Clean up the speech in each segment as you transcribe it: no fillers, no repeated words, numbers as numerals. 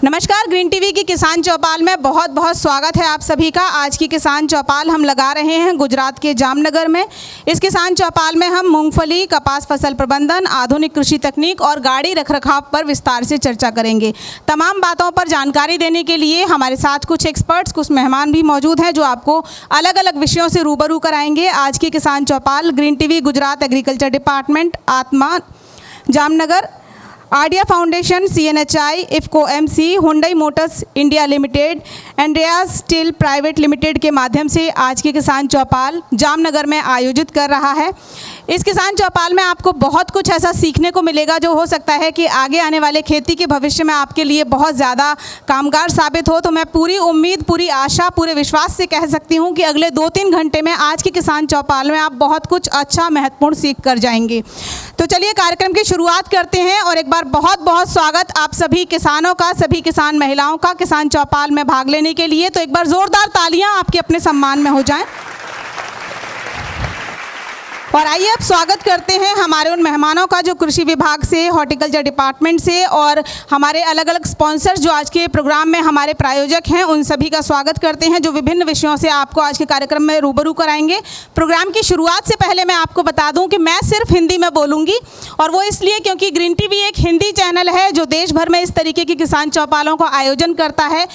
नमस्कार, green TV की किसान चौपाल में बहुत बहुत स्वागत है आप सभी का। आज की किसान चौपाल हम लगा रहे हैं गुजरात के जामनगर में। इस किसान चौपाल में हम मूंगफली, कपास फसल प्रबंधन, आधुनिक कृषि तकनीक और गाड़ी रखरखाव पर विस्तार से चर्चा करेंगे। तमाम बातों पर जानकारी देने के लिए हमारे साथ कुछ एक्सपर्ट्स, कुछ मेहमान भी मौजूद हैं जो आपको अलग अलग विषयों से रूबरू कराएंगे। आज की Kisan Chaupal Green TV, Gujarat agriculture department, Atma Jamnagar, आडिया foundation, CNHI, IFFCO MC, Hyundai Motors India Limited, Andreas Steel Private Limited के माध्यम से आज की किसान चौपाल जामनगर में आयोजित कर रहा है। इस किसान चौपाल में आपको बहुत कुछ ऐसा सीखने को मिलेगा जो हो सकता है कि आगे आने वाले खेती के भविष्य में आपके लिए बहुत ज़्यादा कामगार साबित हो। तो मैं पूरी उम्मीद, पूरी आशा, पूरे विश्वास से कह सकती हूँ कि अगले 2-3 घंटे में आज की किसान चौपाल में आप बहुत कुछ अच्छा, महत्वपूर्ण सीख कर जाएंगे। तो चलिए कार्यक्रम की शुरुआत करते हैं और एक बार बहुत बहुत स्वागत आप सभी किसानों का, सभी किसान महिलाओं का किसान चौपाल में भाग लेने के लिए। तो एक बार जोरदार तालियां आपके अपने सम्मान में हो जाएं। और आइए अब स्वागत करते हैं हमारे उन मेहमानों का जो कृषि विभाग से, हॉर्टिकल्चर डिपार्टमेंट से और हमारे अलग अलग स्पॉन्सर्स जो आज के प्रोग्राम में हमारे प्रायोजक हैं, उन सभी का स्वागत करते हैं जो विभिन्न विषयों से आपको आज के कार्यक्रम में रूबरू कराएंगे। प्रोग्राम की शुरुआत से पहले मैं आपको बता दूं कि मैं सिर्फ हिंदी में बोलूँगी, और वो इसलिए क्योंकि ग्रीन टीवी एक हिंदी चैनल है जो देश भर में इस तरीके की किसान चौपालों का आयोजन करता है।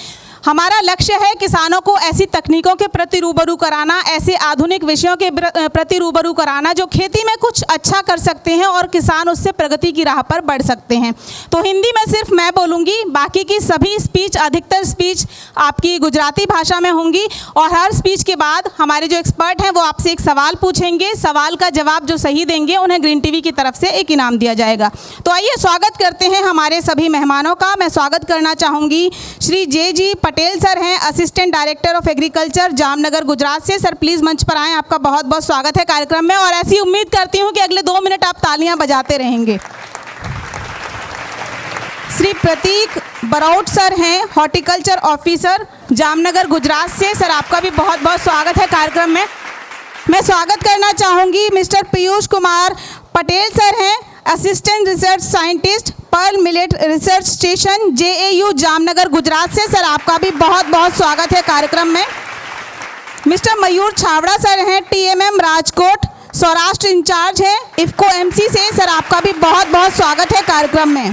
हमारा लक्ष्य है किसानों को ऐसी तकनीकों के प्रति रूबरू कराना, ऐसे आधुनिक विषयों के प्रति रूबरू कराना जो खेती में कुछ अच्छा कर सकते हैं और किसान उससे प्रगति की राह पर बढ़ सकते हैं। तो हिंदी में सिर्फ मैं बोलूँगी, बाकी की सभी स्पीच, अधिकतर स्पीच आपकी गुजराती भाषा में होंगी। और हर स्पीच के बाद हमारे जो एक्सपर्ट हैं वो आपसे एक सवाल पूछेंगे। सवाल का जवाब जो सही देंगे उन्हें ग्रीन टीवी की तरफ से एक इनाम दिया जाएगा। तो आइए स्वागत करते हैं हमारे सभी मेहमानों का। मैं स्वागत करना चाहूँगी श्री JG पटेल सर हैं, assistant director of agriculture, Jamnagar, Gujarat से। सर प्लीज़ मंच पर आएँ, आपका बहुत बहुत स्वागत है कार्यक्रम में और ऐसी उम्मीद करती हूँ कि अगले 2 मिनट आप तालियां बजाते रहेंगे। श्री प्रतीक बरौट सर हैं, हॉर्टिकल्चर ऑफिसर, जामनगर, गुजरात से। सर आपका भी बहुत बहुत स्वागत है कार्यक्रम में। मैं स्वागत करना चाहूँगी मिस्टर पीयूष कुमार पटेल सर हैं, assistant research scientist, Perl millet research station, JAU Jamnagar, Gujarat से। सर आपका भी बहुत बहुत स्वागत है कार्यक्रम में। मिस्टर मयूर छावड़ा सर हैं, TMM राजकोट, सौराष्ट्र इंचार्ज है, इफ्को MC से। सर आपका भी बहुत बहुत स्वागत है कार्यक्रम में।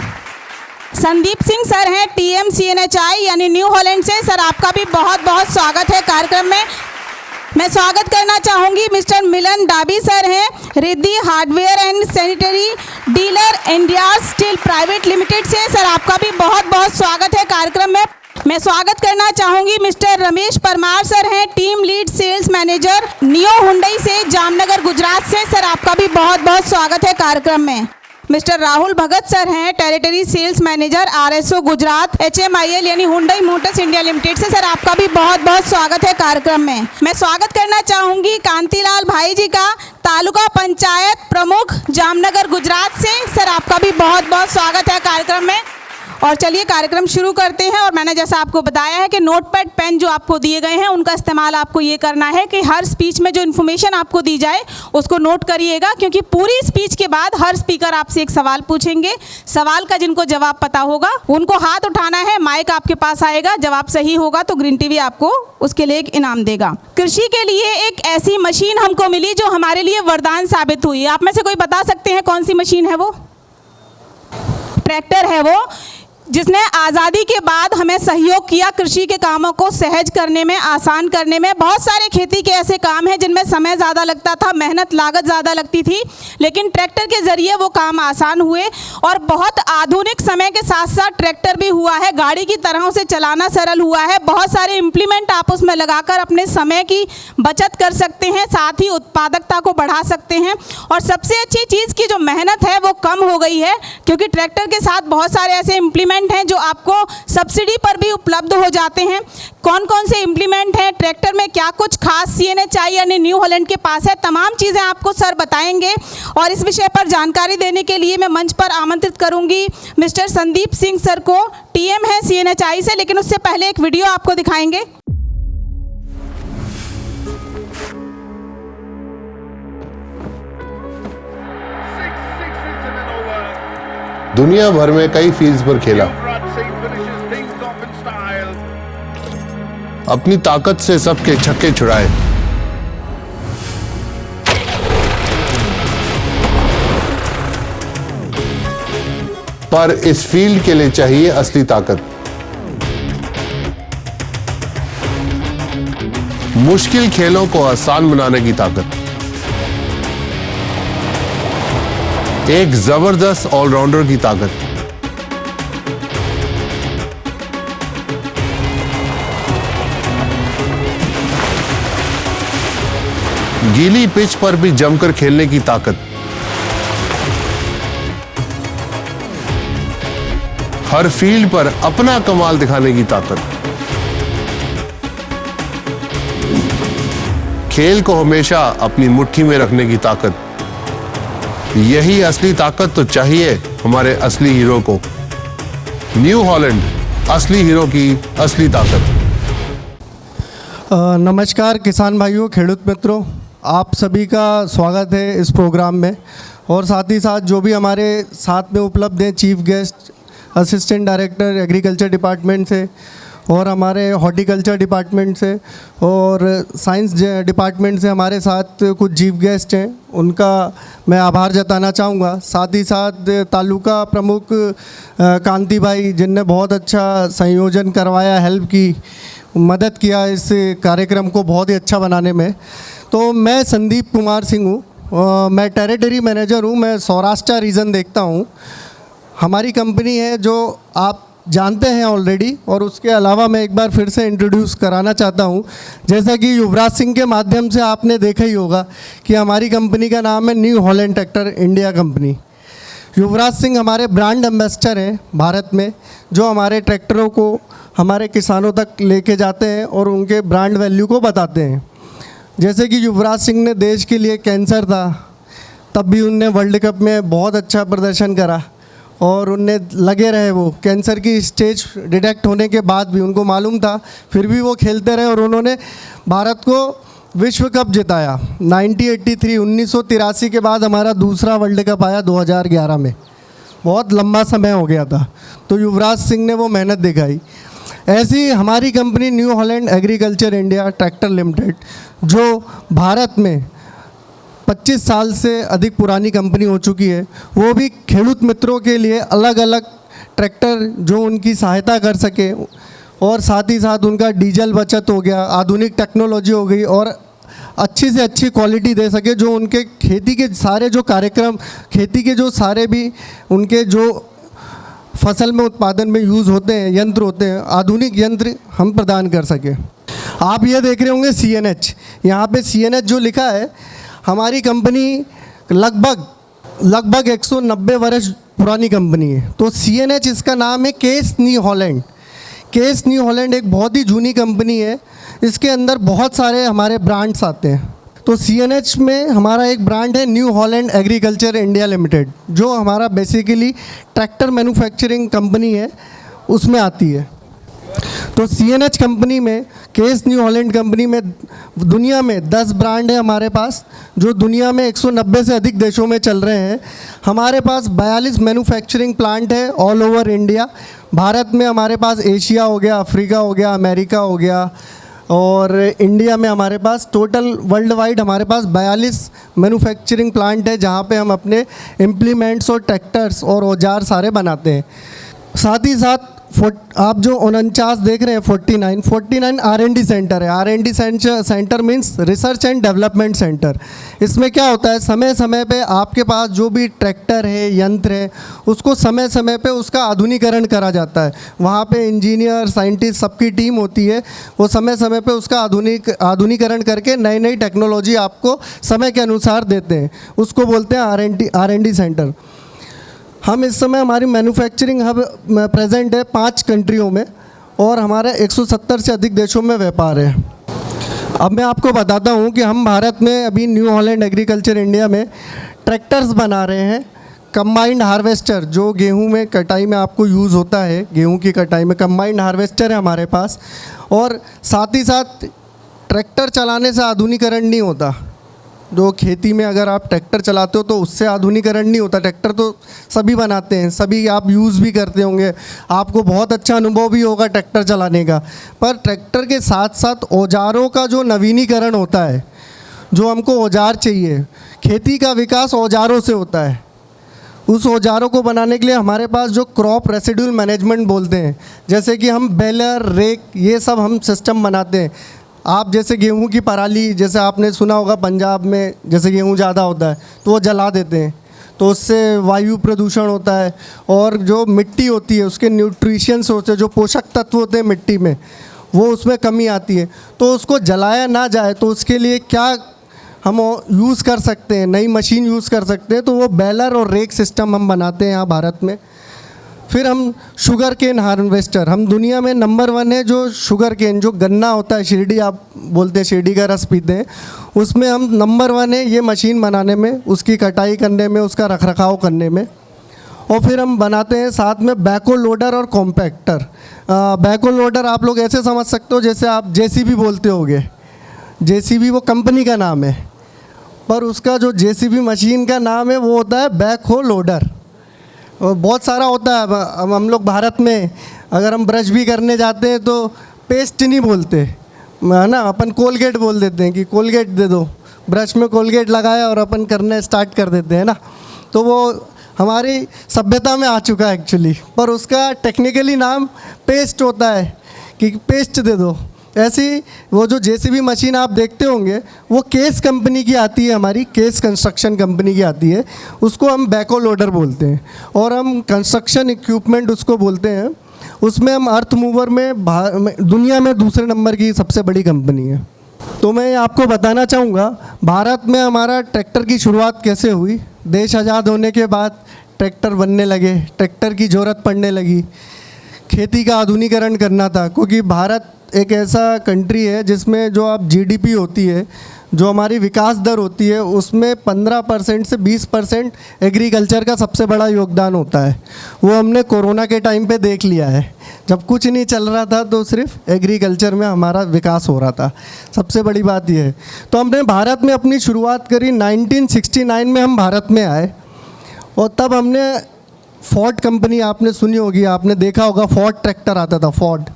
संदीप सिंह सर हैं, TM CNHI यानी न्यू हॉलैंड से। सर आपका भी बहुत बहुत स्वागत है कार्यक्रम में। मैं स्वागत करना चाहूँगी मिस्टर मिलन डाबी सर हैं, Riddhi hardware and sanitary dealer, India's steel Private limited से। सर आपका भी बहुत बहुत स्वागत है कार्यक्रम में। मैं स्वागत करना चाहूँगी मिस्टर रमेश परमार सर हैं, team lead sales manager, neo Hyundai से, जामनगर, गुजरात से। सर आपका भी बहुत बहुत स्वागत है कार्यक्रम में। मिस्टर राहुल भगत सर हैं, territory sales manager, RSO Gujarat, HMIL यानी हुंडई मोटर्स इंडिया लिमिटेड से। सर आपका भी बहुत बहुत स्वागत है कार्यक्रम में। मैं स्वागत करना चाहूँगी कांतिलाल भाई जी का, तालुका पंचायत प्रमुख, जामनगर, गुजरात से। सर आपका भी बहुत बहुत स्वागत है कार्यक्रम में। और चलिए कार्यक्रम शुरू करते हैं। और मैंने जैसा आपको बताया है कि नोटपैड, पेन जो आपको दिए गए हैं उनका इस्तेमाल आपको ये करना है कि हर स्पीच में जो इन्फॉर्मेशन आपको दी जाए उसको नोट करिएगा, क्योंकि पूरी स्पीच के बाद हर स्पीकर आपसे एक सवाल पूछेंगे। सवाल का जिनको जवाब पता होगा उनको हाथ उठाना है, माइक आपके पास आएगा, जवाब सही होगा तो ग्रीन टीवी आपको उसके लिए एक इनाम देगा। कृषि के लिए एक ऐसी मशीन हमको मिली जो हमारे लिए वरदान साबित हुई। आप में से कोई बता सकते हैं कौन सी मशीन है वो? ट्रैक्टर है वो, जिसने आज़ादी के बाद हमें सहयोग किया कृषि के कामों को सहज करने में, आसान करने में। बहुत सारे खेती के ऐसे काम हैं जिनमें समय ज़्यादा लगता था, मेहनत लागत ज़्यादा लगती थी, लेकिन ट्रैक्टर के ज़रिए वो काम आसान हुए। और बहुत आधुनिक समय के साथ साथ ट्रैक्टर भी हुआ है, गाड़ी की तरह उसे चलाना सरल हुआ है। बहुत सारे इम्प्लीमेंट आप उसमें लगाकर अपने समय की बचत कर सकते हैं, साथ ही उत्पादकता को बढ़ा सकते हैं। और सबसे अच्छी चीज़ की जो मेहनत है वो कम हो गई है, क्योंकि ट्रैक्टर के साथ बहुत सारे ऐसे इम्प्लीमेंट इम्प्लीमेंट हैं जो आपको सब्सिडी पर भी उपलब्ध हो जाते हैं। कौन कौन से इम्प्लीमेंट हैं, ट्रैक्टर में क्या कुछ खास CNHI यानी न्यू हॉलैंड के पास है, तमाम चीज़ें आपको सर बताएंगे। और इस विषय पर जानकारी देने के लिए मैं मंच पर आमंत्रित करूंगी मिस्टर संदीप सिंह सर को, TM है CNHI से, लेकिन उससे पहले एक वीडियो आपको दिखाएंगे। दुनिया भर में कई फील्ड्स पर खेला, अपनी ताकत से सबके छक्के छुड़ाए, पर इस फील्ड के लिए चाहिए असली ताकत। मुश्किल खेलों को आसान बनाने की ताकत। एक जबरदस्त ऑलराउंडर की ताकत। गीली पिच पर भी जमकर खेलने की ताकत। हर फील्ड पर अपना कमाल दिखाने की ताकत। खेल को हमेशा अपनी मुट्ठी में रखने की ताकत। यही असली ताकत तो चाहिए हमारे असली हीरो को। न्यू हॉलैंड, असली हीरो की असली ताकत। नमस्कार किसान भाइयों, खेडूत मित्रों, आप सभी का स्वागत है इस प्रोग्राम में। और साथ ही साथ जो भी हमारे साथ में उपलब्ध हैं chief guest, assistant director agriculture department से और हमारे हॉर्टिकल्चर डिपार्टमेंट से और साइंस डिपार्टमेंट से हमारे साथ कुछ चीफ गेस्ट हैं, उनका मैं आभार जताना चाहूँगा। साथ ही साथ तालुका प्रमुख कांति भाई, जिनने बहुत अच्छा संयोजन करवाया, हेल्प की, मदद किया इस कार्यक्रम को बहुत ही अच्छा बनाने में। तो मैं संदीप कुमार सिंह हूँ, मैं टेरिटरी मैनेजर हूँ, मैं सौराष्ट्र रीजन देखता हूँ। हमारी कंपनी है जो आप जानते हैं ऑलरेडी, और उसके अलावा मैं एक बार फिर से इंट्रोड्यूस कराना चाहता हूं। जैसा कि युवराज सिंह के माध्यम से आपने देखा ही होगा कि हमारी कंपनी का नाम है New Holland tractor India company. Yuvraj Singh हमारे ब्रांड एम्बेसडर हैं भारत में, जो हमारे ट्रैक्टरों को हमारे किसानों तक लेके जाते हैं और उनके ब्रांड वैल्यू को बताते हैं। जैसे कि युवराज सिंह ने देश के लिए कैंसर था, तब भी उनने वर्ल्ड कप में बहुत अच्छा प्रदर्शन करा और उनने लगे रहे। वो कैंसर की स्टेज डिटेक्ट होने के बाद भी उनको मालूम था, फिर भी वो खेलते रहे और उन्होंने भारत को विश्व कप जिताया। 1983 के बाद हमारा दूसरा वर्ल्ड कप आया 2011 में। बहुत लंबा समय हो गया था, तो युवराज सिंह ने वो मेहनत दिखाई। ऐसी हमारी company new Holland agriculture India tractor limited, जो भारत में 25 साल से अधिक पुरानी कंपनी हो चुकी है, वो भी खेडूत मित्रों के लिए अलग अलग ट्रैक्टर जो उनकी सहायता कर सके, और साथ ही साथ उनका डीजल बचत हो गया, आधुनिक टेक्नोलॉजी हो गई, और अच्छी से अच्छी क्वालिटी दे सके, जो उनके खेती के सारे जो कार्यक्रम, खेती के जो सारे भी उनके जो फसल में उत्पादन में यूज़ होते हैं, यंत्र होते हैं, आधुनिक यंत्र हम प्रदान कर सके। आप ये देख रहे होंगे CNH, यहाँ पे CNH जो लिखा है, हमारी कंपनी लगभग 190 वर्ष पुरानी कंपनी है। तो CNH इसका नाम है case new Holland. Case new Holland एक बहुत ही जूनी कंपनी है, इसके अंदर बहुत सारे हमारे ब्रांड्स आते हैं। तो CNH में हमारा एक ब्रांड है New Holland agriculture India limited, जो हमारा बेसिकली ट्रैक्टर मैन्युफैक्चरिंग कंपनी है, उसमें आती है। तो CNH कंपनी में, केस न्यू हॉलैंड कंपनी में दुनिया में 10 ब्रांड है हमारे पास, जो दुनिया में 190 से अधिक देशों में चल रहे हैं। हमारे पास 42 मैन्युफैक्चरिंग प्लांट है ऑल ओवर इंडिया। भारत में हमारे पास एशिया हो गया, अफ्रीका हो गया, अमेरिका हो गया, और इंडिया में हमारे पास टोटल वर्ल्ड वाइड हमारे पास 42 मैन्युफैक्चरिंग प्लांट है, जहाँ पे हम अपने इम्प्लीमेंट्स और ट्रैक्टर्स और औजार सारे बनाते हैं। साथ ही साथ आप जो 49 देख रहे हैं, 49 R&D सेंटर है। R&D centre means research and development centre. इसमें क्या होता है, समय समय पे आपके पास जो भी ट्रैक्टर है, यंत्र है, उसको समय समय पे उसका आधुनिकीकरण करा जाता है। वहाँ पे इंजीनियर, साइंटिस्ट, सबकी टीम होती है, वो समय समय पे उसका आधुनिकीकरण करके नई नई टेक्नोलॉजी आपको समय के अनुसार देते हैं। उसको बोलते हैं R&D सेंटर। हम इस समय हमारी मैन्युफैक्चरिंग हब प्रेजेंट है 5 कंट्रियों में और हमारा 170 से अधिक देशों में व्यापार है। अब मैं आपको बताता हूँ कि हम भारत में अभी न्यू हॉलैंड एग्रीकल्चर इंडिया में ट्रैक्टर्स बना रहे हैं। कंबाइंड हार्वेस्टर जो गेहूं में कटाई में आपको यूज़ होता है, गेहूं की कटाई में कंबाइंड हार्वेस्टर है हमारे पास। और साथ ही साथ ट्रैक्टर चलाने से आधुनिकीकरण नहीं होता। जो खेती में अगर आप ट्रैक्टर चलाते हो तो उससे आधुनिकीकरण नहीं होता। ट्रैक्टर तो सभी बनाते हैं, सभी आप यूज़ भी करते होंगे, आपको बहुत अच्छा अनुभव भी होगा ट्रैक्टर चलाने का। पर ट्रैक्टर के साथ साथ औजारों का जो नवीनीकरण होता है, जो हमको औजार चाहिए, खेती का विकास औजारों से होता है। उस औजारों को बनाने के लिए हमारे पास जो क्रॉप रेसिड्यूल मैनेजमेंट बोलते हैं, जैसे कि हम बेलर, रेक, ये सब हम सिस्टम बनाते हैं। आप जैसे गेहूं की पराली, जैसे आपने सुना होगा पंजाब में जैसे गेहूं ज़्यादा होता है तो वो जला देते हैं, तो उससे वायु प्रदूषण होता है। और जो मिट्टी होती है उसके न्यूट्रिशंस होते हैं, जो पोषक तत्व होते हैं मिट्टी में, वो उसमें कमी आती है। तो उसको जलाया ना जाए तो उसके लिए क्या हम यूज़ कर सकते हैं, नई मशीन यूज़ कर सकते हैं। तो वो बेलर और रेक सिस्टम हम बनाते हैं यहाँ भारत में। फिर हम शुगर केन हार्वेस्टर, हम दुनिया में नंबर 1 है जो शुगर केन, जो गन्ना होता है, शिरडी आप बोलते हैं, शिरडी का रस पीते हैं, उसमें हम नंबर 1 है ये मशीन बनाने में, उसकी कटाई करने में, उसका रखरखाव करने में। और फिर हम बनाते हैं साथ में बैको लोडर और कॉम्पैक्टर। बैको लोडर आप लोग ऐसे समझ सकते हो जैसे आप जेसीबी बोलते होगे। जेसीबी वो कंपनी का नाम है, पर उसका जो जेसीबी मशीन का नाम है वो होता है बैकहो लोडर। और बहुत सारा होता है। अब हम लोग भारत में अगर हम ब्रश भी करने जाते हैं तो पेस्ट नहीं बोलते, है ना, अपन कोलगेट बोल देते हैं कि कोलगेट दे दो। ब्रश में कोलगेट लगाया और अपन करने स्टार्ट कर देते हैं ना। तो वो हमारी सभ्यता में आ चुका है एक्चुअली, पर उसका टेक्निकली नाम पेस्ट होता है कि पेस्ट दे दो। ऐसी वो जो जेसीबी मशीन आप देखते होंगे वो केस कंपनी की आती है, हमारी केस कंस्ट्रक्शन कंपनी की आती है, उसको हम बैको लोडर बोलते हैं। और हम कंस्ट्रक्शन इक्विपमेंट उसको बोलते हैं। उसमें हम अर्थ मूवर में दुनिया में दूसरे नंबर की सबसे बड़ी कंपनी है। तो मैं आपको बताना चाहूँगा भारत में हमारा ट्रैक्टर की शुरुआत कैसे हुई। देश आज़ाद होने के बाद ट्रैक्टर बनने लगे, ट्रैक्टर की ज़रूरत पड़ने लगी, खेती का आधुनिकीकरण करना था। क्योंकि भारत एक ऐसा कंट्री है जिसमें जो आप जीडीपी होती है, जो हमारी विकास दर होती है, उसमें 15% से 20% एग्रीकल्चर का सबसे बड़ा योगदान होता है। वो हमने कोरोना के टाइम पे देख लिया है। जब कुछ नहीं चल रहा था तो सिर्फ एग्रीकल्चर में हमारा विकास हो रहा था। सबसे बड़ी बात यह है। तो हमने भारत में अपनी शुरुआत करी 1969 में हम भारत में आए। और तब हमने फोर्ड कंपनी, आपने सुनी होगी, आपने देखा होगा, फोर्ड ट्रैक्टर आता था, फोर्ड।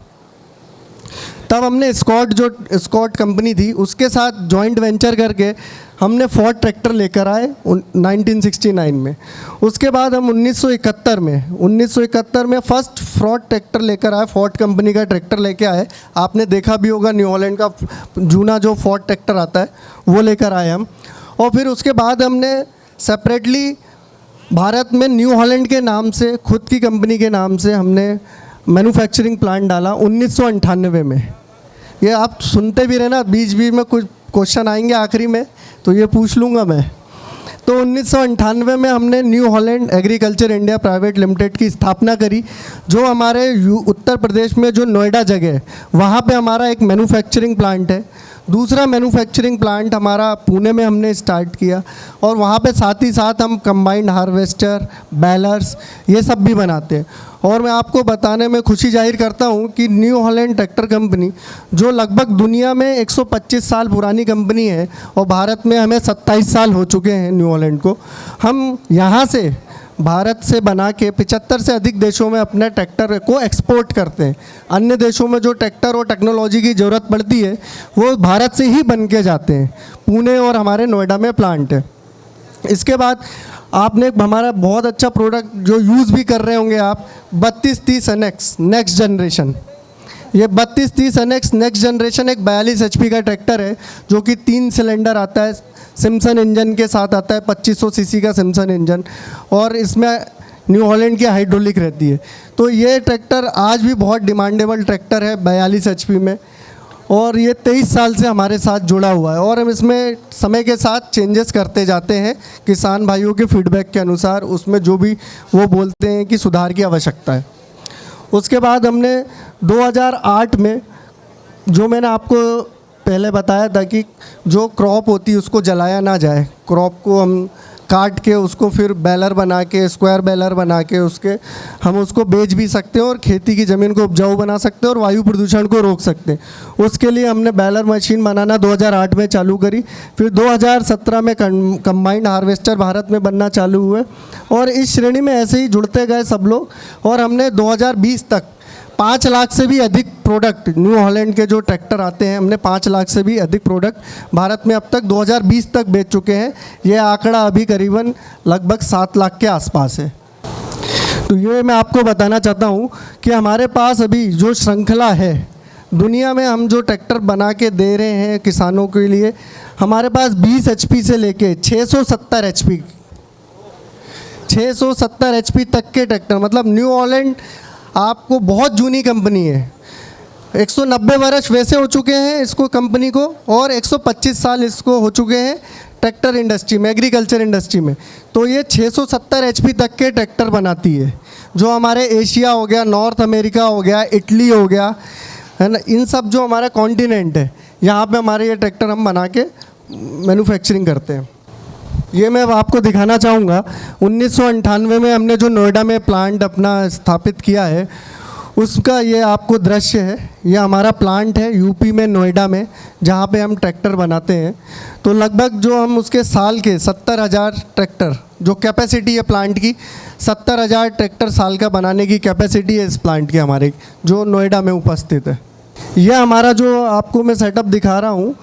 तब हमने स्कॉट कंपनी थी, उसके साथ जॉइंट वेंचर करके हमने फोर्ड ट्रैक्टर लेकर आए 1969 में। उसके बाद हम 1971 में फर्स्ट फोर्ड ट्रैक्टर लेकर आए, फोर्ड कंपनी का ट्रैक्टर लेके आए। आपने देखा भी होगा न्यू हॉलैंड का जूना जो फोर्ड ट्रैक्टर आता है वो लेकर आए हम। और फिर उसके बाद हमने सेपरेटली भारत में न्यू हॉलैंड के नाम से, खुद की कंपनी के नाम से हमने मैन्युफैक्चरिंग प्लांट डाला 1998 में। ये आप सुनते भी रहना, बीच बीच में कुछ क्वेश्चन आएंगे आखिरी में तो ये पूछ लूँगा मैं। तो 1998 में हमने new Holland agriculture India private limited की स्थापना करी, जो हमारे उत्तर प्रदेश में जो नोएडा जगह है वहाँ पे हमारा एक मैन्युफैक्चरिंग प्लांट है। दूसरा मैन्युफैक्चरिंग प्लांट हमारा पुणे में हमने स्टार्ट किया, और वहाँ पे साथ ही साथ हम कंबाइंड हार्वेस्टर, बैलर्स, ये सब भी बनाते हैं। और मैं आपको बताने में खुशी जाहिर करता हूँ कि न्यू हॉलैंड ट्रैक्टर कंपनी, जो लगभग दुनिया में 125 साल पुरानी कंपनी है और भारत में हमें 27 साल हो चुके हैं न्यू हॉलैंड को, हम यहाँ से भारत से बना के 75 से अधिक देशों में अपने ट्रैक्टर को एक्सपोर्ट करते हैं। अन्य देशों में जो ट्रैक्टर और टेक्नोलॉजी की ज़रूरत पड़ती है वो भारत से ही बन के जाते हैं। पुणे और हमारे नोएडा में प्लांट है। इसके बाद आपने हमारा बहुत अच्छा प्रोडक्ट जो यूज़ भी कर रहे होंगे आप, 3230 NX नेक्स्ट जनरेशन। ये 3230 NX नेक्स्ट जनरेशन एक 42 HP का ट्रैक्टर है, जो कि 3 सिलेंडर आता है, सिम्सन इंजन के साथ आता है, 2500 सीसी का सिम्सन इंजन, और इसमें न्यू हॉलैंड की हाइड्रोलिक रहती है। तो ये ट्रैक्टर आज भी बहुत डिमांडेबल ट्रैक्टर है 42 HP में। और ये 23 साल से हमारे साथ जुड़ा हुआ है और हम इसमें समय के साथ चेंजेस करते जाते हैं किसान भाइयों के फीडबैक के अनुसार, उसमें जो भी वो बोलते हैं कि सुधार की आवश्यकता है। उसके बाद हमने 2008 में, जो मैंने आपको पहले बताया था कि जो क्रॉप होती है उसको जलाया ना जाए, क्रॉप को हम काट के उसको फिर बैलर बना के, स्क्वायर बैलर बना के हम उसको बेच भी सकते हैं और खेती की ज़मीन को उपजाऊ बना सकते हैं और वायु प्रदूषण को रोक सकते हैं। उसके लिए हमने बैलर मशीन बनाना 2008 में चालू करी। फिर 2017 में कंबाइंड हार्वेस्टर भारत में बनना चालू हुए और इस श्रेणी में ऐसे ही जुड़ते गए सब लोग और हमने 2020 तक 5 लाख से भी अधिक प्रोडक्ट, न्यू हॉलैंड के जो ट्रैक्टर आते हैं, हमने 5 लाख से भी अधिक प्रोडक्ट भारत में अब तक 2020 तक बेच चुके हैं। ये आंकड़ा अभी करीबन लगभग 7 लाख के आसपास है। तो ये मैं आपको बताना चाहता हूँ कि हमारे पास अभी जो श्रृंखला है, दुनिया में हम जो ट्रैक्टर बना के दे रहे हैं किसानों के लिए, हमारे पास 20 HP से लेके 670 HP 670 HP तक के ट्रैक्टर, मतलब न्यू हॉलैंड आपको बहुत जूनी कंपनी है। 190 वर्ष वैसे हो चुके हैं इसको कंपनी को और 125 साल इसको हो चुके हैं ट्रैक्टर इंडस्ट्री में, एग्रीकल्चर इंडस्ट्री में। तो ये 670 HP तक के ट्रैक्टर बनाती है, जो हमारे एशिया हो गया, नॉर्थ अमेरिका हो गया, इटली हो गया, है ना, इन सब जो हमारा कॉन्टिनेंट है, यहाँ पे हमारे ये ट्रैक्टर हम बना के मैन्युफैक्चरिंग करते हैं। ये मैं अब आपको दिखाना चाहूँगा, 1998 में हमने जो नोएडा में प्लांट अपना स्थापित किया है, उसका ये आपको दृश्य है। ये हमारा प्लांट है यूपी में, नोएडा में, जहाँ पे हम ट्रैक्टर बनाते हैं। तो लगभग जो हम उसके साल के 70,000 ट्रैक्टर, जो कैपेसिटी है प्लांट की, 70,000 ट्रैक्टर साल का बनाने की कैपेसिटी है इस प्लांट की हमारे, जो नोएडा में उपस्थित है। यह हमारा जो आपको मैं सेटअप दिखा रहा हूँ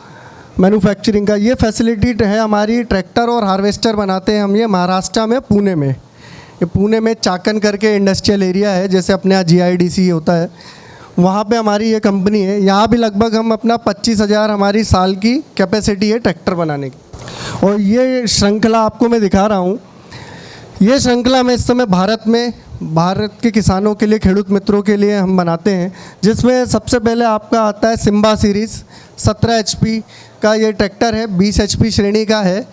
मैन्युफैक्चरिंग का, ये फैसिलिटी है हमारी। ट्रैक्टर और हार्वेस्टर बनाते हैं हम ये महाराष्ट्र में, पुणे में। ये पुणे में चाकन करके इंडस्ट्रियल एरिया है, जैसे अपने यहाँ GIDC होता है, वहाँ पे हमारी ये कंपनी है। यहाँ भी लगभग हम अपना 25,000 हमारी साल की कैपेसिटी है ट्रैक्टर बनाने की। और ये श्रृंखला आपको मैं दिखा रहा हूँ, ये श्रृंखला में इस समय भारत के किसानों के लिए, खेडूत मित्रों के लिए हम बनाते हैं, जिसमें सबसे पहले आपका आता है सिम्बा सीरीज़। 17 HP का ये ट्रैक्टर है, 20 HP श्रेणी का है,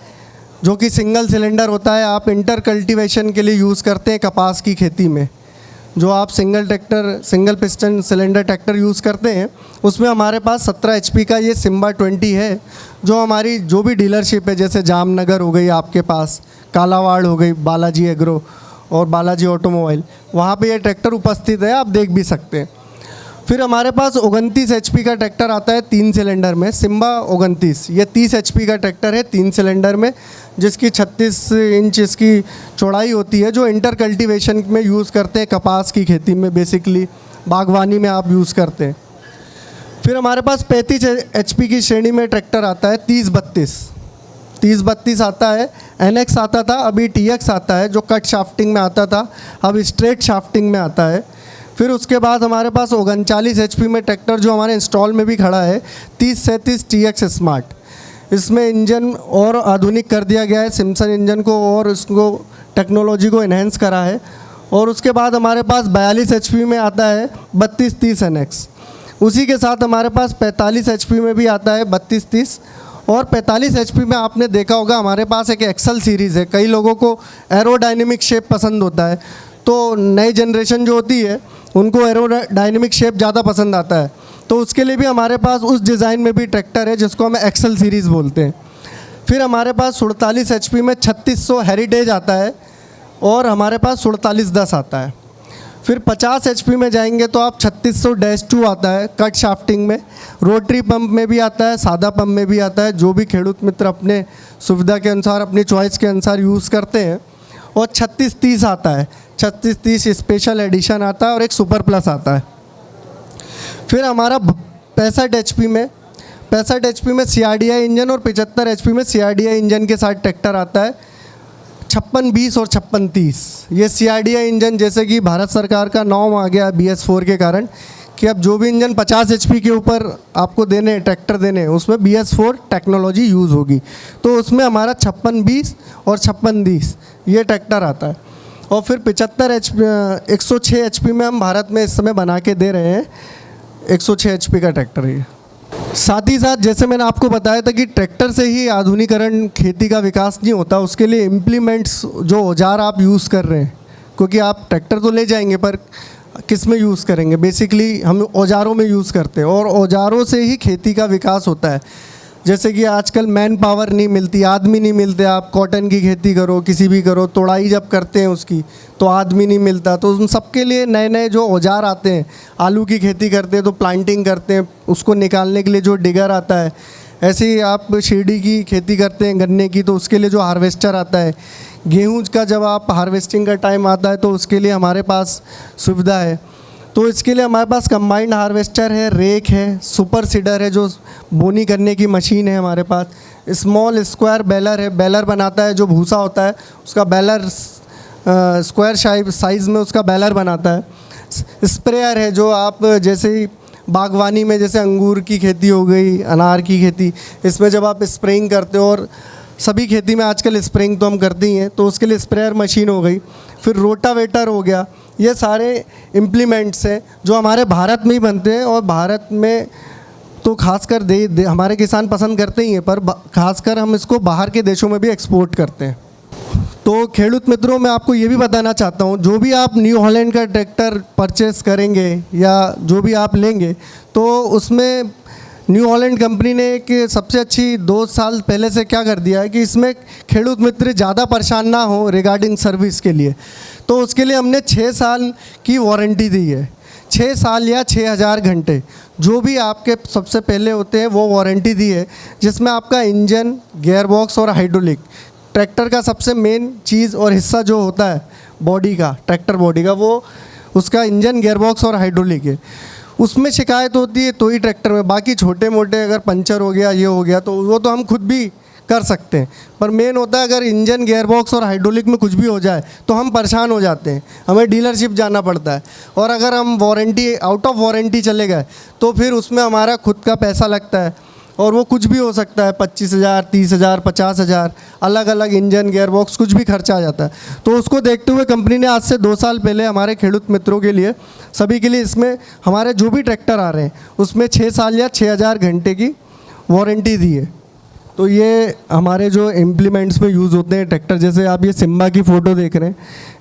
जो कि सिंगल सिलेंडर होता है। आप इंटर कल्टीवेशन के लिए यूज़ करते हैं कपास की खेती में। जो आप single piston cylinder tractor use करते हैं, उसमें हमारे पास 17 HP का ये सिम्बा 20 है, जो हमारी जो भी डीलरशिप है, जैसे जामनगर हो गई आपके पास, कालावाड़ हो गई, बालाजी एग्रो और बालाजी ऑटोमोबाइल, वहाँ पे ये ट्रैक्टर उपस्थित है, आप देख भी सकते हैं। फिर हमारे पास 29 HP का ट्रैक्टर आता है 3 सिलेंडर में, सिम्बा 29। ये 30 HP का ट्रैक्टर है 3 सिलेंडर में, जिसकी 36 इंच इसकी चौड़ाई होती है, जो इंटर कल्टीवेशन में यूज़ करते हैं, कपास की खेती में, बेसिकली बागवानी में आप यूज़ करते हैं। फिर हमारे पास 35 HP की श्रेणी में ट्रैक्टर आता है 30-32 आता है। NX आता था, अभी TX आता है, जो कट शाफ्टिंग में आता था, अब स्ट्रेट शाफ्टिंग में आता है। फिर उसके बाद हमारे पास 39 HP में ट्रैक्टर, जो हमारे इंस्टॉल में भी खड़ा है, 3037 TX स्मार्ट। इसमें इंजन और आधुनिक कर दिया गया है, सिम्सन इंजन को, और उसको टेक्नोलॉजी को इन्हेंस करा है। और उसके बाद हमारे पास 42 HP में आता है 3230 NX। उसी के साथ हमारे पास 45 HP में भी आता है 3230, और 45 HP में आपने देखा होगा हमारे पास एक एक्सल सीरीज़ है। कई लोगों को एरोडायनेमिक शेप पसंद होता है, तो नई जनरेशन जो होती है उनको एरोडायनेमिक शेप ज़्यादा पसंद आता है, तो उसके लिए भी हमारे पास उस डिज़ाइन में भी ट्रैक्टर है, जिसको हम एक्सल सीरीज़ बोलते हैं। फिर हमारे पास 47 HP में 3600 हेरिटेज आता है, और हमारे पास 4710 आता है। फिर 50 HP में जाएंगे तो आप 3600-2 आता है, कट शाफ्टिंग में, रोटरी पंप में भी आता है, सादा पंप में भी आता है, जो भी खेडूत मित्र अपने सुविधा के अनुसार, अपनी चॉइस के अनुसार यूज़ करते हैं। और 3630 आता है, 3630 स्पेशल एडिशन आता है, और एक सुपर प्लस आता है। फिर हमारा 65 HP में CRDI इंजन और 75 HP में CRDI इंजन के साथ ट्रैक्टर आता है। 5620 और 5630 ये CRDI इंजन, जैसे कि भारत सरकार का नॉर्म आ गया BS4 के कारण, कि अब जो भी इंजन 50 HP के ऊपर आपको देने ट्रैक्टर देने, उसमें BS4 टेक्नोलॉजी यूज़ होगी। तो उसमें हमारा 5620 और 5630 ये ट्रैक्टर आता है। और फिर 106 HP में हम भारत में इस समय बना के दे रहे हैं, 106 HP का ट्रैक्टर है। साथ ही साथ जैसे मैंने आपको बताया था कि ट्रैक्टर से ही आधुनिकीकरण खेती का विकास नहीं होता, उसके लिए इम्प्लीमेंट्स जो औजार आप यूज़ कर रहे हैं, क्योंकि आप ट्रैक्टर तो ले जाएंगे पर किस में यूज़ करेंगे, बेसिकली हम औजारों में यूज़ करते हैं और औजारों से ही खेती का विकास होता है। जैसे कि आजकल मैन पावर नहीं मिलती, आदमी नहीं मिलते, आप कॉटन की खेती करो, किसी भी करो, तोड़ाई जब करते हैं उसकी तो आदमी नहीं मिलता, तो उन सबके लिए नए नए जो औजार आते हैं, आलू की खेती करते हैं तो प्लांटिंग करते हैं, उसको निकालने के लिए जो डिगर आता है, ऐसे ही आप शिरडी की खेती करते हैं गन्ने की तो उसके लिए जो हार्वेस्टर आता है, गेहूं का जब आप हार्वेस्टिंग का टाइम आता है तो उसके लिए हमारे पास सुविधा है। तो इसके लिए हमारे पास कंबाइंड हार्वेस्टर है, रेक है, सुपर सीडर है जो बोनी करने की मशीन है हमारे पास, स्मॉल स्क्वायर बेलर है, बेलर बनाता है जो भूसा होता है उसका बेलर स्क्वायर साइज़ में उसका बेलर बनाता है। स्प्रेयर है जो आप जैसे ही बागवानी में जैसे अंगूर की खेती हो गई, अनार की खेती, इसमें जब आप स्प्रेइंग करते हो और सभी खेती में आजकल स्प्रेइंग तो हम करते ही हैं, तो उसके लिए स्प्रेयर मशीन हो गई। फिर रोटावेटर हो गया, ये सारे इम्प्लीमेंट्स हैं जो हमारे भारत में ही बनते हैं और भारत में तो खासकर हमारे किसान पसंद करते ही हैं, पर खासकर हम इसको बाहर के देशों में भी एक्सपोर्ट करते हैं। तो खेडूत मित्रों, मैं आपको ये भी बताना चाहता हूँ, जो भी आप न्यू हॉलैंड का ट्रैक्टर परचेस करेंगे या जो भी आप लेंगे तो उसमें न्यू हॉलैंड कंपनी ने एक सबसे अच्छी 2 साल पहले से क्या कर दिया है कि इसमें खेडूत मित्र ज़्यादा परेशान ना हो रिगार्डिंग सर्विस के लिए, तो उसके लिए हमने 6 साल की वारंटी दी है। 6 साल या 6000 घंटे जो भी आपके सबसे पहले होते हैं वो वारंटी दी है, जिसमें आपका इंजन, गियरबॉक्स और हाइड्रोलिक, ट्रैक्टर का सबसे मेन चीज़ और हिस्सा जो होता है बॉडी का, ट्रैक्टर बॉडी का, वो उसका इंजन, गियरबॉक्स और हाइड्रोलिक है। उसमें शिकायत होती है तो ही ट्रैक्टर में, बाकी छोटे मोटे अगर पंचर हो गया, ये हो गया, तो वो तो हम खुद भी कर सकते हैं, पर मेन होता है अगर इंजन, गियरबॉक्स और हाइड्रोलिक में कुछ भी हो जाए तो हम परेशान हो जाते हैं, हमें डीलरशिप जाना पड़ता है, और अगर हम वारंटी आउट ऑफ वारंटी चले गए तो फिर उसमें हमारा खुद का पैसा लगता है और वो कुछ भी हो सकता है, 25,000, 30,000, 50,000, अलग अलग इंजन, गियरबॉक्स कुछ भी खर्चा आ जाता है। तो उसको देखते हुए कंपनी ने आज से 2 साल पहले हमारे खेडूत मित्रों के लिए, सभी के लिए, इसमें हमारे जो भी ट्रैक्टर आ रहे हैं उसमें 6 साल या 6000 घंटे की वारंटी दी है। तो ये हमारे जो इम्प्लीमेंट्स में यूज़ होते हैं ट्रैक्टर, जैसे आप ये सिम्बा की फ़ोटो देख रहे हैं,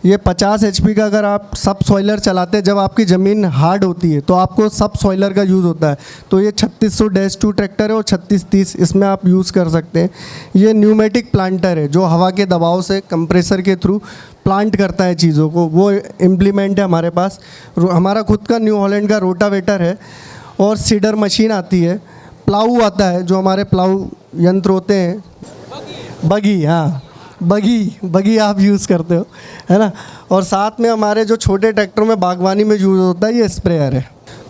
ये 50 HP का अगर आप सब सॉइलर चलाते हैं, जब आपकी ज़मीन हार्ड होती है तो आपको सब सॉइलर का यूज़ होता है, तो ये 3600-2 ट्रैक्टर है और 3630 इसमें आप यूज़ कर सकते हैं। ये न्यूमेटिक प्लांटर है जो हवा के दबाव से कंप्रेसर के थ्रू प्लांट करता है चीज़ों को, वो इम्प्लीमेंट है हमारे पास। हमारा खुद का न्यू हॉलैंड का रोटावेटर है और सीडर मशीन आती है, प्लाऊ आता है जो हमारे प्लाऊ यंत्र होते हैं, बगी, हाँ बगी आप यूज़ करते हो, है ना। और साथ में हमारे जो छोटे ट्रैक्टरों में बागवानी में यूज़ होता है ये स्प्रेयर है।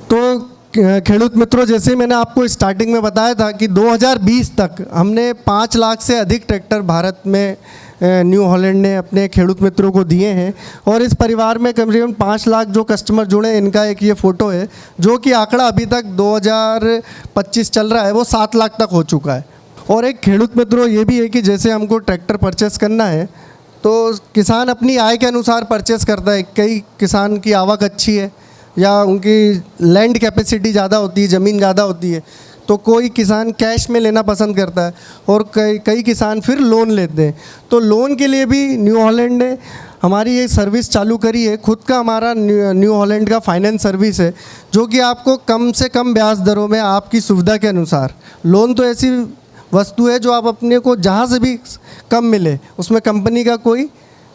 तो खेडूत मित्रों, जैसे मैंने आपको स्टार्टिंग में बताया था कि 2020 तक हमने 5 लाख से अधिक ट्रैक्टर भारत में न्यू हॉलैंड ने अपने खेडूत मित्रों को दिए हैं, और इस परिवार में कम से कम 5 लाख जो कस्टमर जुड़े, इनका एक ये फ़ोटो है, जो कि आंकड़ा अभी तक 2025 चल रहा है वो 7 लाख तक हो चुका है। और एक खेडूत मित्रों ये भी है कि जैसे हमको ट्रैक्टर परचेस करना है तो किसान अपनी आय के अनुसार परचेस करता है। कई किसान की आवक अच्छी है या उनकी लैंड कैपेसिटी ज़्यादा होती है, ज़मीन ज़्यादा होती है, तो कोई किसान कैश में लेना पसंद करता है और कई किसान फिर लोन लेते हैं। तो लोन के लिए भी न्यू हॉलैंड ने हमारी ये सर्विस चालू करी है। खुद का हमारा न्यू हॉलैंड का फाइनेंस सर्विस है, जो कि आपको कम से कम ब्याज दरों में आपकी सुविधा के अनुसार, लोन तो ऐसी वस्तु है जो आप अपने को जहाँ से भी कम मिले, उसमें कंपनी का कोई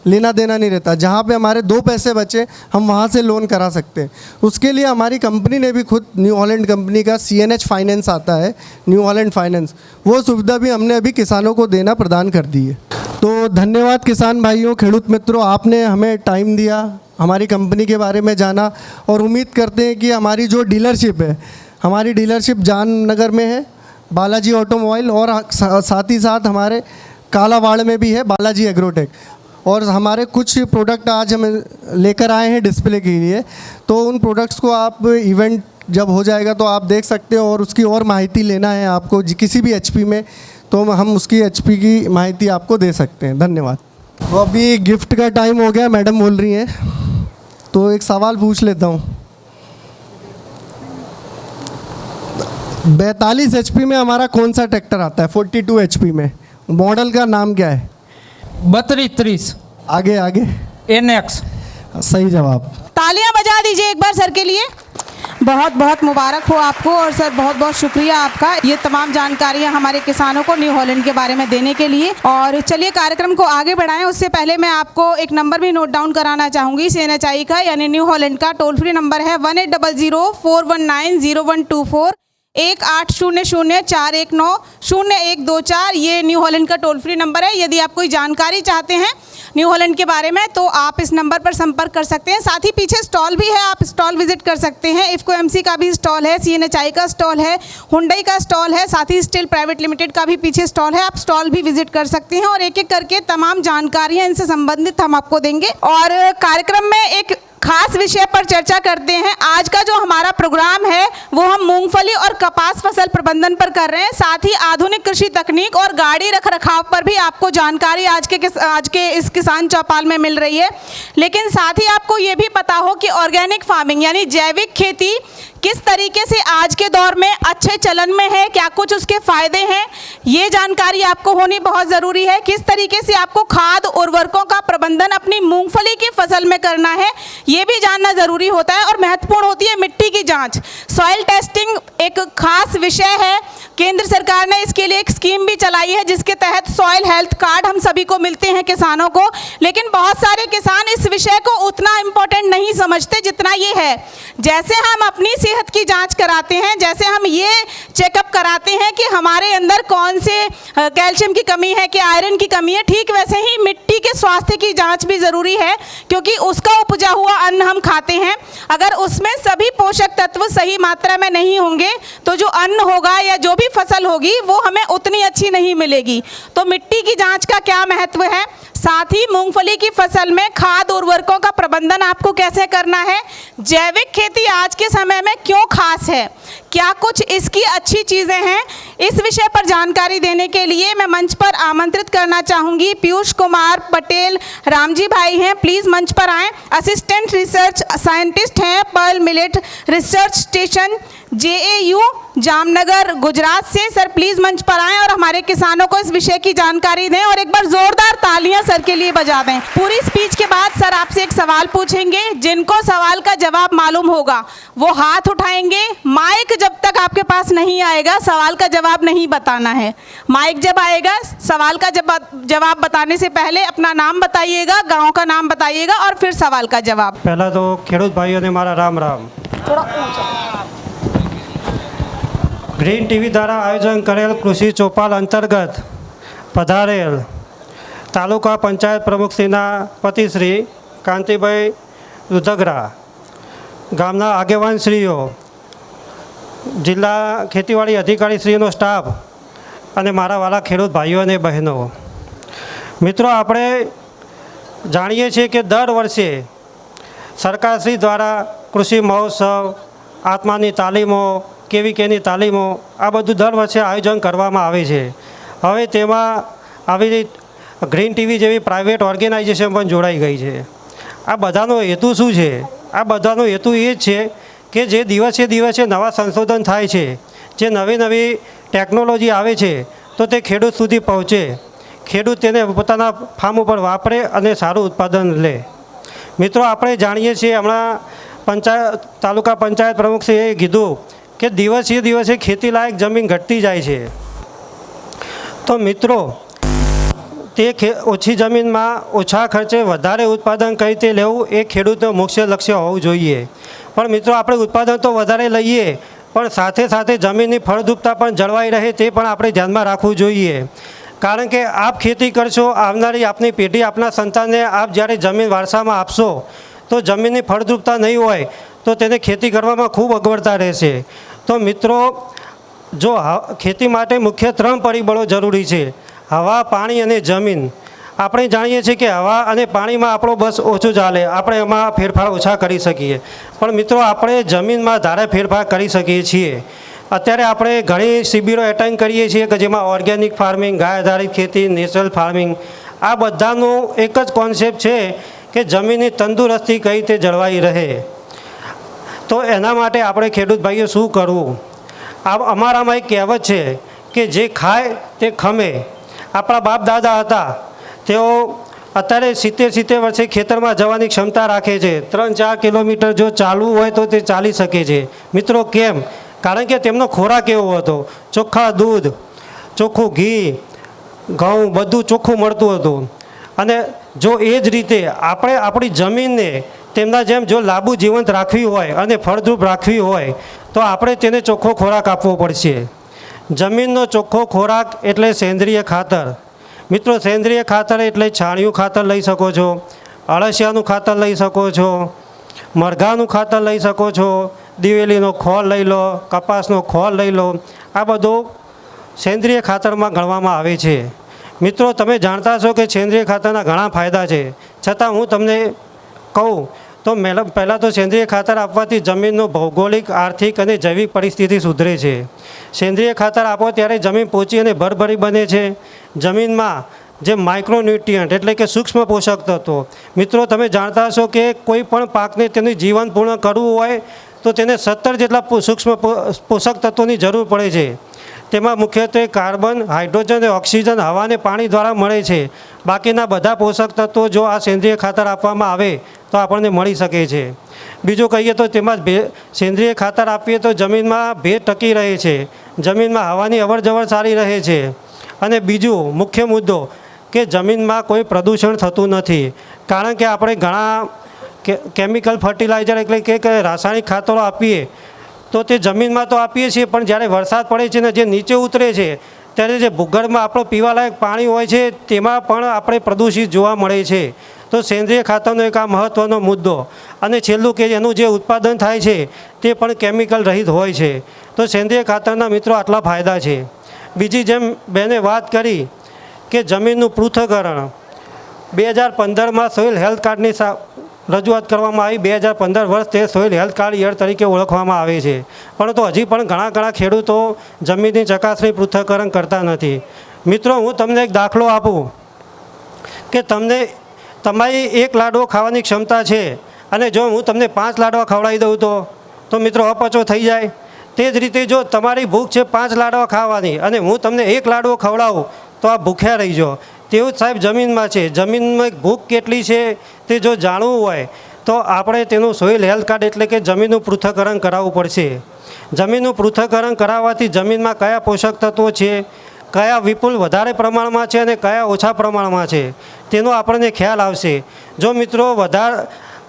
लेना देना नहीं रहता, जहाँ पे हमारे 2 पैसे बचे हम वहाँ से लोन करा सकते हैं। उसके लिए हमारी कंपनी ने भी खुद न्यू हॉलैंड कंपनी का CNH फाइनेंस आता है, न्यू हॉलैंड फाइनेंस, वो सुविधा भी हमने अभी किसानों को देना प्रदान कर दी है। तो धन्यवाद किसान भाइयों, खेडूत मित्रों, आपने हमें टाइम दिया, हमारी कंपनी के बारे में जाना, और उम्मीद करते हैं कि हमारी जो डीलरशिप है, हमारी डीलरशिप जामनगर में है बालाजी ऑटोमोबाइल, और साथ ही साथ हमारे कालावाड़ में भी है बालाजी एग्रोटेक, और हमारे कुछ प्रोडक्ट आज हम लेकर आए हैं डिस्प्ले के लिए। तो उन प्रोडक्ट्स को आप इवेंट जब हो जाएगा तो आप देख सकते हो, और उसकी और माहिती लेना है आपको किसी भी HP में, तो हम उसकी HP की माहिती आपको दे सकते हैं। धन्यवाद। तो अभी गिफ्ट का टाइम हो गया, मैडम बोल रही हैं, तो एक सवाल पूछ लेता हूँ। 42 HP में हमारा कौन सा ट्रैक्टर आता है? 42 HP में मॉडल का नाम क्या है? 3230 आगे आगे। NX। सही जवाब। तालियां बजा दीजिए एक बार सर के लिए। बहुत बहुत मुबारक हो आपको और सर बहुत बहुत शुक्रिया आपका ये तमाम जानकारियां हमारे किसानों को न्यू हॉलैंड के बारे में देने के लिए। और चलिए कार्यक्रम को आगे बढ़ाएं उससे पहले मैं आपको एक नंबर भी नोट डाउन कराना चाहूँगी CNHI का यानी न्यू हॉलैंड का टोल फ्री नंबर है 1800-419-0124 1800-419-0124। ये न्यू हॉलैंड का टोल फ्री नंबर है। यदि आप कोई जानकारी चाहते हैं न्यू हॉलैंड के बारे में तो आप इस नंबर पर संपर्क कर सकते हैं। साथ ही पीछे स्टॉल भी है, आप स्टॉल विजिट कर सकते हैं। इफ़को MC का भी स्टॉल है, CNHI का स्टॉल है, हुंडई का स्टॉल है, साथ ही स्टील प्राइवेट लिमिटेड का भी पीछे स्टॉल है। आप स्टॉल भी विजिट कर सकते हैं और एक एक करके तमाम जानकारियाँ इनसे संबंधित हम आपको देंगे। और कार्यक्रम में एक खास विषय पर चर्चा करते हैं। आज का जो हमारा प्रोग्राम है वो हम मूंगफली और कपास फसल प्रबंधन पर कर रहे हैं। साथ ही आधुनिक कृषि तकनीक और गाड़ी रख रखाव पर भी आपको जानकारी आज के इस किसान चौपाल में मिल रही है। लेकिन साथ ही आपको ये भी पता हो कि ऑर्गेनिक फार्मिंग यानी जैविक खेती किस तरीके से आज के दौर में अच्छे चलन में है, क्या कुछ उसके फायदे हैं, ये जानकारी आपको होनी बहुत ज़रूरी है। किस तरीके से आपको खाद उर्वरकों का प्रबंधन अपनी मूंगफली की फसल में करना है ये भी जानना ज़रूरी होता है। और महत्वपूर्ण होती है मिट्टी की जांच। सॉइल टेस्टिंग एक खास विषय है। केंद्र सरकार ने इसके लिए एक स्कीम भी चलाई है जिसके तहत सॉइल हेल्थ कार्ड हम सभी को मिलते हैं किसानों को। लेकिन बहुत सारे किसान इस विषय को उतना इम्पोर्टेंट नहीं समझते जितना ये है। जैसे हम अपनी सेहत की जांच कराते हैं, जैसे हम ये चेकअप कराते हैं कि हमारे अंदर कौन से कैल्शियम की कमी है, कि आयरन की कमी है, ठीक वैसे ही मिट्टी के स्वास्थ्य की जांच भी ज़रूरी है क्योंकि उसका उपजा हुआ अन्न हम खाते हैं। अगर उसमें सभी पोषक तत्व सही मात्रा में नहीं होंगे तो जो अन्न होगा या जो भी फसल होगी वो हमें उतनी अच्छी नहीं मिलेगी। तो मिट्टी की जांच का क्या महत्व है। साथ ही मूंगफली की फसल में खाद उर्वरकों का प्रबंधन आपको कैसे करना है, जैविक खेती आज के समय में क्यों खास है, क्या कुछ इसकी अच्छी चीज़ें हैं, इस विषय पर जानकारी देने के लिए मैं मंच पर आमंत्रित करना चाहूँगी पीयूष कुमार पटेल रामजी भाई हैं, प्लीज़ मंच पर आएँ। असिस्टेंट रिसर्च साइंटिस्ट हैं pearl millet research station JAU Jamnagar Gujarat से। सर प्लीज़ मंच पर आएँ और हमारे किसानों को इस विषय की जानकारी दें और एक बार ज़ोरदार तालियां सर के लिए बजा दें। पूरी स्पीच के बाद सर आपसे एक सवाल पूछेंगे, जिनको सवाल का जवाब मालूम होगा वो हाथ उठाएंगे। माइक जब तक आपके पास नहीं आएगा सवाल का जवाब नहीं बताना है। माइक जब आएगा सवाल का जवाब बताने से पहले अपना नाम बताइएगा, गाँव का नाम बताइएगा और फिर सवाल का जवाब। पहला तो खेडूत भाइयों ने मारा राम राम। ग्रीन टीवी द्वारा आयोजन करेल कृषि चौपाल अंतर्गत पधारेल तालुका पंचायत प्रमुखश्रीना पतिश्री कांतिभाई रुदगरा, गामना આગેવાનશ્રીઓ, જિલ્લા ખેતીવાડી અધિકારીશ્રીનો સ્ટાફ અને મારા વાલા ખેડૂત ભાઈઓ અને બહેનો, મિત્રો આપણે જાણીએ છીએ કે દર વર્ષે સરકારશ્રી દ્વારા કૃષિ મહોત્સવ, આત્માની તાલીમો, કેવીકેની તાલીમો આ બધું દર વર્ષે આયોજન કરવામાં આવે છે। હવે તેમાં આવી ગ્રીન ટીવી જેવી પ્રાઇવેટ ઓર્ગેનાઇઝેશન પણ જોડાઈ ગઈ છે। આ બધાનો હેતુ શું છે? આ બધાનો હેતુ એ જ છે કે જે દિવસે દિવસે નવા સંશોધન થાય છે, જે નવી નવી ટેકનોલોજી આવે છે તો તે ખેડૂત સુધી પહોંચે, ખેડૂત તેને પોતાના ફાર્મ ઉપર વાપરે અને સારું ઉત્પાદન લે। મિત્રો આપણે જાણીએ છીએ હમણાં તાલુકા પંચાયત પ્રમુખશ્રીએ કીધું કે દિવસે દિવસે ખેતીલાયક જમીન ઘટતી જાય છે। તો મિત્રો તે ઓછી જમીનમાં ઓછા ખર્ચે વધારે ઉત્પાદન કઈ રીતે લેવું એ ખેડૂતનું મુખ્ય લક્ષ્ય હોવું જોઈએ। પણ મિત્રો આપણે ઉત્પાદન તો વધારે લઈએ પણ સાથે સાથે જમીનની ફળદ્રુપતા પણ જળવાઈ રહે તે પણ આપણે ધ્યાનમાં રાખવું જોઈએ। કારણ કે આપ ખેતી કરશો, આવનારી આપની પેઢી, આપના સંતાનને આપ જ્યારે જમીન વારસામાં આપશો તો જમીનની ફળદ્રુપતા નહીં હોય તો તેને ખેતી કરવામાં ખૂબ અગવડતા રહેશે। તો મિત્રો જો ખેતી માટે મુખ્ય 3 પરિબળો જરૂરી છે, હવા, પાણી અને જમીન। આપણે જાણીએ છીએ કે હવા અને પાણીમાં આપણો બસ ઓછું ચાલે, આપણે એમાં ફેરફાર ઓછા કરી શકીએ, પણ મિત્રો આપણે જમીનમાં ધારે ફેરફાર કરી શકીએ છીએ। અત્યારે આપણે ઘણી શિબિરો એટેન્ડ કરીએ છીએ કે જેમાં ઓર્ગેનિક ફાર્મિંગ, ગાય આધારિત ખેતી, નેચરલ ફાર્મિંગ, આ બધાનું એક જ કોન્સેપ્ટ છે કે જમીનની તંદુરસ્તી કઈ રીતે જળવાઈ રહે। તો એના માટે આપણે ખેડૂત ભાઈઓ શું કરવું? અમારામાં એક કહેવત છે કે જે ખાય તે ખમે. આપણા બાપ દાદા હતા તેઓ અત્યારે 70 વર્ષે ખેતરમાં જવાની ક્ષમતા રાખે છે. 3-4 કિલોમીટર જો ચાલવું હોય તો તે ચાલી શકે છે. મિત્રો કેમ? કારણ કે તેમનો ખોરાક એવો હતો. ચોખ્ખા દૂધ, ચોખ્ખું ઘી, ઘઉં બધું ચોખ્ખું મળતું હતું. અને જો એ જ રીતે આપણે આપણી જમીનને તેમના જેમ જો લાંબુ જીવંત રાખવી હોય અને ફળદ્રુપ રાખવી હોય તો આપણે તેને ચોખ્ખો ખોરાક આપવો પડશે. જમીનનો ચોખ્ખો ખોરાક એટલે સેન્દ્રિય ખાતર. મિત્રો સેન્દ્રિય ખાતર એટલે છાણિયું ખાતર લઈ શકો છો, અળસિયાનું ખાતર લઈ શકો છો, મરઘાનું ખાતર લઈ શકો છો, દિવેલીનો ખોળ લઈ લો, કપાસનો ખોળ લઈ લો. આ બધું સેન્દ્રિય ખાતરમાં ગણવામાં આવે છે. મિત્રો તમે જાણતા છો કે સેન્દ્રિય ખાતરના ઘણા ફાયદા છે, છતાં હું તમને કહું તો પહેલાં તો સેન્દ્રિય ખાતર આપવાથી જમીનનું ભૌગોલિક, આર્થિક અને જૈવિક પરિસ્થિતિ સુધરે છે. સેન્દ્રિય ખાતર આપો ત્યારે જમીન પોચી અને ભરભરી બને છે. જમીનમાં જે માઇક્રોન્યુટ્રિયન્ટ એટલે કે સૂક્ષ્મ પોષક તત્વો, મિત્રો તમે જાણતા હશો કે કોઈ પણ પાકને તેનું જીવન પૂર્ણ કરવું હોય તો તેને 17 જેટલા સૂક્ષ્મ પોષક તત્વોની જરૂર પડે છે. તેમાં મુખ્યત્વે કાર્બન, હાઇડ્રોજન અને ઓક્સિજન હવા અને પાણી દ્વારા મળે છે. બાકીના બધા પોષક તત્વો જો આ સેન્દ્રિય ખાતર આપવામાં આવે તો આપણને મળી શકે છે. બીજું કહીએ તો તેમાં સેન્દ્રિય ખાતર આપીએ તો જમીનમાં ભેજ ટકી રહે છે, જમીનમાં હવાની અવરજવર સારી રહે છે. અને બીજું મુખ્ય મુદ્દો કે જમીનમાં કોઈ પ્રદૂષણ થતું નથી. કારણ કે આપણે ઘણા કેમિકલ ફર્ટિલાઇઝર એટલે કે રાસાયણિક ખાતરો આપીએ તો તે જમીનમાં તો આપીએ છીએ, પણ જ્યારે વરસાદ પડે છે ને જે નીચે ઉતરે છે ત્યારે જે ભૂગર્ભમાં આપણો પીવાલાયક પાણી હોય છે તેમાં પણ આપણે પ્રદૂષિત જોવા મળે છે. તો સેન્દ્રિય ખાતરનો એક આ મહત્ત્વનો મુદ્દો. અને છેલ્લું કે એનું જે ઉત્પાદન થાય છે તે પણ કેમિકલ રહિત હોય છે. તો સેન્દ્રિય ખાતરના મિત્રો આટલા ફાયદા છે. બીજી જેમ બેને વાત કરી કે જમીનનું પૃથ્થકરણ 2015માં સોઇલ હેલ્થ કાર્ડની રજૂઆત કરવામાં આવી. 2015 વર્ષ તે સોઇલ હેલ્થ કાર્ડ યર તરીકે ઓળખવામાં આવે છે. પરંતુ હજી પણ ઘણા ખેડૂતો જમીનની ચકાસણી પૃથ્થકરણ કરતા નથી. મિત્રો હું તમને એક દાખલો આપું કે તમને તમારી 1 લાડવો ખાવાની ક્ષમતા છે અને જો હું તમને 5 લાડવા ખવડાવી દઉં તો મિત્રો અપચો થઈ જાય. તે જ રીતે જો તમારી ભૂખ છે 5 લાડવા ખાવાની અને હું તમને 1 લાડવો ખવડાવું તો આ ભૂખ્યા રહી જાઓ. તેવું જ સાહેબ જમીનમાં છે. જમીનમાં ભૂખ કેટલી છે તે જો જાણવું હોય તો આપણે તેનું સોઇલ હેલ્થ કાર્ડ એટલે કે જમીનનું પૃથ્થકરણ કરાવવું પડશે. જમીનનું પૃથ્થકરણ કરાવવાથી જમીનમાં કયા પોષક તત્વો છે, કયા વિપુલ વધારે પ્રમાણમાં છે અને કયા ઓછા પ્રમાણમાં છે તેનો આપણને ખ્યાલ આવશે. જો મિત્રો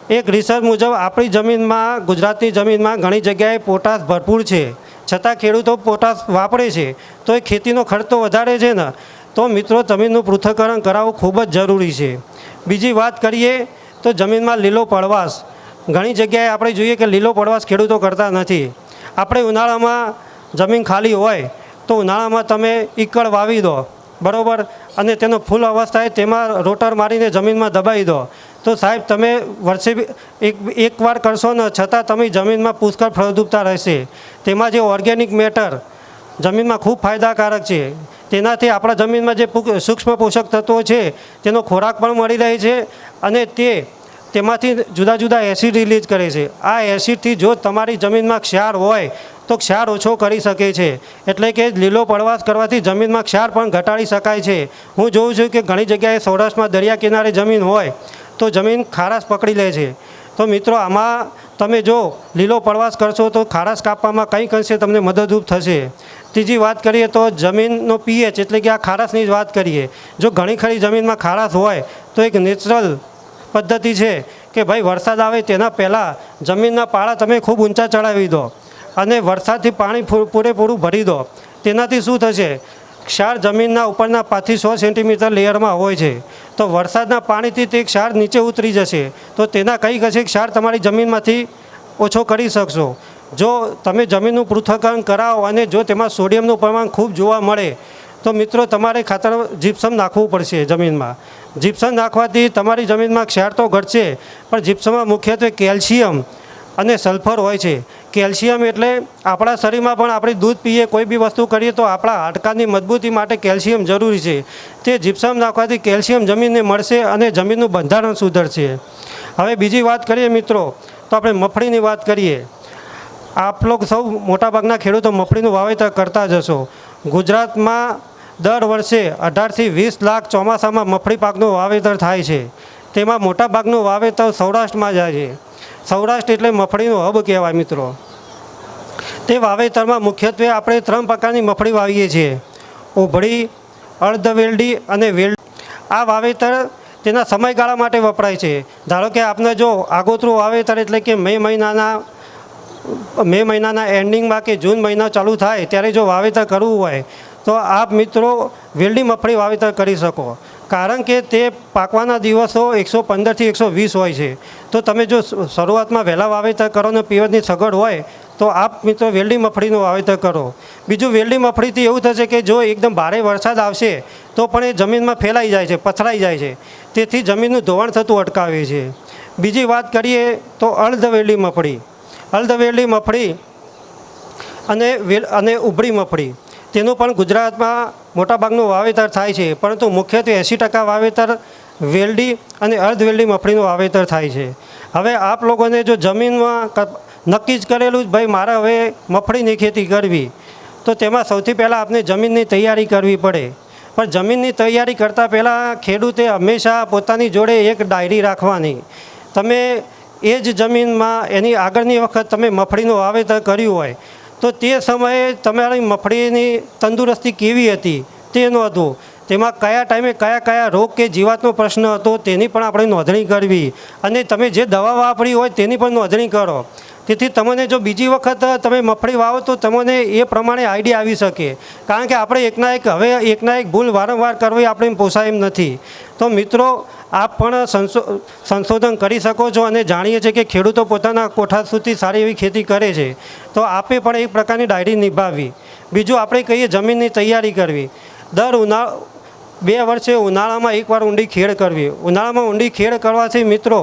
એક રિસર્ચ મુજબ આપણી જમીનમાં, ગુજરાતની જમીનમાં ઘણી જગ્યાએ પોટાશ ભરપૂર છે, છતાં ખેડૂતો પોટાશ વાપરે છે તો એ ખેતીનો ખર્ચ તો વધારે છે ને. તો મિત્રો જમીનનું પૃથ્થકરણ કરાવવું ખૂબ જ જરૂરી છે. બીજી વાત કરીએ તો જમીનમાં લીલો પડવાશ. ઘણી જગ્યાએ આપણે જોઈએ કે લીલો પડવાશ ખેડૂતો કરતા નથી. આપણે ઉનાળામાં જમીન ખાલી હોય તો ઉનાળામાં તમે ઈકળ વાવી દો, બરાબર, અને તેનો ફૂલ અવસ્થાએ તેમાં રોટર મારીને જમીનમાં દબાવી દો તો સાહેબ તમે વર્ષે એકવાર કરશો ને છતાં તમે જમીનમાં પુષ્કળ ફળદ્રુપતા રહેશે. તેમાં જે ઓર્ગેનિક મેટર જમીનમાં ખૂબ ફાયદાકારક છે. તેનાથી આપણા જમીનમાં જે સૂક્ષ્મ પોષક તત્વો છે તેનો ખોરાક પણ મળી રહે છે અને તેમાંથી જુદા જુદા એસિડ રિલીઝ કરે છે. આ એસિડથી જો તમારી જમીનમાં ક્ષાર હોય તો ક્ષાર ઓછો કરી શકે છે. એટલે કે લીલો પડવાશ કરવાથી જમીનમાં ક્ષાર પણ ઘટાડી શકાય છે. હું જોઉં છું કે ઘણી જગ્યાએ સૌરાષ્ટ્રમાં દરિયા કિનારે જમીન હોય તો જમીન ખારાશ પકડી લે છે. તો મિત્રો આમાં તમે જો લીલો પડવાશ કરશો તો ખારાશ કાપવામાં કંઈક અંશે તમને મદદરૂપ થશે. ત્રીજી વાત કરીએ તો જમીનનો પીએચ એટલે કે આ ખારાશની જ વાત કરીએ. જો ઘણી ખરી જમીનમાં ખારાશ હોય તો એક નેચરલ પદ્ધતિ છે કે ભાઈ વરસાદ આવે તેના પહેલાં જમીનના પાળા તમે ખૂબ ઊંચા ચડાવી દો અને વરસાદથી પાણી પૂરેપૂરું ભરી દો. તેનાથી શું થશે, ક્ષાર જમીનના ઉપરના 5 થી 100 સેન્ટીમીટર લેયરમાં હોય છે તો વરસાદના પાણીથી તે ક્ષાર નીચે ઉતરી જશે તો તેના કંઈક હશે ક્ષાર તમારી જમીનમાંથી ઓછો કરી શકશો. જો તમે જમીનનું પૃથ્થકરણ કરાવો અને જો તેમાં સોડિયમનું પ્રમાણ ખૂબ જોવા મળે તો મિત્રો તમારે ખાતર જીપ્સમ નાખવું પડશે જમીનમાં. જીપ્સમ નાખવાથી તમારી જમીનમાં ક્ષાર તો ઘટશે પણ જીપ્સમમાં મુખ્યત્વે કેલ્શિયમ અને સલ્ફર હોય છે. કેલ્શિયમ એટલે આપણા શરીરમાં પણ આપણે દૂધ પીએ, કોઈ બી વસ્તુ કરીએ તો આપણા હાડકાની મજબૂતી માટે કેલ્શિયમ જરૂરી છે. તે જીપ્સમ નાખવાથી કેલ્શિયમ જમીનને મળશે અને જમીનનું બંધારણ સુધરશે. હવે બીજી વાત કરીએ મિત્રો તો આપણે મગફળીની વાત કરીએ. આપ લોકો સૌ મોટાભાગના ખેડૂતો મગફળીનું વાવેતર કરતા જ હશો. ગુજરાતમાં દર વર્ષે 18થી 20 લાખ ચોમાસામાં મગફળી પાકનું વાવેતર થાય છે. તેમાં મોટાભાગનું વાવેતર સૌરાષ્ટ્રમાં જાય છે. સૌરાષ્ટ્ર એટલે મગફળીનું હબ કહેવાય મિત્રો. તે વાવેતરમાં મુખ્યત્વે આપણે 3 પ્રકારની મગફળી વાવીએ છીએ: ઉભળી, અર્ધવેલડી અને વેલડી. આ વાવેતર તેના સમયગાળા માટે વપરાય છે. ધારો કે આપને જો આગોતરું વાવેતર એટલે કે મે મહિનાના એન્ડિંગમાં કે જૂન મહિના ચાલુ થાય ત્યારે જો વાવેતર કરવું હોય તો આપ મિત્રો વેલડી મગફળી વાવેતર કરી શકો. કારણ કે તે પાકવાના દિવસો 115થી 120 હોય છે. તો તમે જો શરૂઆતમાં વહેલા વાવેતર કરો ને પિયતની સગવડ હોય તો આપ મિત્રો વેલડી મગફળીનું વાવેતર કરો. બીજું, વેલડી મગફળીથી એવું થશે કે જો એકદમ ભારે વરસાદ આવશે તો પણ એ જમીનમાં ફેલાઈ જાય છે, પથરાઈ જાય છે. તેથી જમીનનું ધોવાણ થતું અટકાવે છે. બીજી વાત કરીએ તો અર્ધવેલડી મગફળી. અર્ધવેલડી મગફળી અને ઉભળી મગફળી તેનું પણ ગુજરાતમાં મોટાભાગનું વાવેતર થાય છે. પરંતુ મુખ્યત્વે 80% વાવેતર વેલડી અને અર્ધવેલડી મગફળીનું વાવેતર થાય છે. હવે આપ લોકોને જો જમીનમાં નક્કી જ કરેલું જ ભાઈ મારે હવે મગફળીની ખેતી કરવી, તો તેમાં સૌથી પહેલાં આપણે જમીનની તૈયારી કરવી પડે. પણ જમીનની તૈયારી કરતાં પહેલાં ખેડૂતે હંમેશા પોતાની જોડે એક ડાયરી રાખવાની. તમે એ જ જમીનમાં એની આગળની વખત તમે મગફળીનું વાવેતર કર્યું હોય તો તે સમયે તમારી મગફળીની તંદુરસ્તી કેવી હતી તે નોંધવું. તેમાં કયા ટાઈમે કયા રોગ કે જીવાતનો પ્રશ્ન હતો તેની પણ આપણે નોંધણી કરવી. અને તમે જે દવા વાપરી હોય તેની પણ નોંધણી કરો. તેથી તમને જો બીજી વખત તમે મગફળી વાવો તો તમને એ પ્રમાણે આઈડિયા આવી શકે. કારણ કે આપણે એકના એક ભૂલ વારંવાર કરવી આપણે પોસાય એમ નથી. તો મિત્રો, આપ પણ સંશોધન કરી શકો છો અને જાણીએ છીએ કે ખેડૂતો પોતાના કોઠા સુધી સારી એવી ખેતી કરે છે. તો આપે પણ એક પ્રકારની ડાયરી નિભાવવી. બીજું, આપણે કહીએ જમીનની તૈયારી કરવી. દર 2 વર્ષે ઉનાળામાં એકવાર ઊંડી ખેડ કરવી. ઉનાળામાં ઊંડી ખેડ કરવાથી મિત્રો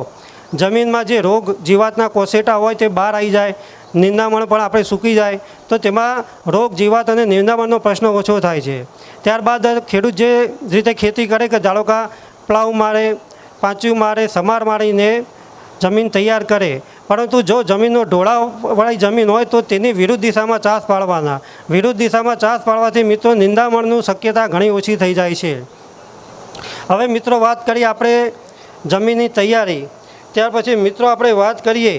જમીનમાં જે રોગ જીવાતના કોસેટા હોય તે બહાર આવી જાય. નિંદામણ પણ આપણે સૂકી જાય તો તેમાં રોગ જીવાત અને નિંદામણનો પ્રશ્ન ઓછો થાય છે. ત્યારબાદ ખેડૂત જે રીતે ખેતી કરે કે ધારો કે પ્લાવ મારે, પાંચું મારે, સમાર મારીને જમીન તૈયાર કરે. પરંતુ જો જમીનનો ઢોળાવવાળી જમીન હોય તો તેની વિરુદ્ધ દિશામાં ચાસ પાડવાના. વિરુદ્ધ દિશામાં ચાસ પાડવાથી મિત્રો નિંદામણની શક્યતા ઘણી ઓછી થઈ જાય છે. હવે મિત્રો વાત કરીએ આપણે જમીનની તૈયારી. ત્યાર પછી મિત્રો આપણે વાત કરીએ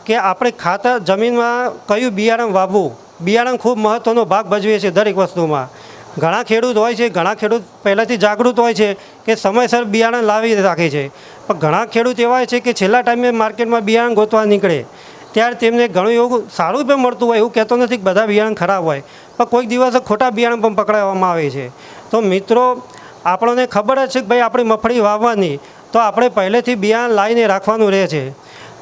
કે આપણે ખાતર જમીનમાં કયું બિયારણ વાવવું. બિયારણ ખૂબ મહત્ત્વનો ભાગ ભજવે છે દરેક વસ્તુમાં. ઘણા ખેડૂત હોય છે, ઘણા ખેડૂત પહેલાંથી જાગૃત હોય છે કે સમયસર બિયારણ લાવી રાખે છે. પણ ઘણા ખેડૂત એવા હોય છે કે છેલ્લા ટાઈમે માર્કેટમાં બિયારણ ગોતવા નીકળે ત્યારે તેમને ઘણું એવું સારું પણ મળતું હોય. એવું કહેતો નથી કે બધા બિયારણ ખરાબ હોય, પણ કોઈક દિવસ ખોટા બિયારણ પણ પકડાવવામાં આવે છે. તો મિત્રો, આપણને ખબર જ છે કે ભાઈ આપણે મગફળી વાવવાની, તો આપણે પહેલેથી બિયારણ લાવીને રાખવાનું રહે છે.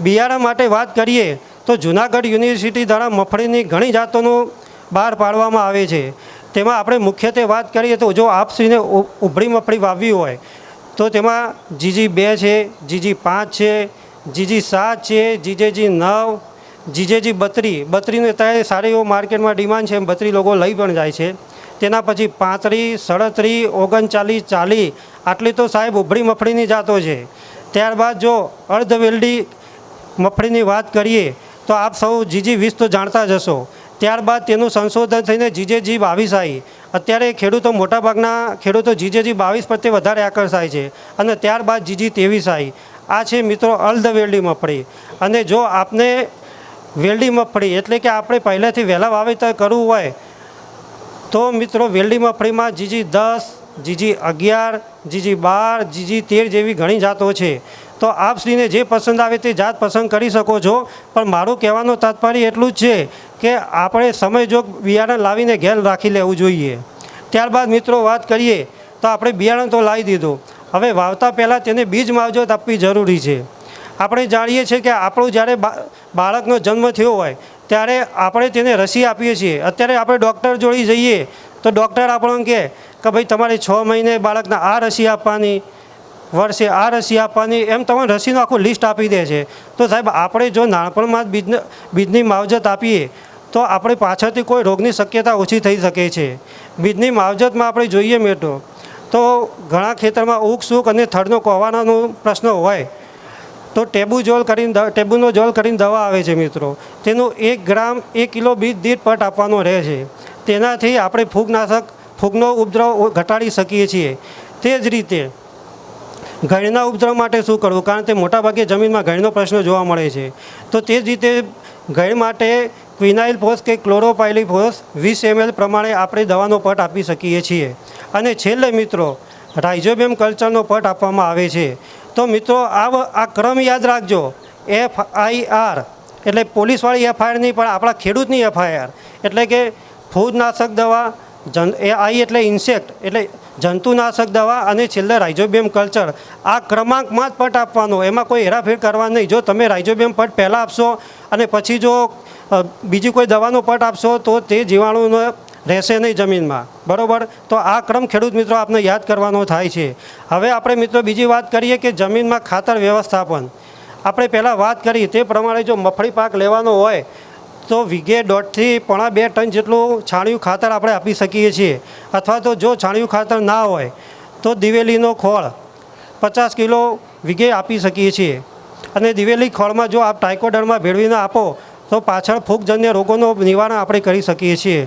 બિયારણ માટે વાત કરીએ તો જૂનાગઢ યુનિવર્સિટી દ્વારા મગફળીની ઘણી જાતોનું બહાર પાડવામાં આવે છે. તેમાં આપણે મુખ્યત્વે વાત કરીએ તો જો આપશ્રીને ઉભળી મગફળી વાવવી હોય તો તેમાં GG2 છે, GG5 છે, GG7 છે, GG9, GG32. અત્યારે સારી એવો માર્કેટમાં ડિમાન્ડ છે, 32 લોકો લઈ પણ જાય છે. તેના પછી 35, 37, 39, 40 આટલી તો સાહેબ ઉભળી મગફળીની જાતો છે. ત્યારબાદ જો અર્ધવેલડી મગફળીની વાત કરીએ તો આપ સૌ GG20 તો જાણતા જ હશો. ત્યારબાદ તેનું સંશોધન થઈને GG22 આવી. અત્યારે મોટાભાગના ખેડૂતો GG22 પ્રત્યે વધારે આકર્ષાય છે. અને ત્યારબાદ GG23 આવી. આ છે મિત્રો અર્ધવેલડી મગફળી. અને જો આપને વેલડી મગફળી એટલે કે આપણે પહેલેથી વહેલા વાવેતર કરવું હોય તો મિત્રો વેલડી મગફળીમાં GG10, GG11, GG12, GG13 જેવી ઘણી જાતો છે. તો આપશ્રીને જે પસંદ આવે તે જાત પસંદ કરી શકો છો. પણ મારું કહેવાનું તાત્પર્ય એટલું જ છે કે આપણે સમયજોગ બિયારણ લાવીને ઘેર રાખી લેવું જોઈએ. ત્યારબાદ મિત્રો વાત કરીએ તો આપણે બિયારણ તો લાવી દીધું. હવે વાવતા પહેલાં તેને બીજ માવજત આપવી જરૂરી છે. આપણે જાણીએ છીએ કે આપણું જ્યારે બાળકનો જન્મ થયો હોય ત્યારે આપણે તેને રસી આપીએ છીએ. અત્યારે આપણે ડૉક્ટર જોડે જઈએ તો ડૉક્ટર આપણને કહે કે ભાઈ તમારે 6 મહિને બાળકને આ રસી આપવાની, વર્ષે આ રસી આપવાની, એમ તમને રસીનું આખું લિસ્ટ આપી દે છે. તો સાહેબ આપણે જો નાનપણમાં બીજની માવજત આપીએ તો આપણે પાછળથી કોઈ રોગની શક્યતા ઓછી થઈ શકે છે. બીજની માવજતમાં આપણે જોઈએ તો ઘણા ખેતરમાં ઊગ સૂક અને થડનો કોવાનાનો પ્રશ્ન હોય તો ટેબુનોઝોલ કરીને દવા આવે છે મિત્રો, તેનું 1 ગ્રામ 1 કિલો બીજ દીઠ પટ આપવાનો રહે છે. તેનાથી આપણે ફૂગનો ઉપદ્રવ ઘટાડી શકીએ છીએ. તે જ રીતે ગળના ઉપદ્રવ માટે શું કરવું, કારણ કે મોટાભાગે જમીનમાં ગળનો પ્રશ્ન જોવા મળે છે. તો તે જ રીતે ગળ માટે ક્વિનાઇલ ફોસ કે ક્લોરોપાયલીફોસ 20 ml પ્રમાણે આપણે દવાનો પટ આપી શકીએ છીએ. અને છેલ્લે મિત્રો રાઇઝોબિયમ કલ્ચરનો પટ આપવામાં આવે છે. તો મિત્રો આ ક્રમ યાદ રાખજો. FIR એટલે પોલીસવાળી FIR નહીં, પણ આપણા ખેડૂતની FIR એટલે કે ફૂગનાશક દવા, આઈ એટલે ઇન્સેક્ટ એટલે જંતુનાશક દવા, અને છેલ્લે રાઇઝોબિયમ કલ્ચર. આ ક્રમાંકમાં જ પટ આપવાનો, એમાં કોઈ હેરાફેર કરવા નહીં. જો તમે રાઇઝોબિયમ પટ પહેલાં આપશો અને પછી જો બીજી કોઈ દવાનો પટ આપશો તો તે જીવાણુનો રહેશે નહીં જમીનમાં, બરાબર. તો આ ક્રમ ખેડૂત મિત્રો આપને યાદ કરવાનો થાય છે. હવે આપણે મિત્રો બીજી વાત કરીએ કે જમીનમાં ખાતર વ્યવસ્થાપન. આપણે પહેલાં વાત કરી તે પ્રમાણે જો મગફળી પાક લેવાનો હોય તો વીઘે 1.5 થી 1.5 ટન જેટલું છાણિયું ખાતર આપણે આપી શકીએ છીએ. અથવા તો જો છાણિયું ખાતર ના હોય તો દિવેલીનો ખોળ 50 કિલો વીઘે આપી શકીએ છીએ. અને દિવેલી ખોળમાં જો આપ ટ્રાઇકોડર્મા ભેળવીને આપો તો પાછળ ફૂગજન્ય રોગોનું નિવારણ આપણે કરી શકીએ છીએ.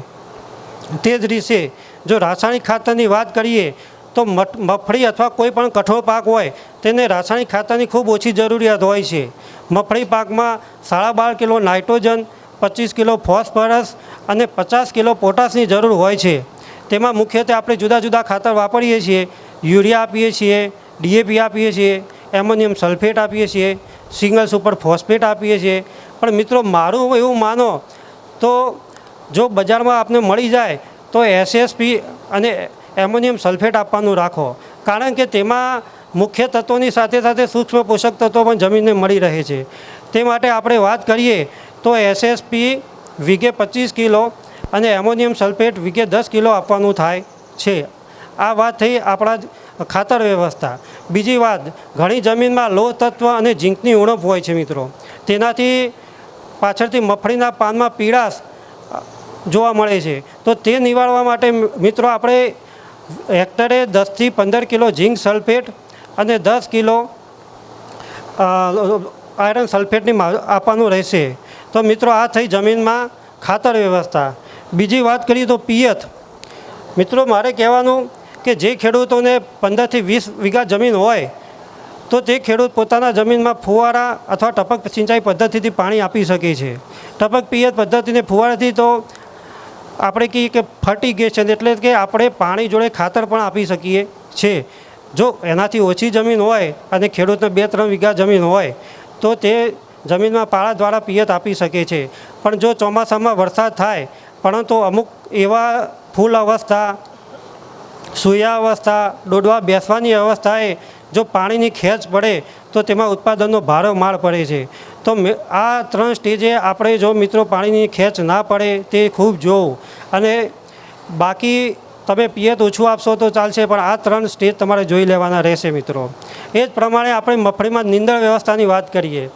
તે જ રીતે જો રાસાયણિક ખાતરની વાત કરીએ તો મગફળી અથવા કોઈ પણ કઠોળ પાક હોય તેને રાસાયણિક ખાતરની ખૂબ ઓછી જરૂરિયાત હોય છે. મગફળી પાકમાં 12.5 કિલો નાઇટ્રોજન, 25 કિલો ફોસ્ફરસ અને 50 કિલો પોટાશની જરૂર હોય છે. તેમાં મુખ્યત્વે આપણે જુદા જુદા ખાતર વાપરીએ છીએ. યુરિયા આપીએ છીએ, DAP આપીએ છીએ, એમોનિયમ સલ્ફેટ આપીએ છીએ, સિંગલ સુપર ફોસ્ફેટ આપીએ છીએ. પણ મિત્રો મારું એવું માનો તો જો બજારમાં આપને મળી જાય તો SSP અને એમોનિયમ સલ્ફેટ આપવાનું રાખો, કારણ કે તેમાં મુખ્ય તત્વોની સાથે સાથે સૂક્ષ્મ પોષક તત્વો પણ જમીનને મળી રહે છે. તે માટે આપણે વાત કરીએ તો SSP વીઘે 25 કિલો અને એમોનિયમ સલ્ફેટ વીઘે 10 કિલો આપવાનું થાય છે. આ વાત થઈ આપણા ખાતર વ્યવસ્થા. બીજી વાત, ઘણી જમીનમાં લોહ તત્વ અને ઝીંકની ઉણપ હોય છે મિત્રો. તેનાથી પાછળથી મગફળીના પાનમાં પીળાશ જોવા મળે છે. તો તે નિવારવા માટે મિત્રો આપણે હેક્ટરે 10 થી 15 કિલો ઝીંક સલ્ફેટ અને 10 કિલો આયરન સલ્ફેટની આપવાનું રહેશે. તો મિત્રો આ થઈ જમીનમાં ખાતર વ્યવસ્થા. બીજી વાત કરીએ તો પિયત. મિત્રો મારે કહેવાનું કે જે ખેડૂતોને 15 થી 20 વીઘા જમીન હોય તો તે ખેડૂત પોતાના જમીનમાં ફુવારા અથવા ટપક સિંચાઈ પદ્ધતિથી પાણી આપી શકે છે. ટપક પિયત પદ્ધતિને ફુવારાથી તો આપણે કહીએ કે ફર્ટિગેશન એટલે કે આપણે પાણી જોડે ખાતર પણ આપી શકીએ છીએ. જો એનાથી ઓછી જમીન હોય અને ખેડૂતને 2-3 વીઘા જમીન હોય તો તે જમીનમાં પાળા દ્વારા પિયત આપી શકે છે. પણ જો ચોમાસામાં વરસાદ થાય પરંતુ અમુક એવા ફૂલ અવસ્થા, સૂયા અવસ્થા, ડોડવા બેસવાની અવસ્થાએ જો પાણીની ખેંચ પડે તો તેમાં ઉત્પાદનનો ભારે માર પડે છે. તો આ 3 સ્ટેજે આપણે જો મિત્રો પાણીની ખેંચ ના પડે તે ખૂબ જોવું. અને બાકી તમે પિયત ઓછું આપશો તો ચાલશે, પણ આ 3 સ્ટેજ તમારે જોઈ લેવાના રહેશે મિત્રો. એ જ પ્રમાણે આપણે મગફળીમાં નીંદણ વ્યવસ્થાની વાત કરીએ.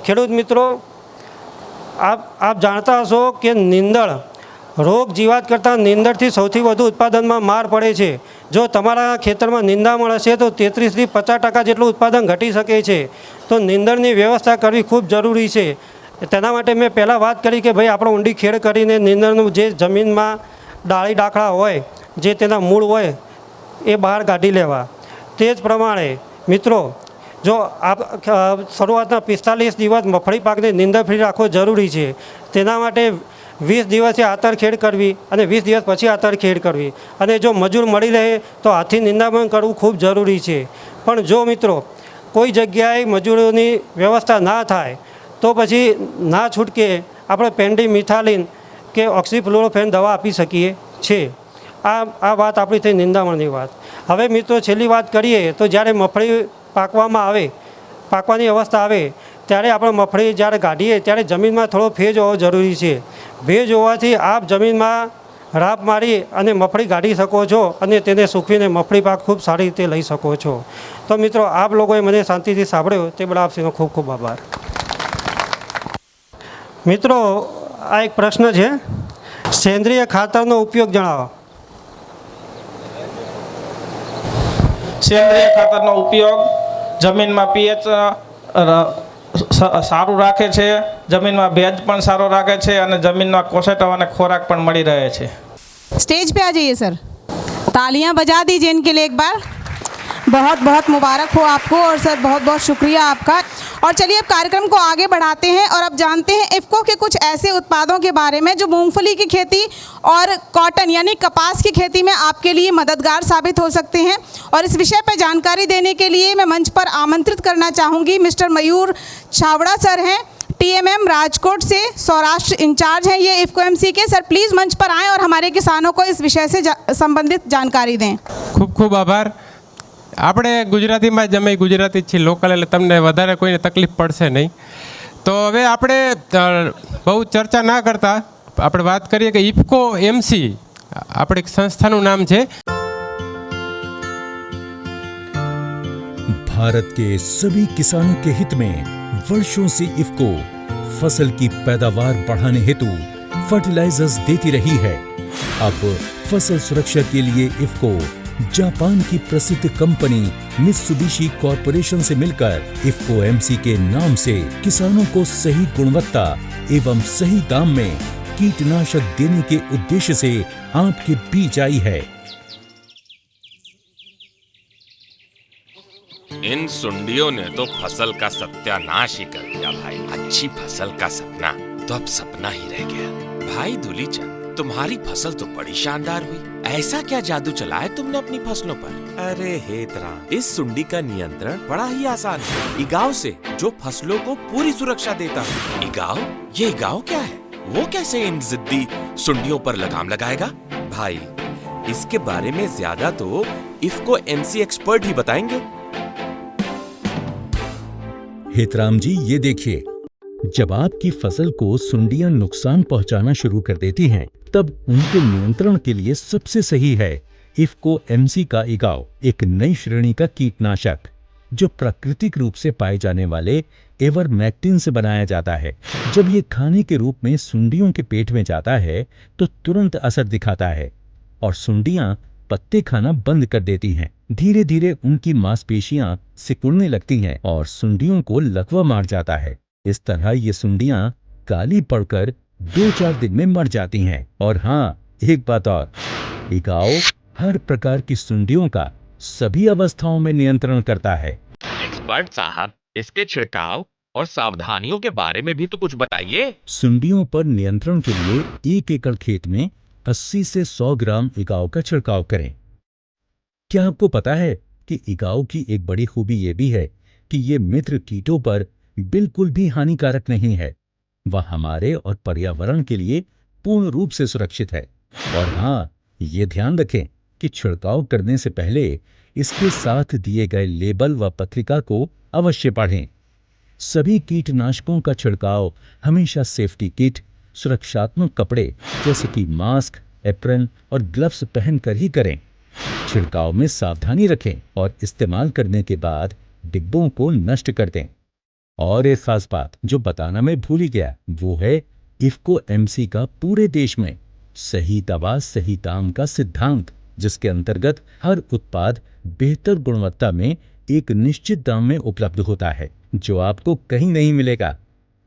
ખેડૂત મિત્રો આપ જાણતા હશો કે નીંદણ રોગ જીવાત કરતાં નીંદણથી સૌથી વધુ ઉત્પાદનમાં માર પડે છે. જો તમારા ખેતરમાં નિંદામણ હશે તો 33 થી 50% જેટલું ઉત્પાદન ઘટી શકે છે. તો નીંદણની વ્યવસ્થા કરવી ખૂબ જરૂરી છે. તેના માટે મેં પહેલાં વાત કરી કે ભાઈ આપણે ઊંડી ખેડ કરીને નીંદણનું જે જમીનમાં ડાળી ડાખડા હોય, જે તેના મૂળ હોય એ બહાર કાઢી લેવા. તે જ પ્રમાણે મિત્રો જો આપ શરૂઆતના 45 દિવસ મગફળી પાકને નીંદર ફ્રી રાખવો જરૂરી છે. તેના માટે 20 દિવસે આતરખેડ કરવી અને 20 દિવસ પછી આતરખેડ કરવી. અને જો મજૂર મળી રહે તો હાથથી નિંદામણ કરવું ખૂબ જરૂરી છે. પણ જો મિત્રો કોઈ જગ્યાએ મજૂરોની વ્યવસ્થા ના થાય તો પછી ના છૂટકે આપણે પેન્ડીમિથાલિન કે ઓક્સીફ્લોરોફેન દવા આપી શકીએ છીએ. આ વાત આપણી થઈ નિંદામણની વાત. હવે મિત્રો છેલ્લી વાત કરીએ તો જ્યારે મગફળી પાકવાની અવસ્થા આવે ત્યારે આપણે મગફળી જ્યારે કાઢીએ ત્યારે જમીનમાં થોડો ભેજ હોવો જરૂરી છે. ભેજ હોવાથી આપ જમીનમાં રાપ મારી અને મગફળી કાઢી શકો છો અને તેને સૂકવીને મગફળી પાક ખૂબ સારી રીતે લઈ શકો છો. તો મિત્રો આપ લોકોએ મને શાંતિથી સાંભળ્યો તે બદલ આપનો ખૂબ ખૂબ આભાર. મિત્રો આ એક પ્રશ્ન છે, સેન્દ્રિય ખાતરનો ઉપયોગ જણાવો. સેન્દ્રિય ખાતરનો ઉપયોગ જમીનમાં પીએચ સારું રાખે છે, જમીનમાં ભેજ પણ સારો રાખે છે અને જમીનમાં કોસેટો અને ખોરાક પણ મળી રહે છે. स्टेज पे आ जाइए सर, तालियां बजा दीजिए इनके लिए एक बार. बहुत बहुत मुबारक हो आपको और सर बहुत बहुत शुक्रिया आपका. और चलिए अब कार्यक्रम को आगे बढ़ाते हैं और अब जानते हैं इफ़को के कुछ ऐसे उत्पादों के बारे में जो मूंगफली की खेती और कॉटन यानी कपास की खेती में आपके लिए मददगार साबित हो सकते हैं. और इस विषय पर जानकारी देने के लिए मैं मंच पर आमंत्रित करना चाहूँगी मिस्टर मयूर छावड़ा सर हैं, TMM राजकोट से सौराष्ट्र इंचार्ज हैं ये इफ़को MC के. सर प्लीज़ मंच पर आएँ और हमारे किसानों को इस विषय से संबंधित जानकारी दें. ખૂબ ખૂબ આભાર. આપણે ગુજરાતીમાં જ અમે ગુજરાતી જ છીએ લોકલ, એટલે તમને વધારે કોઈને તકલીફ પડશે નહીં. તો હવે આપણે બહુ ચર્ચા ના કરતા આપણે વાત કરીએ કે ઇફકો MC આપણે સંસ્થાનું નામ છે. भारत के सभी किसानों के हित में वर्षों से इफको फसल की पैदावार बढ़ाने हेतु फर्टिलाइजर्स देती रही है. अब फसल सुरक्षा के लिए इफको जापान की प्रसिद्ध कंपनी मित्सुबिशी कॉरपोरेशन से मिलकर इफको MC के नाम से किसानों को सही गुणवत्ता एवं सही दाम में कीटनाशक देने के उद्देश्य से आपके बीच आई है. इन सुंडियों ने तो फसल का सत्यानाश ही कर दिया भाई. अच्छी फसल का सपना तो अब सपना ही रह गया. भाई दुलीचंद, तुम्हारी फसल तो बड़ी शानदार हुई. ऐसा क्या जादू चला है तुमने अपनी फसलों पर? अरे हेतराम, इस सुंडी का नियंत्रण बड़ा ही आसान है. इगाव से जो फसलों को पूरी सुरक्षा देता है. इगाव? ये इगाव क्या है? वो कैसे इन जिद्दी सुंडियों पर लगाम लगाएगा? भाई इसके बारे में ज्यादा तो इफको MC एक्सपर्ट ही बताएंगे. हेतराम जी, ये देखिए, जब आपकी फसल को सुंडियां नुकसान पहुंचाना शुरू कर देती हैं, तब उनके नियंत्रण के लिए सबसे सही है इफको MC का इगाव, एक नई श्रेणी का कीटनाशक जो प्राकृतिक रूप से पाए जाने वाले एवरमेक्टिन से बनाया जाता है. जब ये खाने के रूप में सुंडियों के पेट में जाता है तो तुरंत असर दिखाता है और सुंडियां पत्ते खाना बंद कर देती हैं. धीरे धीरे उनकी मांसपेशियां सिकुड़ने लगती हैं और सुंडियों को लकवा मार जाता है. इस तरह ये सुंडियां काली पड़कर 2-4 दिन में मर जाती हैं. और हाँ, एक बात और, इगाव हर प्रकार की सुंडियों का सभी अवस्थाओं में नियंत्रण करता है. एक्सपर्ट साहब, इसके छिड़काव और सावधानियों के बारे में भी तो कुछ बताइए. सुंडियों पर नियंत्रण के लिए 1 एकड़ खेत में 80 से 100 ग्राम इगाव का छिड़काव करें. क्या आपको पता है कि इगाव की एक बड़ी खूबी ये भी है कि ये मित्र कीटों पर बिल्कुल भी हानिकारक नहीं है. वह हमारे और पर्यावरण के लिए पूर्ण रूप से सुरक्षित है. और हाँ, ये ध्यान रखें कि छिड़काव करने से पहले इसके साथ दिए गए लेबल व पत्रिका को अवश्य पढ़ें. सभी कीटनाशकों का छिड़काव हमेशा सेफ्टी किट, सुरक्षात्मक कपड़े जैसे कि मास्क, एप्रन और ग्लव्स पहनकर ही करें. छिड़काव में सावधानी रखें और इस्तेमाल करने के बाद डिब्बों को नष्ट कर दें. और एक खास बात जो बताना मैं भूल ही गया, वो है इफको MC का पूरे देश में सही दवा सही दाम का सिद्धांत, जिसके अंतर्गत हर उत्पाद बेहतर गुणवत्ता में एक निश्चित दाम में उपलब्ध होता है, जो आपको कहीं नहीं मिलेगा.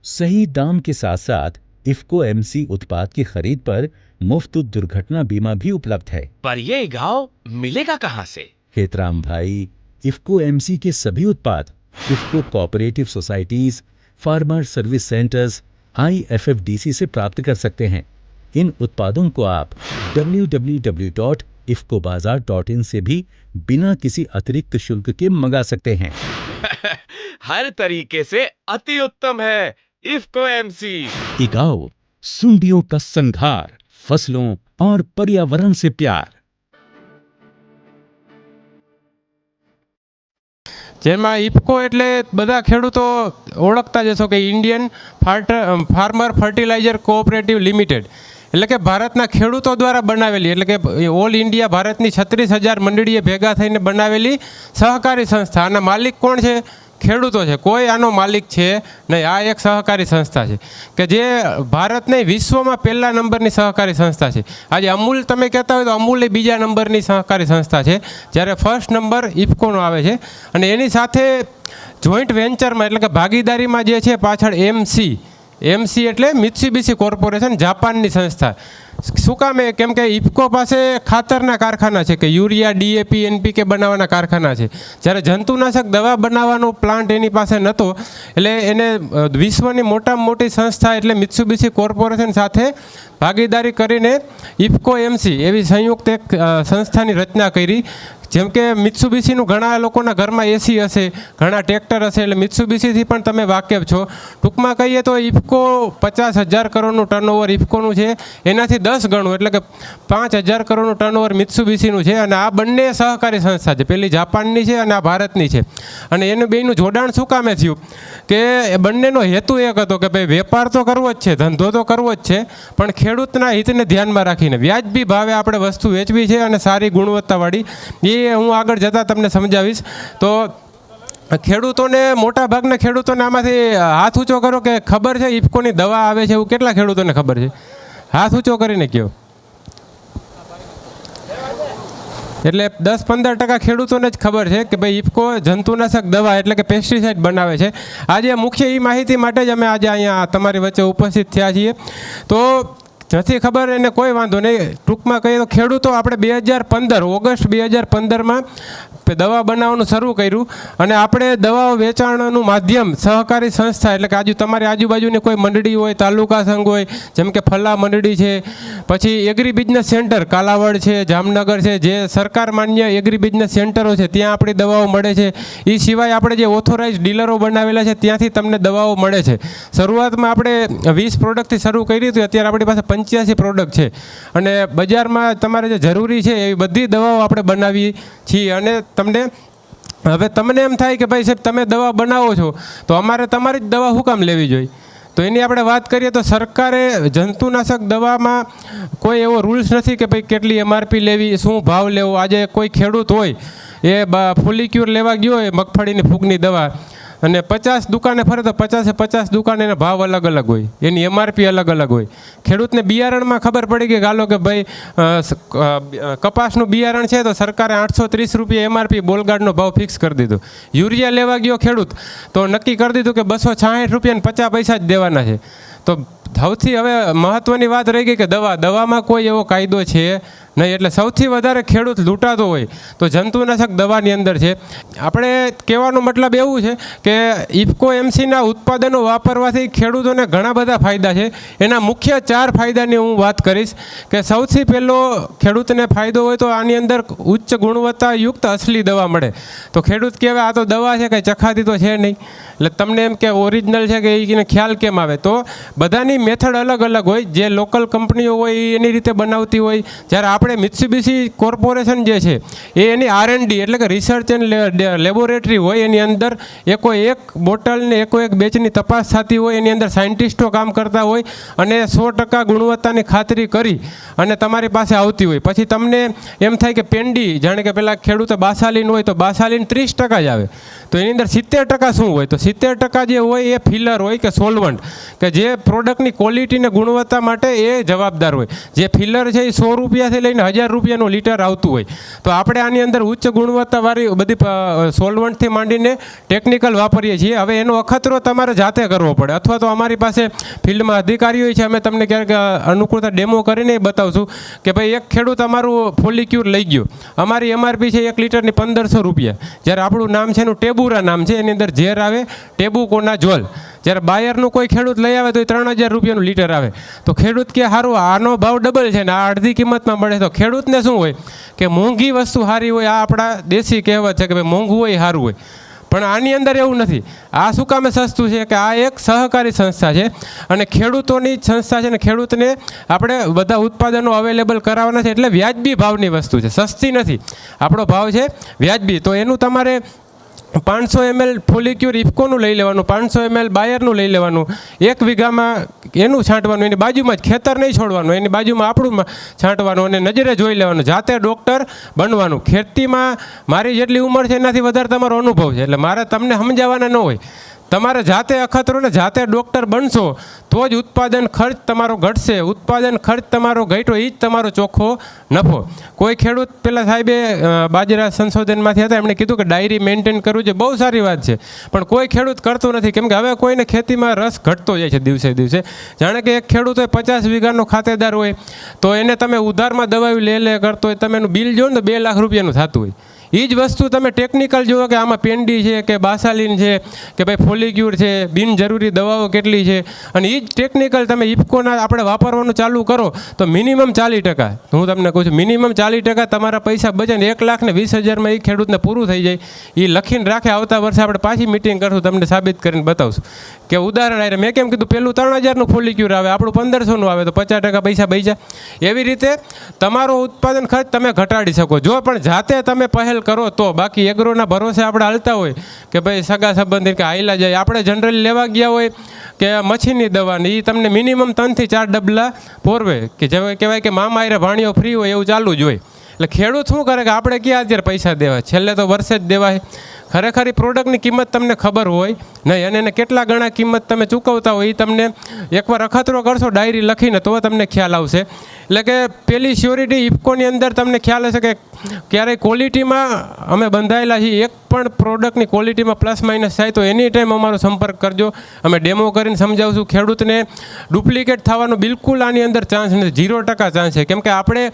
सही दाम के साथ साथ इफको MC उत्पाद की खरीद पर मुफ्त दुर्घटना बीमा भी उपलब्ध है. पर ये इगाव मिलेगा कहाँ से? हेतराम भाई, इफको MC के सभी उत्पाद IFFCO cooperative societies, farmer service centres, IFFDC से प्राप्त कर सकते हैं. इन उत्पादों को आप www.ifkobazar.in से भी बिना किसी अतिरिक्त शुल्क के मंगा सकते हैं. हर तरीके से अति उत्तम है इफको MC. इगाव, सुंडियों का संहार, फसलों और पर्यावरण से प्यार. જેમાં ઇફકો એટલે બધા ખેડૂતો ઓળખતા જશો કે Indian farmer fertiliser cooperative limited, એટલે કે ભારતના ખેડૂતો દ્વારા બનાવેલી, એટલે કે ઓલ ઇન્ડિયા ભારતની 36,000 મંડળીએ ભેગા થઈને બનાવેલી સહકારી સંસ્થા. આના માલિક કોણ છે? ખેડૂતો છે. કોઈ આનો માલિક છે નહીં. આ એક સહકારી સંસ્થા છે કે જે ભારતને વિશ્વમાં પહેલા નંબરની સહકારી સંસ્થા છે. આજે અમૂલ તમે કહેતા હોય તો અમૂલ એ બીજા નંબરની સહકારી સંસ્થા છે, જ્યારે ફર્સ્ટ નંબર ઇફકોનો આવે છે. અને એની સાથે જોઈન્ટ વેન્ચરમાં એટલે કે ભાગીદારીમાં જે છે પાછળ એમસી એટલે મિત્સુબિશી કોર્પોરેશન, જાપાનની સંસ્થા. શું કામ? કેમ કે ઇફકો પાસે ખાતરના કારખાના છે, કે યુરિયા, ડીએપી, એનપીકે બનાવવાના કારખાના છે. જ્યારે જંતુનાશક દવા બનાવવાનો પ્લાન્ટ એની પાસે નહોતો, એટલે એને વિશ્વની મોટામાં મોટી સંસ્થા એટલે મિત્સુબિશી કોર્પોરેશન સાથે ભાગીદારી કરીને ઇફકો એમસી એવી સંયુક્ત એક સંસ્થાની રચના કરી. જેમ કે મિત્સુબિશીનું ઘણા લોકોના ઘરમાં એસી હશે, ઘણા ટ્રેક્ટર હશે, એટલે મિત્સુબિશીથી પણ તમે વાકેફ છો. ટૂંકમાં કહીએ તો ઇફકો 50,000 કરોડનું ટર્નઓવર ઇફકોનું છે, એનાથી 10 ગણું એટલે કે 5,000 કરોડનું ટર્નઓવર મિત્સુબિશીનું છે. અને આ બંને સહકારી સંસ્થા છે, પેલી જાપાનની છે અને આ ભારતની છે. અને એનું બેયનું જોડાણ શું કામે થયું કે બંનેનો હેતુ એક હતો કે ભાઈ વેપાર તો કરવો જ છે, ધંધો તો કરવો જ છે, પણ ખેડૂતના હિતને ધ્યાનમાં રાખીને વ્યાજબી ભાવે આપણે વસ્તુ વેચવી છે અને સારી ગુણવત્તાવાળી. એ હું આગળ જતાં તમને સમજાવીશ. તો ખેડૂતોને, મોટા ભાગના ખેડૂતોને આમાંથી હાથ ઊંચો કરો કે ખબર છે ઇફકોની દવા આવે છે, એવું કેટલા ખેડૂતોને ખબર છે? હાથ ઊંચો કરીને કહો. એટલે 10-15% ખેડૂતોને જ ખબર છે કે ભાઈ ઇફકો જંતુનાશક દવા એટલે કે પેસ્ટિસાઇડ બનાવે છે. આજે મુખ્ય એ માહિતી માટે જ અમે આજે અહીંયા તમારી વચ્ચે ઉપસ્થિત થયા છીએ. તો નથી ખબર એને કોઈ વાંધો નહીં. ટૂંકમાં કહીએ તો ખેડૂતો આપણે ઓગસ્ટ 2015માં દવા બનાવવાનું શરૂ કર્યું. અને આપણે દવાઓ વેચાણનું માધ્યમ સહકારી સંસ્થા એટલે કે તમારી આજુબાજુની કોઈ મંડળી હોય, તાલુકા સંઘ હોય, જેમ કે ફલા મંડળી છે, પછી એગ્રી બિઝનેસ સેન્ટર કાલાવડ છે, જામનગર છે, જે સરકાર માન્ય એગ્રી બિઝનેસ સેન્ટરો છે, ત્યાં આપણી દવાઓ મળે છે. એ સિવાય આપણે જે ઓથોરાઇઝ ડીલરો બનાવેલા છે ત્યાંથી તમને દવાઓ મળે છે. શરૂઆતમાં આપણે 20 પ્રોડક્ટથી શરૂ કરી હતી, અત્યારે આપણી પાસે 85 પ્રોડક્ટ છે. અને બજારમાં તમારે જે જરૂરી છે એવી બધી દવાઓ આપણે બનાવીએ છીએ. અને તમને એમ થાય કે ભાઈ સાહેબ તમે દવા બનાવો છો તો અમારે તમારી જ દવા શું કામ લેવી જોઈએ? તો એની આપણે વાત કરીએ તો સરકારે જંતુનાશક દવામાં કોઈ એવો રૂલ્સ નથી કે ભાઈ કેટલી એમઆરપી લેવી, શું ભાવ લેવો. આજે કોઈ ખેડૂત હોય એ ફોલિક્યુર લેવા ગયો હોય મગફળીની ફૂગની દવા, અને 50 દુકાને ફરે તો 50 દુકાને એના ભાવ અલગ અલગ હોય, એની એમઆરપી અલગ અલગ હોય. ખેડૂતને બિયારણમાં ખબર પડી ગઈ ગાલો કે ભાઈ કપાસનું બિયારણ છે તો સરકારે 830 રૂપિયા એમઆરપી બોલગાર્ડનો ભાવ ફિક્સ કરી દીધો. યુરિયા લેવા ગયો ખેડૂત તો નક્કી કરી દીધું કે 266 રૂપિયા 50 પૈસા જ દેવાના છે. તો સૌથી હવે મહત્ત્વની વાત રહી ગઈ કે દવામાં કોઈ એવો કાયદો છે નહીં. એટલે સૌથી વધારે ખેડૂત લૂંટાતો હોય તો જંતુનાશક દવાની અંદર છે. આપણે કહેવાનો મતલબ એવું છે કે ઇફકો એમસીના ઉત્પાદનો વાપરવાથી ખેડૂતોને ઘણા બધા ફાયદા છે. એના મુખ્ય 4 ફાયદાની હું વાત કરીશ. કે સૌથી પહેલો ખેડૂતને ફાયદો હોય તો આની અંદર ઉચ્ચ ગુણવત્તાયુક્ત અસલી દવા મળે. તો ખેડૂત કહેવાય આ તો દવા છે, કંઈ ચખાતી તો છે નહીં, એટલે તમને એમ કે ઓરિજિનલ છે કે એને ખ્યાલ કેમ આવે? તો બધાની મેથડ અલગ અલગ હોય. જે લોકલ કંપનીઓ હોય એ એની રીતે બનાવતી હોય. જ્યારે આપણે મિત્સુબિશી કોર્પોરેશન જે છે એ એની R&D એટલે કે રિસર્ચ એન્ડ લેબોરેટરી હોય, એની અંદર એક બોટલને એક બેચની તપાસ થતી હોય, એની અંદર સાયન્ટિસ્ટો કામ કરતા હોય અને 100% ગુણવત્તાની ખાતરી કરી અને તમારી પાસે આવતી હોય. પછી તમને એમ થાય કે પેન્ડી, જાણે કે પેલા ખેડૂતો બાસાલીન હોય તો બાસાલીન 30% જ આવે, તો એની અંદર 70% શું હોય? તો 70% જે હોય એ ફિલર હોય કે સોલ્વન્ટ, કે જે પ્રોડક્ટની ક્વોલિટી ને ગુણવત્તા માટે એ જવાબદાર હોય. જે ફિલર છે એ 100 રૂપિયાથી લઈને 1000 રૂપિયાનું લીટર આવતું હોય. તો આપણે આની અંદર ઉચ્ચ ગુણવત્તાવાળી બધી સોલ્વન્ટથી માંડીને ટેકનિકલ વાપરીએ છીએ. હવે એનો અખતરો તમારે જાતે કરવો પડે, અથવા તો અમારી પાસે ફિલ્ડમાં અધિકારીઓ છે, અમે તમને ક્યારેક અનુકૂળતા ડેમો કરીને બતાવશું કે ભાઈ એક ખેડૂત અમારું ફોલિક્યુર લઈ ગયો, અમારી એમઆરપી છે 1 લીટરની 1500 રૂપિયા. જ્યારે આપણું નામ છે એનું ટેબુરા નામ છે, એની અંદર ઝેર આવે ટેબુકોનાઝોલ. જ્યારે બાયરનું કોઈ ખેડૂત લઈ આવે તો એ 3000 રૂપિયાનું લીટર આવે. તો ખેડૂત કે સારું આનો ભાવ ડબલ છે ને આ અડધી કિંમતમાં મળે. તો ખેડૂતને શું હોય કે મોંઘી વસ્તુ સારી હોય, આ આપણા દેશી કહેવત છે કે ભાઈ મોંઘું હોય સારું હોય. પણ આની અંદર એવું નથી. આ શું કામે સસ્તું છે કે આ એક સહકારી સંસ્થા છે અને ખેડૂતોની જ સંસ્થા છે, ને ખેડૂતને આપણે બધા ઉત્પાદનો અવેલેબલ કરાવવાના છે. એટલે વ્યાજબી ભાવની વસ્તુ છે, સસ્તી નથી. આપણો ભાવ છે વ્યાજબી. તો એનું તમારે 500 ml ફોલિક્યુર ઇફકોનું લઈ લેવાનું, 500 ml બાયરનું લઈ લેવાનું. 1 વીઘામાં એનું છાંટવાનું, એની બાજુમાં જ, ખેતર નહીં છોડવાનું, એની બાજુમાં આપણું છાંટવાનું અને નજરે જોઈ લેવાનું. જાતે ડૉક્ટર બનવાનું. ખેતીમાં મારી જેટલી ઉંમર છે એનાથી વધારે તમારો અનુભવ છે, એટલે મારે તમને સમજાવવાના ન હોય. તમારે જાતે અખતરો ને જાતે ડૉક્ટર બનશો તો જ ઉત્પાદન ખર્ચ તમારો ઘટશે. ઉત્પાદન ખર્ચ તમારો ઘટ્યો એ જ તમારો ચોખ્ખો નફો. કોઈ ખેડૂત પેલા સાહેબે બાજરા સંશોધનમાંથી હતા, એમણે કીધું કે ડાયરી મેન્ટેન કરવું છે, બહુ સારી વાત છે, પણ કોઈ ખેડૂત કરતો નથી. કેમ કે હવે કોઈને ખેતીમાં રસ ઘટતો જાય છે દિવસે દિવસે. જાણે કે એક ખેડૂત હોય 50 વીઘાનો ખાતેદાર હોય તો એને તમે ઉધારમાં દવાઓ લે કરતો હોય, તમે એનું બિલ જો ને તો 2 લાખ રૂપિયાનું થતું હોય. એ જ વસ્તુ તમે ટેકનિકલ જુઓ કે આમાં પેન્ડી છે કે બાસાલીન છે કે ભાઈ ફોલિક્યુર છે, બિનજરૂરી દવાઓ કેટલી છે, અને એ જ ટેકનિકલ તમે ઇફકોના આપણે વાપરવાનું ચાલુ કરો તો મિનિમમ 40%, હું તમને કહું છું મિનિમમ 40% તમારા પૈસા બચે ને 1,20,000 એ ખેડૂતને પૂરું થઈ જાય. એ લખીને રાખે, આવતા વર્ષે આપણે પાછી મિટિંગ કરશું, તમને સાબિત કરીને બતાવશું કે ઉદાહરણ આવે. મેં કેમ કીધું પેલું 3,000નું ફોલિક્યુર આવે, આપણું 1,500નું આવે તો 50% પૈસા બચ્યા. એવી રીતે તમારો ઉત્પાદન ખર્ચ તમે ઘટાડી શકો જો પણ જાતે તમે પહેલ કરો તો. બાકી એગ્રોના ભરોસે આપણે હાલતા હોય કે ભાઈ સગા સંબંધી કે હાઈલા જાય, આપણે જનરલી લેવા ગયા હોય કે મચ્છીની દવાની, એ તમને મિનિમમ 3 થી 4 ડબલા પોરવે, કે જે કહેવાય કે મામા આયરે ભાણીઓ ફ્રી હોય એવું ચાલુ જ હોય. એટલે ખેડૂત શું કરે કે આપણે ક્યાં અત્યારે પૈસા દેવા, છેલ્લે તો વર્ષે જ દેવાય. ખરેખર એ પ્રોડક્ટની કિંમત તમને ખબર હોય નહીં, અને એને કેટલા ગણા કિંમત તમે ચૂકવતા હોય એ તમને એકવાર અખતરો કરશો ડાયરી લખીને તો તમને ખ્યાલ આવશે. એટલે કે પેલી શ્યોરિટી ઇફકોની અંદર તમને ખ્યાલ હશે કે ક્યારેય ક્વોલિટીમાં અમે બંધાયેલા છીએ, એક પણ પ્રોડક્ટની ક્વોલિટીમાં પ્લસ માઇનસ થાય તો એની ટાઈમ અમારો સંપર્ક કરજો, અમે ડેમો કરીને સમજાવશું. ખેડૂતને ડુપ્લિકેટ થવાનો બિલકુલ આની અંદર ચાન્સ નથી, 0% ચાન્સ છે. કેમ કે આપણે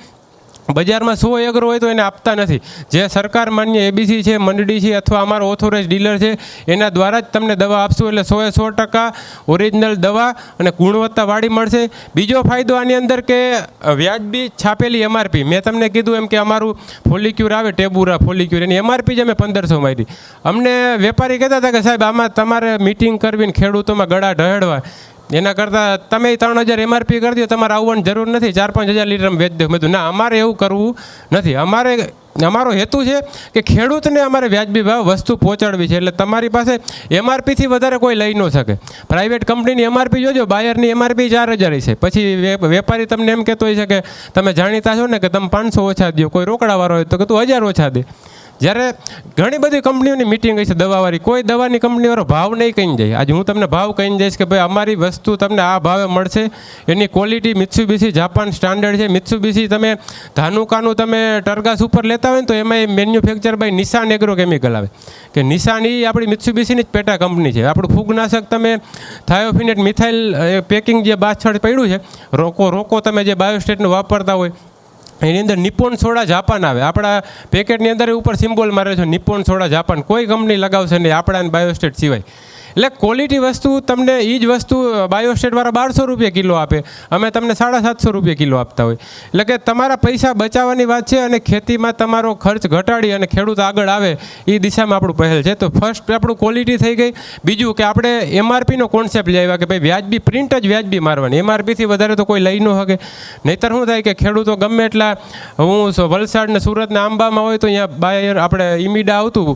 બજારમાં 100 એગ્રો હોય તો એને આપતા નથી. જે સરકાર માન્ય એબીસી છે, મંડળી છે, અથવા અમારો ઓથોરાઇઝ ડીલર છે, એના દ્વારા જ તમને દવા આપશું. એટલે 100% ઓરિજિનલ દવા અને ગુણવત્તાવાળી મળશે. બીજો ફાયદો આની અંદર કે વ્યાજબી છાપેલી એમઆરપી. મેં તમને કીધું એમ કે અમારું ફોલિક્યુર આવે, ટેબુરા ફોલિક્યુર, એની એમઆરપી જ અમે 1,500 મારી. અમને વેપારી કહેતા હતા કે સાહેબ આમાં તમારે મિટિંગ કરવીને ખેડૂતોમાં ગળા ઢળવા, એના કરતાં તમે 3,000 એમઆરપી કરી દો, તમારે આવવાની જરૂર નથી, 4-5 હજાર લીટર વેચ દો. મેં કીધું ના, અમારે એવું કરવું નથી. અમારો હેતુ છે કે ખેડૂતને અમારે વ્યાજબી ભાવ વસ્તુ પહોંચાડવી છે. એટલે તમારી પાસે એમઆરપીથી વધારે કોઈ લઈ ન શકે. પ્રાઇવેટ કંપનીની એમઆરપી જોજો, બાયરની એમઆરપી 4,000 છે. પછી વેપારી તમને એમ કહેતો હોય છે કે તમે જાણીતા છો ને કે તમે 500 ઓછા દો, કોઈ રોકડાવાળો હોય તો કે તું 1,000 ઓછા દે. જ્યારે ઘણી બધી કંપનીઓની મિટિંગ હોય છે દવાવાળી, કોઈ દવાની કંપનીવાળો ભાવ નહીં કહીને જાય. આજે હું તમને ભાવ કહીને જઈશ કે ભાઈ અમારી વસ્તુ તમને આ ભાવે મળશે, એની ક્વોલિટી મિત્સુબિશી જાપાન સ્ટાન્ડર્ડ છે. મિત્સુબિશી તમે ધાનુકાનું તમે ટરગાસ ઉપર લેતા હોય ને તો એમાં મેન્યુફેક્ચર બાય નિશાન એગ્રો કેમિકલ આવે, કે નિશાન એ આપણી મિત્સુબિશીની જ પેટા કંપની છે. આપણું ફૂગનાશક તમે થાયોફિનેટ મિથાઇલ પેકિંગ જે પાછળ પડ્યું છે, રોકો તમે જે બાયોસ્ટેટનું વાપરતા હોય એની અંદર નિપ્પોન સોડા જાપાન આવે. આપણા પેકેટની અંદર ઉપર સિમ્બોલ મારે છે નિપ્પોન સોડા જાપાન. કોઈ કંપની લગાવશે નહીં આપણા બાયોસ્ટેટ સિવાય. એટલે ક્વોલિટી વસ્તુ તમને એ જ વસ્તુ બાયોસ્ટેટવાળા 1,200 રૂપિયા કિલો આપે, અમે તમને 750 રૂપિયા કિલો આપતા હોય. એટલે કે તમારા પૈસા બચાવવાની વાત છે અને ખેતીમાં તમારો ખર્ચ ઘટાડી અને ખેડૂત આગળ આવે એ દિશામાં આપણું પહેલ છે. તો ફર્સ્ટ આપણું ક્વોલિટી થઈ ગઈ. બીજું કે આપણે એમઆરપીનો કોન્સેપ્ટ લાવ્યા કે ભાઈ વ્યાજબી પ્રિન્ટ જ વ્યાજબી મારવાની, એમઆરપીથી વધારે તો કોઈ લઈ ન શકે. નહીંતર શું થાય કે ખેડૂતો ગમે એટલા, હું વલસાડ ને સુરત ને આંબામાં હોય તો અહીંયા બાયર આપણે ઈમીડા આવતું,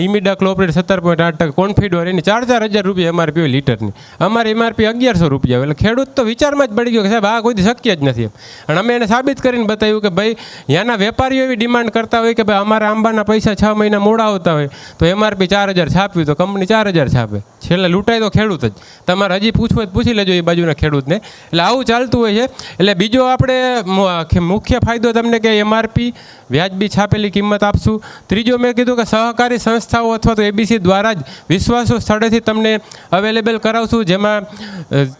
ઇમિડા ક્લોપ્રેટ 17.8% કોન્ફિડોર, એની 4,000 રૂપિયા એમઆરપી હોય લીટરની. અમારી એમઆરપી 1,100 રૂપિયા હોય. એટલે ખેડૂત તો વિચારમાં જ પડી ગયો કે સાહેબ આ કોઈ શક્ય જ નથી. અને અમે એને સાબિત કરીને બતાવ્યું કે ભાઈ ત્યાંના વેપારીઓ એવી ડિમાન્ડ કરતા હોય કે ભાઈ અમારા આંબાના પૈસા 6 મહિના મોડા આવતા હોય તો એમઆરપી 4,000 છાપવી તો કંપની 4,000 છાપે. છેલ્લે લૂંટાય તો ખેડૂત જ. તમારે હજી પૂછવું હોય પૂછી લેજો એ બાજુના ખેડૂતને. એટલે આવું ચાલતું હોય છે. એટલે બીજો આપણે મુખ્ય ફાયદો તમને કે એમઆરપી વ્યાજબી છાપેલી કિંમત આપશું. ત્રીજો મેં કીધું કે સહકારી સંસ્થાઓ અથવા તો એબીસી દ્વારા જ વિશ્વાસુ સ્થળેથી તમને અવેલેબલ કરાવશું. જેમાં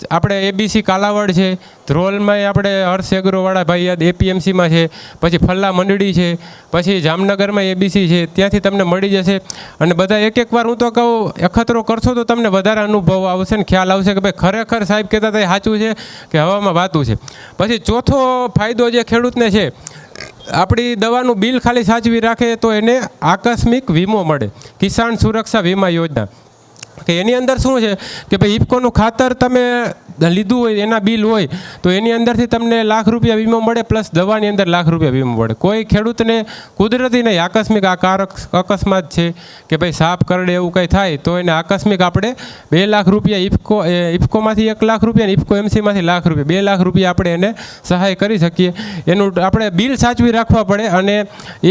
આપણે એબીસી કાલાવડ છે, ધ્રોલમાં આપણે હર્ષ એગ્રોવાળા ભાઈ યાદ એપીએમસીમાં છે, પછી ફલ્લા મંડળી છે, પછી જામનગરમાં એબીસી છે, ત્યાંથી તમને મળી જશે. અને બધા એક વાર હું તો કહું અખતરો કરશો તો તમને વધારે અનુભવ આવશે ને ખ્યાલ આવશે કે ભાઈ ખરેખર સાહેબ કહેતા હતા એ સાચું છે કે હવામાં વાતું છે. પછી ચોથો ફાયદો જે ખેડૂતને છે, આપણી દવાનું બિલ ખાલી સાચવી રાખે તો એને આકસ્મિક વીમો મળે, કિસાન સુરક્ષા વીમા યોજના. કે એની અંદર શું છે કે ભાઈ ઇફકોનું ખાતર તમે લીધું હોય એના બિલ હોય તો એની અંદરથી તમને લાખ રૂપિયા વીમો મળે, પ્લસ દવાની અંદર લાખ રૂપિયા વીમો મળે. કોઈ ખેડૂતને કુદરતી નહીં, આકસ્મિક આ અકસ્માત છે કે ભાઈ સાપ કરડે એવું કંઈ થાય તો એને આકસ્મિક આપણે 2 લાખ રૂપિયા ઇફકોમાંથી 1 લાખ રૂપિયા અને ઇફકો એમસીમાંથી લાખ રૂપિયા 2 લાખ રૂપિયા આપણે એને સહાય કરી શકીએ. એનું આપણે બિલ સાચવી રાખવા પડે અને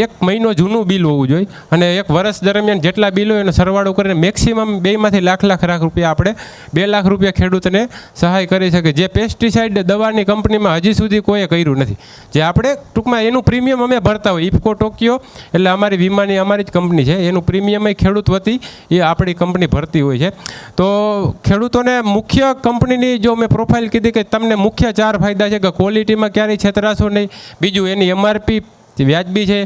1 મહિનો જૂનું બિલ હોવું જોઈએ અને 1 વર્ષ દરમિયાન જેટલા બિલ હોય એનો સરવાળો કરીને મેક્સિમમ બેમાંથી લાખ રૂપિયા આપણે 2 લાખ રૂપિયા ખેડૂતને સહાય કરી શકે. જે પેસ્ટિસાઇડ દવાની કંપનીમાં હજી સુધી કોઈએ કર્યું નથી. જે આપણે ટૂંકમાં એનું પ્રીમિયમ અમે ભરતા હોય. ઇફકો ટોક્યો એટલે અમારી વીમાની અમારી જ કંપની છે, એનું પ્રીમિયમ ખેડૂત વતી એ આપણી કંપની ભરતી હોય છે. તો ખેડૂતોને મુખ્ય કંપનીની જો મેં પ્રોફાઇલ કીધી કે તમને મુખ્ય 4 ફાયદા છે કે ક્વોલિટીમાં ક્યારેય છેતરાશો નહીં, બીજું એની એમઆરપી વ્યાજબી છે,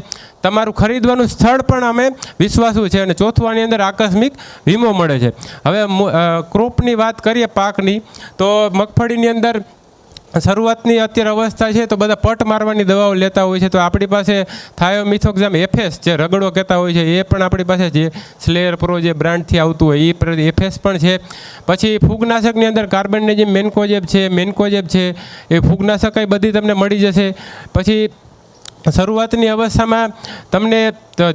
તમારું ખરીદવાનું સ્થળ પણ અમે વિશ્વાસુ છે, અને ચોથું આની અંદર આકસ્મિક વીમો મળે છે. હવે ક્રોપની વાત કરીએ પાકની, તો મગફળીની અંદર શરૂઆતની અત્યારે અવસ્થા છે તો બધા પટ મારવાની દવાઓ લેતા હોય છે. તો આપણી પાસે થાયોમિથોક્ઝામ એફએસ જે રગડો કહેતા હોય છે એ પણ આપણી પાસે જે સ્લેયર પ્રો જે બ્રાન્ડથી આવતું હોય એ એફએસ પણ છે. પછી ફૂગનાશકની અંદર કાર્બનનેઝિમ મેન્કોજેબ છે એ ફૂગનાશક બધી તમને મળી જશે. પછી શરૂઆતની અવસ્થામાં તમને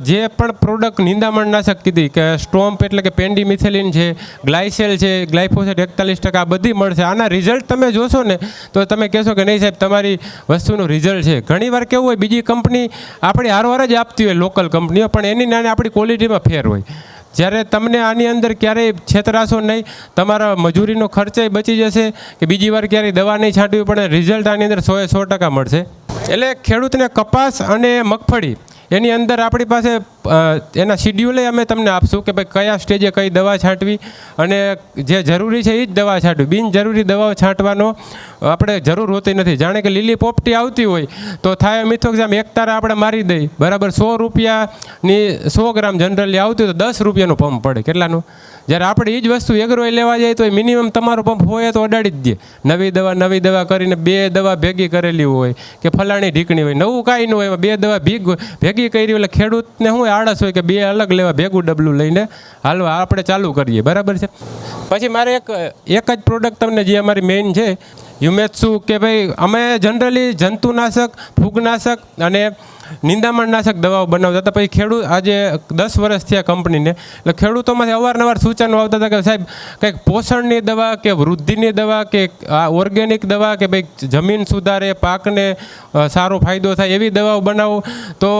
જે પણ પ્રોડક્ટ નિંદામણનાશક કીધી કે સ્ટોમ્પ એટલે કે પેન્ડીમિથેલિન છે, ગ્લાયસેલ છે, ગ્લાયફોસેટ 41% આ બધી મળશે. આના રિઝલ્ટ તમે જોશો ને તો તમે કહેશો કે નહીં સાહેબ તમારી વસ્તુનું રિઝલ્ટ છે. ઘણીવાર કેવું હોય બીજી કંપની આપણી હારવાર જ આપતી હોય લોકલ કંપનીઓ, પણ એની નાની આપણી ક્વોલિટીમાં ફેર હોય. જ્યારે તમને આની અંદર ક્યારેય છેતરાશો નહીં, તમારા મજૂરીનો ખર્ચય બચી જશે કે બીજી વાર ક્યારેય દવા નહીં છાંટવી પડે, રિઝલ્ટ આની અંદર 100% મળશે. એટલે ખેડૂતને કપાસ અને મગફળી એની અંદર આપણી પાસે એના શિડ્યુલે અમે તમને આપશું કે ભાઈ કયા સ્ટેજે કઈ દવા છાંટવી અને જે જરૂરી છે એ જ દવા છાંટવી. બિનજરૂરી દવાઓ છાંટવાનો આપણે જરૂર હોતી નથી. જાણે કે લીલી પોપટી આવતી હોય તો થાયોમિથોક્ઝામ 1 તારા આપણે મારી દઈ બરાબર 100 રૂપિયાની 100 ગ્રામ જનરલી આવતી હોય તો 10 રૂપિયાનું પંપ પડે. કેટલાનું? જ્યારે આપણે એ જ વસ્તુ એગ્રોએ લેવા જાય તો મિનિમમ તમારો પંપ હોય તો અડાડી જ દે. નવી દવા કરીને 2 દવા ભેગી કરેલી હોય કે ફલાણી ઢીકણી હોય, નવું કાંઈ ન હોય, 2 દવા ભેગી કરી એટલે ખેડૂતને શું આળસ હોય કે 2 અલગ લેવા, ભેગું ડબલું લઈને હાલવા આપણે ચાલુ કરીએ. બરાબર છે. પછી મારે એક જ પ્રોડક્ટ તમને જે અમારી મેઇન છે યુમેત્સુ કે ભાઈ અમે જનરલી જંતુનાશક, ફૂગનાશક અને નિંદામણનાશક દવાઓ બનાવતા હતા. પછી ખેડૂત આજે 10 વર્ષ થયા કંપનીને, એટલે ખેડૂતોમાંથી અવારનવાર સૂચનો આવતા હતા કે સાહેબ કંઈક પોષણની દવા કે વૃદ્ધિની દવા કે આ ઓર્ગેનિક દવા કે ભાઈ જમીન સુધારે, પાકને સારો ફાયદો થાય એવી દવાઓ બનાવો. તો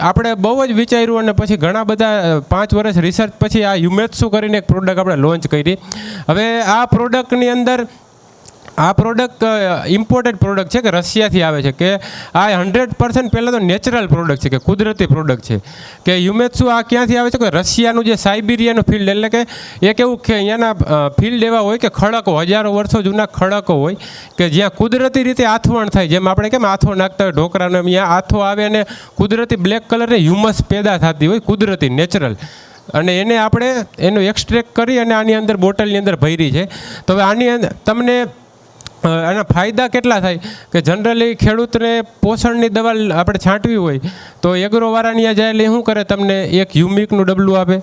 આપણે બહુ જ વિચાર્યું અને પછી ઘણા બધા 5 વર્ષ રિસર્ચ પછી આ યુમેત્સુ કરીને એક પ્રોડક્ટ આપણે લોન્ચ કરી. હવે આ પ્રોડક્ટની અંદર આ પ્રોડક્ટ ઇમ્પોર્ટેડ પ્રોડક્ટ છે કે રશિયાથી આવે છે, કે આ 100% પહેલાં તો નેચરલ પ્રોડક્ટ છે કે કુદરતી પ્રોડક્ટ છે. કે યુમેત્સુ આ ક્યાંથી આવે છે કે રશિયાનું જે સાઇબિરિયાનું ફિલ્ડ, એટલે કે એક એવું કે અહીંયાના ફિલ્ડ એવા હોય કે ખડકો, હજારો વર્ષો જૂના ખડકો હોય કે જ્યાં કુદરતી રીતે આથવણ થાય. જેમ આપણે કેમ આથો નાખતા હોય ઢોકરાનો, એમ અહીંયા આથો આવે અને કુદરતી બ્લેક કલરની હ્યુમસ પેદા થતી હોય, કુદરતી નેચરલ. અને એને આપણે એનું એક્સટ્રેક્ટ કરી અને આની અંદર બોટલની અંદર ભરી છે. તો હવે આની અંદર તમને આના ફાયદા કેટલા થાય કે જનરલી ખેડૂતને પોષણની દવા આપણે છાંટવી હોય તો એગ્રોવાળાની જાય એટલે શું કરે, તમને એક યુમિકનું ડબલું આપે,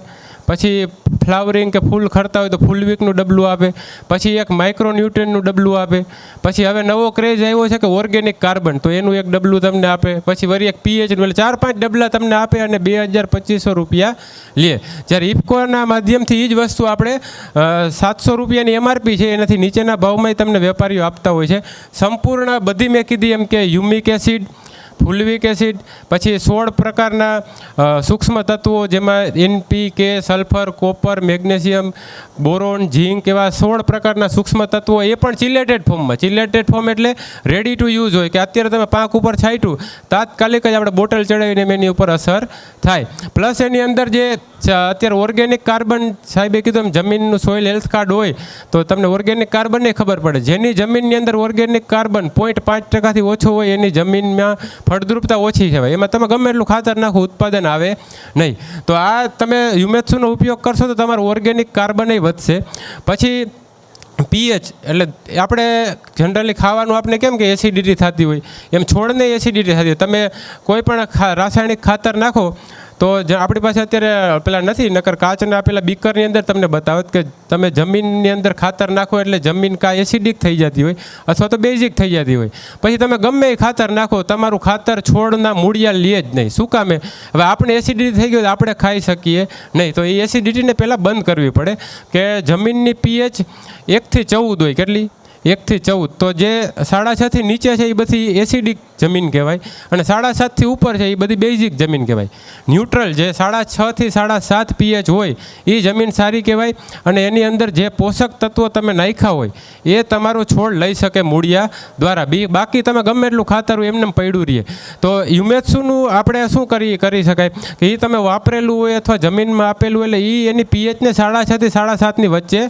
પછી ફ્લાવરિંગ કે ફૂલ ખરતા હોય તો ફૂલવીકનું ડબલું આપે, પછી એક માઇક્રોન્યુટ્રિયન્ટનું ડબલું આપે, પછી હવે નવો ક્રેઝ આવ્યો છે કે ઓર્ગેનિક કાર્બન, તો એનું એક ડબલું તમને આપે, પછી વળી એક પીએચનું, એટલે 4-5 ડબલા તમને આપે અને 2200-2500 રૂપિયા લે. જ્યારે ઇફકોના માધ્યમથી એ જ વસ્તુ આપણે 700 રૂપિયાની એમઆરપી છે એનાથી નીચેના ભાવમાં તમને વેપારીઓ આપતા હોય છે. સંપૂર્ણ બધી મેં કીધી એમ કે યુમિક એસિડ, ફુલવિક એસિડ, પછી 16 પ્રકારના સૂક્ષ્મ તત્વો જેમાં NPK, sulphur, copper, magnesium, boron, zinc એવા 16 પ્રકારના સૂક્ષ્મ તત્વો, એ પણ ચિલેટેડ ફોર્મમાં. ચિલેટેડ ફોર્મ એટલે રેડી ટુ યુઝ હોય કે અત્યારે તમે પાંખ ઉપર છાંટ્યું તાત્કાલિક જ આપણે બોટલ ચડાવીને એની ઉપર અસર થાય. પ્લસ એની અંદર જે અત્યારે ઓર્ગેનિક કાર્બન, સાહેબે કીધું એમ જમીનનું સોઇલ હેલ્થ કાર્ડ હોય તો તમને ઓર્ગેનિક કાર્બનને ખબર પડે. જેની જમીનની અંદર ઓર્ગેનિક કાર્બન 0.5%થી ઓછો હોય એની જમીનમાં ફળદ્રુપતા ઓછી કહેવાય. એમાં તમે ગમે એટલું ખાતર નાખો ઉત્પાદન આવે નહીં. તો આ તમે યુમેત્સુનો ઉપયોગ કરશો તો તમારું ઓર્ગેનિક કાર્બન વધશે. પછી પીએચ એટલે આપણે જનરલી ખાવાનું આપણે કેમ કે એસિડિટી થતી હોય એમ છોડને એસિડિટી થતી હોય. તમે કોઈ પણ રાસાયણિક ખાતર નાખો તો આપણી પાસે અત્યારે પેલા નથી, નકર કાચના પેલા બીકરની અંદર તમને બતાવત કે તમે જમીનની અંદર ખાતર નાખો એટલે જમીન કાં એસિડિક થઈ જતી હોય અથવા તો બેઝિક થઈ જતી હોય. પછી તમે ગમે એ ખાતર નાખો, તમારું ખાતર છોડના મૂળિયા લે જ નહીં. શું કામે? હવે આપણે એસિડિટી થઈ ગયું આપણે ખાઈ શકીએ નહીં. તો એ એસિડિટીને પહેલાં બંધ કરવી પડે કે જમીનની પીએચ 1 થી 14 હોય. કેટલી? 1 થી 14. તો જે 6.5 થી નીચે છે એ બધી એસિડિક જમીન કહેવાય, અને 7.5 થી ઉપર છે એ બધી બેઝિક જમીન કહેવાય. ન્યુટ્રલ જે 6.5 થી 7.5 પીએચ હોય એ જમીન સારી કહેવાય, અને એની અંદર જે પોષક તત્વો તમે નાખ્યા હોય એ તમારો છોડ લઈ શકે મૂળિયા દ્વારા. બાકી તમે ગમે એટલું ખાતર હોય એમને પડ્યું રહીએ. તો યુમેત્સુનું આપણે શું કરી શકાય કે એ તમે વાપરેલું હોય અથવા જમીનમાં આપેલું એટલે એ એની પીએચને 6.5 થી 7.5ની વચ્ચે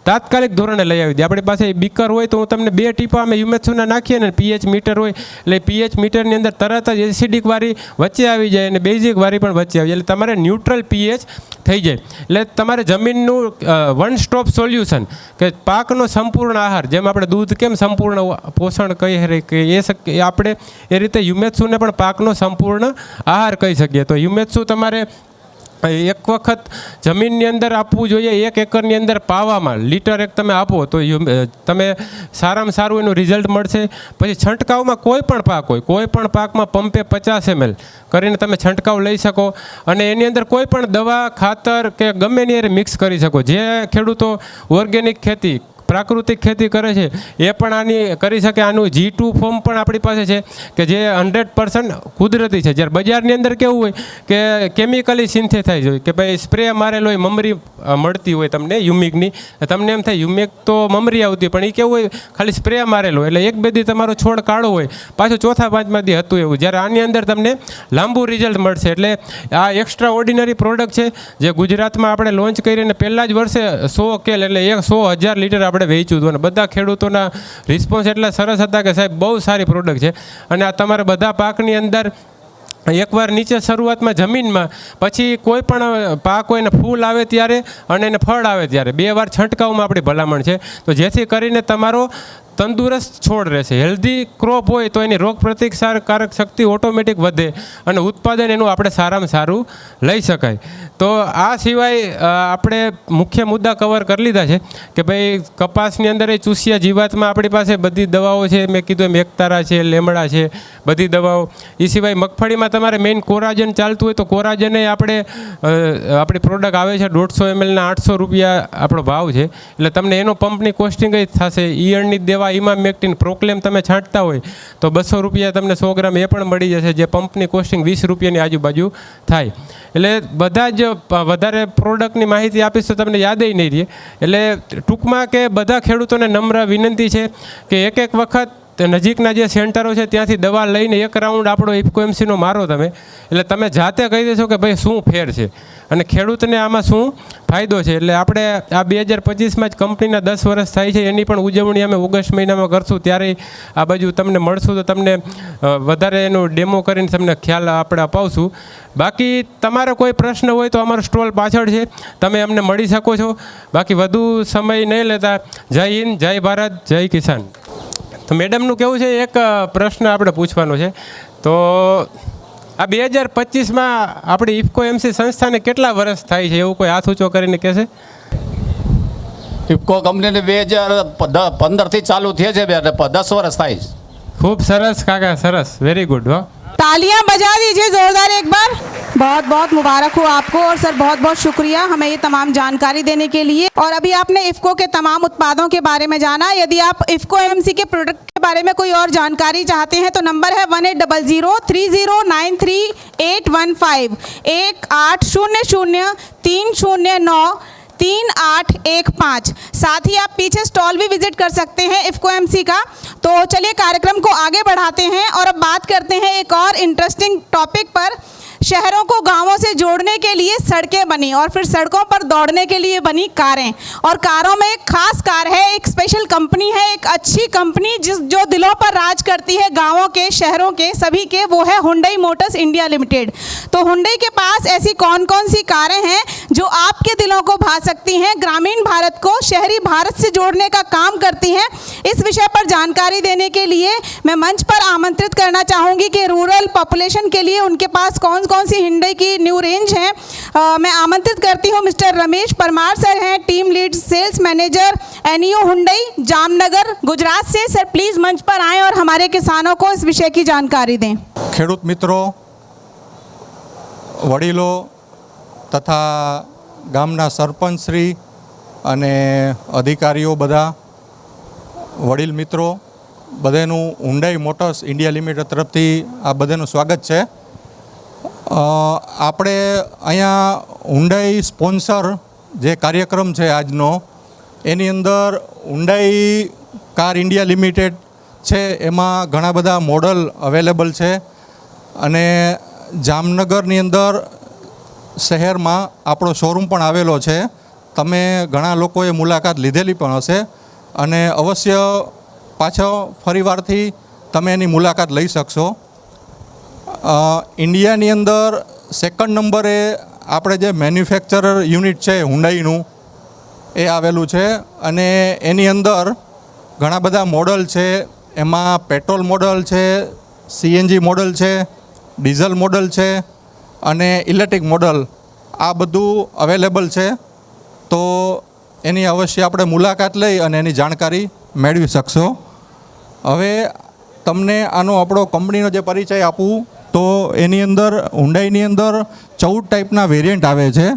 તાત્કાલિક ધોરણે લઈ આવી દે. આપણી પાસે બીકર હોય તો હું તમને 2 ટીપા અમે યુમેત્સુના નાખીએ ને પીએચ મીટર હોય એટલે પીએચ મીટરની અંદર તરત જ એસિડિક વાળી વચ્ચે આવી જાય અને બેઝિક વાળી પણ વચ્ચે આવી જાય, એટલે તમારે ન્યુટ્રલ પીએચ થઈ જાય. એટલે તમારે જમીનનું વન સ્ટોપ સોલ્યુશન કે પાકનો સંપૂર્ણ આહાર, જેમ આપણે દૂધ કેમ સંપૂર્ણ પોષણ કહી કે એ આપણે એ રીતે યુમેત્સુને પણ પાકનો સંપૂર્ણ આહાર કહી શકીએ. તો યુમેત્સુ તમારે એક વખત જમીનની અંદર આપવું જોઈએ. 1 એકરની અંદર પાવામાં લીટર એક તમે આપો તો તમે સારામાં સારું એનું રિઝલ્ટ મળશે. પછી છંટકાવમાં કોઈ પણ પાક હોય, કોઈ પણ પાકમાં પંપે 50 ml કરીને તમે છંટકાવ લઈ શકો, અને એની અંદર કોઈ પણ દવા ખાતર કે ગમે એની મિક્સ કરી શકો. જે ખેડૂતો ઓર્ગેનિક ખેતી પ્રાકૃતિક ખેતી કરે છે એ પણ આની કરી શકે. આનું G2 ફોર્મ પણ આપણી પાસે છે કે જે 100% કુદરતી છે. જ્યારે બજારની અંદર કેવું હોય કે કેમિકલી સિન્થેસાઇઝ હોય કે ભાઈ સ્પ્રે મારેલો હોય, મમરી મળતી હોય તમને યુમિકની, તમને એમ થાય યુમિક તો મમરી આવતી, પણ એ કેવું હોય ખાલી સ્પ્રે મારેલો, એટલે 1-2 દી તમારો છોડ કાળો હોય, પાછું 4-5 દી હતું એવું. જ્યારે આની અંદર તમને લાંબુ રિઝલ્ટ મળશે. એટલે આ એક્સ્ટ્રા ઓર્ડિનરી પ્રોડક્ટ છે જે ગુજરાતમાં આપણે લોન્ચ કરીને પહેલાં જ વર્ષે 100 કેલ એટલે 100,000 લીટર આપણે વેચ્યું હતું, અને બધા ખેડૂતોના રિસ્પોન્સ એટલા સરસ હતા કે સાહેબ બહુ સારી પ્રોડક્ટ છે. અને આ તમારે બધા પાકની અંદર એકવાર નીચે શરૂઆતમાં જમીનમાં, પછી કોઈ પણ પાક હોય ને ફૂલ આવે ત્યારે અને એને ફળ આવે ત્યારે 2 વાર છંટકાવમાં આપણી ભલામણ છે. તો જેથી કરીને તમારો તંદુરસ્ત છોડ રહેશે. હેલ્ધી ક્રોપ હોય તો એની રોગ પ્રતિકારક શક્તિ ઓટોમેટિક વધે અને ઉત્પાદન એનું આપણે સારામાં સારું લઈ શકાય. તો આ સિવાય આપણે મુખ્ય મુદ્દા કવર કરી લીધા છે કે ભાઈ કપાસની અંદર એ ચૂસિયા જીવાતમાં આપણી પાસે બધી દવાઓ છે. મેં કીધું એમ એકતારા છે, લેમડા છે, બધી દવાઓ. એ સિવાય મગફળીમાં તમારે મેઇન કોરાજન ચાલતું હોય તો કોરાજન એ આપણી પ્રોડક્ટ આવે છે 150 ml ના 800 રૂપિયા આપણો ભાવ છે. એટલે તમને એનો પંપની કોસ્ટિંગ જ થશે. ઈયળની દવા ઇમામેક્ટિન પ્રોક્લેમ તમે છાંટતા હોય તો 200 રૂપિયા તમને 100 ગ્રામ એ પણ મળી જશે, જે પંપની કોસ્ટિંગ 20 રૂપિયાની આજુબાજુ થાય. એટલે બધા જ વધારે પ્રોડક્ટની માહિતી આપીશ તો તમને યાદ નહીં રહે. એટલે ટૂંકમાં કે બધા ખેડૂતોને નમ્ર વિનંતી છે કે એક વખત નજીકના જે સેન્ટરો છે ત્યાંથી દવા લઈને 1 રાઉન્ડ આપણો ઇફકો એમસીનો મારો તમે, એટલે તમે જાતે કહી દેશો કે ભાઈ શું ફેર છે અને ખેડૂતને આમાં શું ફાયદો છે. એટલે આપણે આ 2025માં જ કંપનીના 10 વર્ષ થાય છે, એની પણ ઉજવણી અમે ઓગસ્ટ મહિનામાં કરશું. ત્યારે આ બાજુ તમને મળશું તો તમને વધારે એનું ડેમો કરીને તમને ખ્યાલ આપણે અપાવશું. બાકી તમારો કોઈ પ્રશ્ન હોય તો અમારો સ્ટોલ પાછળ છે, તમે અમને મળી શકો છો. બાકી વધુ સમય નહીં લેતા, જય હિન્દ, જય ભારત, જય કિસાન. તો મેડમનું કેવું છે, એક પ્રશ્ન આપણે પૂછવાનો છે. તો આ 2025માં આપણી ઇફકો એમસી સંસ્થાને કેટલા વર્ષ થાય છે એવું કોઈ હાથ ઊંચો કરીને કહેશે? ઇફકો કંપનીને 2015થી ચાલુ થઈ છે, 10 વર્ષ થાય છે. ખૂબ સરસ કાકા, સરસ, વેરી ગુડ. હો, तालियां बजा दीजिए जोरदार एक बार. बहुत बहुत मुबारक हो आपको और सर बहुत बहुत शुक्रिया हमें ये तमाम जानकारी देने के लिए. और अभी आपने इफ़को के तमाम उत्पादों के बारे में जाना. यदि आप इफ़को एमसी के प्रोडक्ट के बारे में कोई और जानकारी चाहते हैं तो नंबर है 180030938815 18003093893815. साथ ही आप पीछे स्टॉल भी विजिट कर सकते हैं इफ़को एमसी का. तो चलिए कार्यक्रम को आगे बढ़ाते हैं और अब बात करते हैं एक और इंटरेस्टिंग टॉपिक पर. शहरों को गांवों से जोड़ने के लिए सड़कें बनी और फिर सड़कों पर दौड़ने के लिए बनी कारें. और कारों में एक खास कार है, एक स्पेशल कंपनी है, एक अच्छी कंपनी जो दिलों पर राज करती है, गांवों के, शहरों के, सभी के, वो है हुंडई मोटर्स इंडिया लिमिटेड. तो हुंडई के पास ऐसी कौन कौन सी कारें हैं जो आपके दिलों को भा सकती हैं, ग्रामीण भारत को शहरी भारत से जोड़ने का काम करती हैं. इस विषय पर जानकारी देने के लिए मैं मंच पर आमंत्रित करना चाहूँगी कि रूरल पॉपुलेशन के लिए उनके पास कौन कौन सी हुंडई की न्यू रेंज है। मैं आमंत्रित करती हूँ मिस्टर रमेश परमार सर हैं, टीम लीड सेल्स मैनेजर एनियो हुंडई जामनगर गुजरात से। सर प्लीज़ मंच पर आएँ और हमारे किसानों को इस विषय की जानकारी दें। ખેડૂત મિત્રો, વડીલો તથા ગામના સરપંચશ્રી અને અધિકારીઓ, બધા વડીલ મિત્રો, બધાનું હુન્ડાઈ મોટર્સ ઇન્ડિયા લિમિટેડ તરફથી આ બધાનું સ્વાગત છે. આપણે અહીંયા હુન્ડાઈ સ્પોન્સર જે કાર્યક્રમ છે આજનો, એની અંદર હુન્ડાઈ કાર ઇન્ડિયા લિમિટેડ છે, એમાં ઘણા બધા મોડલ અવેલેબલ છે અને જામનગરની અંદર શહેરમાં આપણો શોરૂમ પણ આવેલો છે. તમે ઘણા લોકોએ મુલાકાત લીધેલી પણ હશે અને અવશ્ય પાછો ફરીવારથી તમે એની મુલાકાત લઈ શકશો. ઇન્ડિયાની અંદર સેકન્ડ નંબરે આપણે જે મેન્યુફેક્ચરર યુનિટ છે હુન્ડાઈનું એ આવેલું છે અને એની અંદર ઘણા બધા મોડલ છે. એમાં પેટ્રોલ મોડલ છે, સીએનજી મોડલ છે, ડીઝલ મોડલ છે અને ઇલેક્ટ્રિક મોડલ, આ બધું અવેલેબલ છે. તો એની અવશ્ય આપણે મુલાકાત લઈ અને એની જાણકારી મેળવી શકશો. હવે તમને આનો આપણો કંપનીનો જે પરિચય આપું તો એની અંદર હુન્ડાઈની અંદર 14 ટાઈપના વેરિયન્ટ આવે છે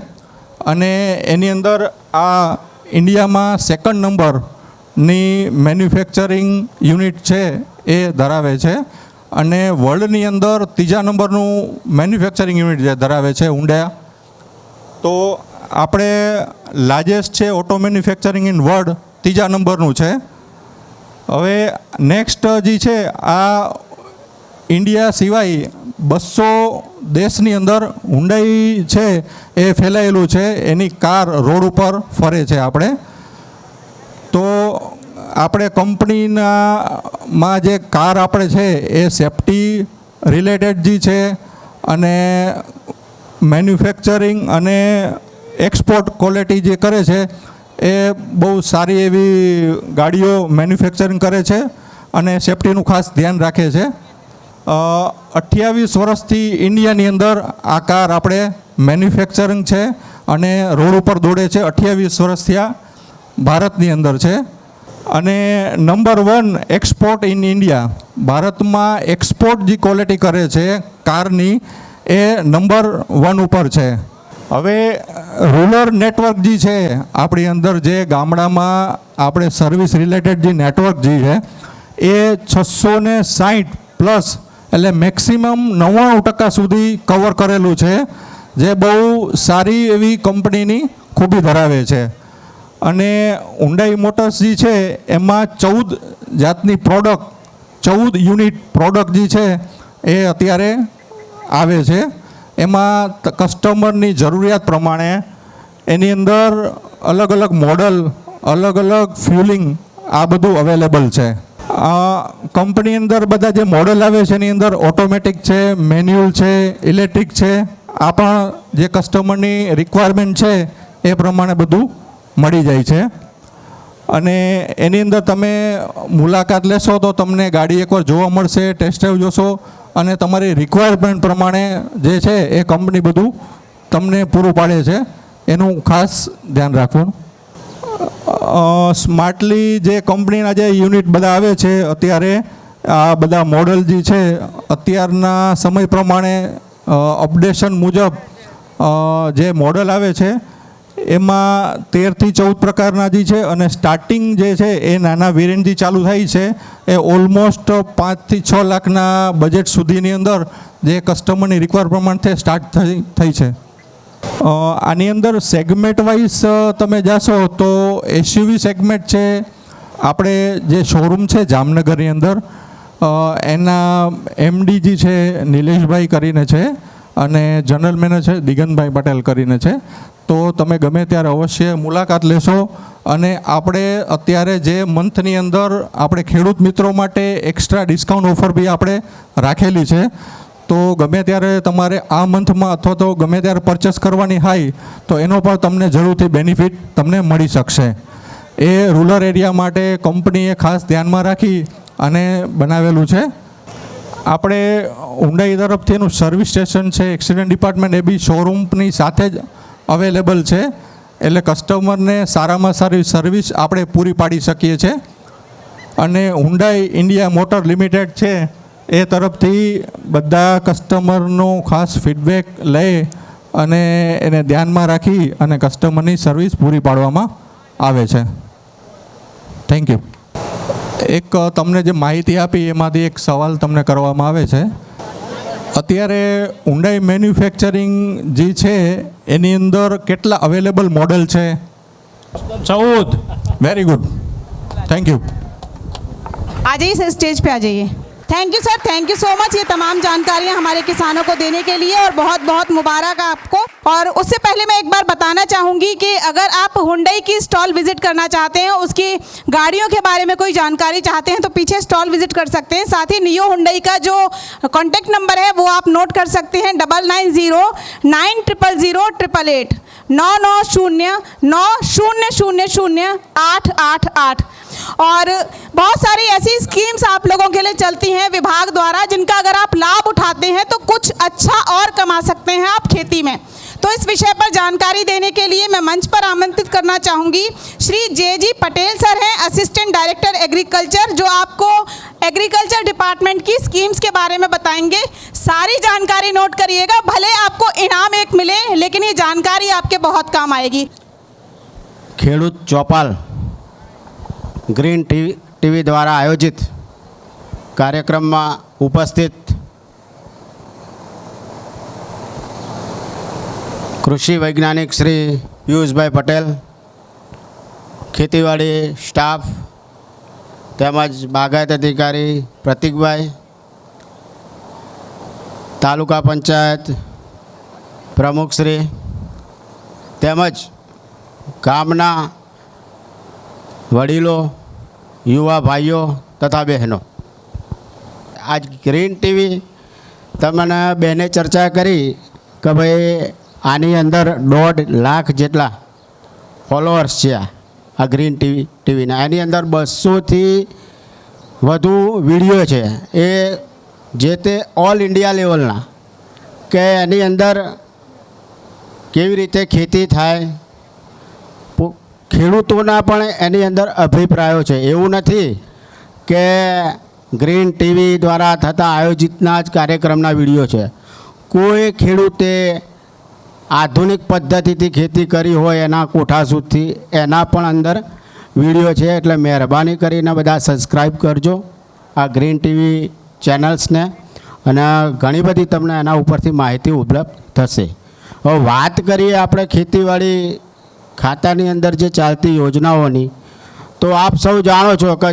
અને એની અંદર આ ઇન્ડિયામાં સેકન્ડ નંબરની મેન્યુફેક્ચરિંગ યુનિટ છે એ ધરાવે છે અને વર્લ્ડની અંદર ત્રીજા નંબરનું મેન્યુફેક્ચરિંગ યુનિટ જે ધરાવે છે હુન્ડા. તો આપણે લાર્જેસ્ટ છે ઓટો મેન્યુફેક્ચરિંગ ઇન વર્લ્ડ, ત્રીજા નંબરનું છે. હવે નેક્સ્ટ જે છે આ ઇન્ડિયા સિવાય 200 દેશની અંદર હુન્ડાઈ છે એ ફેલાયેલું છે. એની કાર રોડ ઉપર ફરે છે. તો આપણે કંપનીમાં જે કાર આપણે છે એ સેફ્ટી રિલેટેડ જે છે અને મેન્યુફેક્ચરિંગ અને એક્સપોર્ટ ક્વોલિટી જે કરે છે એ બહુ સારી એવી ગાડીઓ મેન્યુફેક્ચરિંગ કરે છે અને સેફ્ટીનું ખાસ ધ્યાન રાખે છે. 28 વર્ષથી ઇન્ડિયાની અંદર આ કાર આપણે મેન્યુફેક્ચરિંગ છે અને રોડ ઉપર દોડે છે. 28 વર્ષથી આ ભારતની અંદર છે અને નંબર 1 એક્સપોર્ટ ઇન ઇન્ડિયા, ભારતમાં એક્સપોર્ટ જે ક્વોલિટી કરે છે કારની એ નંબર 1 ઉપર છે. હવે રૂરલ નેટવર્ક જે છે આપણી અંદર, જે ગામડામાં આપણે સર્વિસ રિલેટેડ જે નેટવર્ક જે છે એ 660 પ્લસ એટલે મેક્સિમમ 99% સુધી કવર કરેલું છે, જે બહુ સારી એવી કંપનીની ખૂબી ધરાવે છે. અને હુન્ડાઈ મોટર્સ જે છે એમાં 14 જાતની પ્રોડક્ટ, 14 યુનિટ પ્રોડક્ટ જે છે એ અત્યારે આવે છે. એમાં કસ્ટમરની જરૂરિયાત પ્રમાણે એની અંદર અલગ અલગ મોડલ, અલગ અલગ ફ્યુલિંગ, આ બધું અવેલેબલ છે. કંપની અંદર બધા જે મોડલ આવે છે એની અંદર ઓટોમેટિક છે, મેન્યુઅલ છે, ઇલેક્ટ્રિક છે. આ પણ જે કસ્ટમરની રિક્વાયરમેન્ટ છે એ પ્રમાણે બધું મળી જાય છે. અને એની અંદર તમે મુલાકાત લેશો તો તમને ગાડી એકવાર જોવા મળશે, ટેસ્ટ ડ્રાઈવ જોશો અને તમારી રિક્વાયરમેન્ટ પ્રમાણે જે છે એ કંપની બધું તમને પૂરું પાડે છે. એનું ખાસ ધ્યાન રાખવું. સ્માર્ટલી જે કંપનીના જે યુનિટ બધા આવે છે અત્યારે, આ બધા મોડલ જે છે અત્યારના સમય પ્રમાણે અપડેશન મુજબ જે મોડલ આવે છે એમાં 13 થી 14 પ્રકારના જે છે અને સ્ટાર્ટિંગ જે છે એ નાના વેરિયન્ટ જે ચાલુ થાય છે એ ઓલમોસ્ટ 5 થી 6 લાખના બજેટ સુધીની અંદર જે કસ્ટમરની રિક્વાયર પ્રમાણથી સ્ટાર્ટ થઈ છે. આની અંદર સેગમેન્ટ વાઇઝ તમે જાશો તો એસયુવી સેગમેન્ટ છે. આપણે જે શોરૂમ છે જામનગરની અંદર, એના એમડી જે છે નિલેશભાઈ કરીને છે અને જનરલ મેનેજર દિગંતભાઈ પટેલ કરીને છે. તો તમે ગમે ત્યારે અવશ્ય મુલાકાત લેશો. અને આપણે અત્યારે જે મંથની અંદર આપણે ખેડૂત મિત્રો માટે એક્સ્ટ્રા ડિસ્કાઉન્ટ ઓફર બી આપણે રાખેલી છે. તો ગમે ત્યારે તમારે આ મંથમાં અથવા તો ગમે ત્યારે પરચેસ કરવાની હોય તો એનો પણ તમને જરૂરથી બેનિફિટ તમને મળી શકશે. એ રૂરલ એરિયા માટે કંપનીએ ખાસ ધ્યાનમાં રાખી અને બનાવેલું છે. આપણે હુન્ડાઈ તરફથી એનું સર્વિસ સ્ટેશન છે, એક્સિડન્ટ ડિપાર્ટમેન્ટ, એ બી શોરૂમની સાથે જ અવેલેબલ છે. એટલે કસ્ટમરને સારામાં સારી સર્વિસ આપણે પૂરી પાડી શકીએ છીએ. અને હુન્ડાઈ ઇન્ડિયા મોટર લિમિટેડ છે એ તરફથી બધા કસ્ટમરનો ખાસ ફીડબેક લઈ અને એને ધ્યાનમાં રાખી અને કસ્ટમરની સર્વિસ પૂરી પાડવામાં આવે છે. Thank you. એક તમને જે માહિતી આપી એમાંથી એક સવાલ તમને કરવામાં આવે છે. અત્યારે હુન્ડાઈ મેન્યુફેક્ચરિંગ જે છે એની અંદર કેટલા અવેલેબલ મોડલ છે? 14. Very good. Thank you. आ जाइए सर, स्टेज पे आ जाइए. Thank you sir, thank you so much ये तमाम जानकारियां हमारे किसानों को देने के लिए, और बहुत बहुत मुबारक आपको. और उससे पहले मैं एक बार बताना चाहूँगी कि अगर आप हुंडई की स्टॉल विजिट करना चाहते हैं, उसकी गाड़ियों के बारे में कोई जानकारी चाहते हैं, तो पीछे स्टॉल विजिट कर सकते हैं. साथ ही नियो हुंडई का जो कॉन्टैक्ट नंबर है वो आप नोट कर सकते हैं, 9909000888 99090000888. और बहुत सारी ऐसी स्कीम्स आप लोगों के लिए चलती हैं विभाग द्वारा, जिनका अगर आप लाभ उठाते हैं तो कुछ अच्छा और कमा सकते हैं आप खेती में. तो इस विषय पर जानकारी देने के लिए मैं मंच पर आमंत्रित करना चाहूँगी श्री जे.जी. पटेल सर हैं, असिस्टेंट डायरेक्टर एग्रीकल्चर, जो आपको एग्रीकल्चर डिपार्टमेंट की स्कीम्स के बारे में बताएंगे. सारी जानकारी नोट करिएगा, भले आपको इनाम एक मिले लेकिन ये जानकारी आपके बहुत काम आएगी. ખેડૂત ચોપાલ ગ્રીન ટીવી દ્વારા આયોજિત કાર્યક્રમમાં ઉપસ્થિત કૃષિ વૈજ્ઞાનિક શ્રી પિયુષભાઈ પટેલ, ખેતીવાડી સ્ટાફ તેમજ બાગાયત અધિકારી પ્રતિકભાઈ, તાલુકા પંચાયત પ્રમુખશ્રી તેમજ ગામના વડીલો, યુવા ભાઈઓ તથા બહેનો, આજ ગ્રીન ટીવી તમને બેને ચર્ચા કરી કે ભાઈ આની અંદર 1.5 લાખ જેટલા ફોલોઅર્સ છે આ ગ્રીન ટીવીના. એની અંદર 200થી વધુ વિડીયો છે એ જે તે ઓલ ઇન્ડિયા લેવલના, કે એની અંદર કેવી રીતે ખેતી થાય, ખેડૂતોના પણ એની અંદર અભિપ્રાયો છે. એવું નથી કે ગ્રીન ટીવી દ્વારા થતા આયોજિતના જ કાર્યક્રમના વિડીયો છે. કોઈ ખેડૂતે આધુનિક પદ્ધતિથી ખેતી કરી હોય એના કોઠા સુધી એના પણ અંદર વિડીયો છે. એટલે મહેરબાની કરીને બધા સબસ્ક્રાઈબ કરજો આ ગ્રીન ટીવી ચેનલ્સને, અને ઘણી બધી તમને એના ઉપરથી માહિતી ઉપલબ્ધ થશે. હવે વાત કરીએ આપણે ખેતીવાડી ખાતાની અંદર જે ચાલતી યોજનાઓની, તો આપ સૌ જાણો છો કે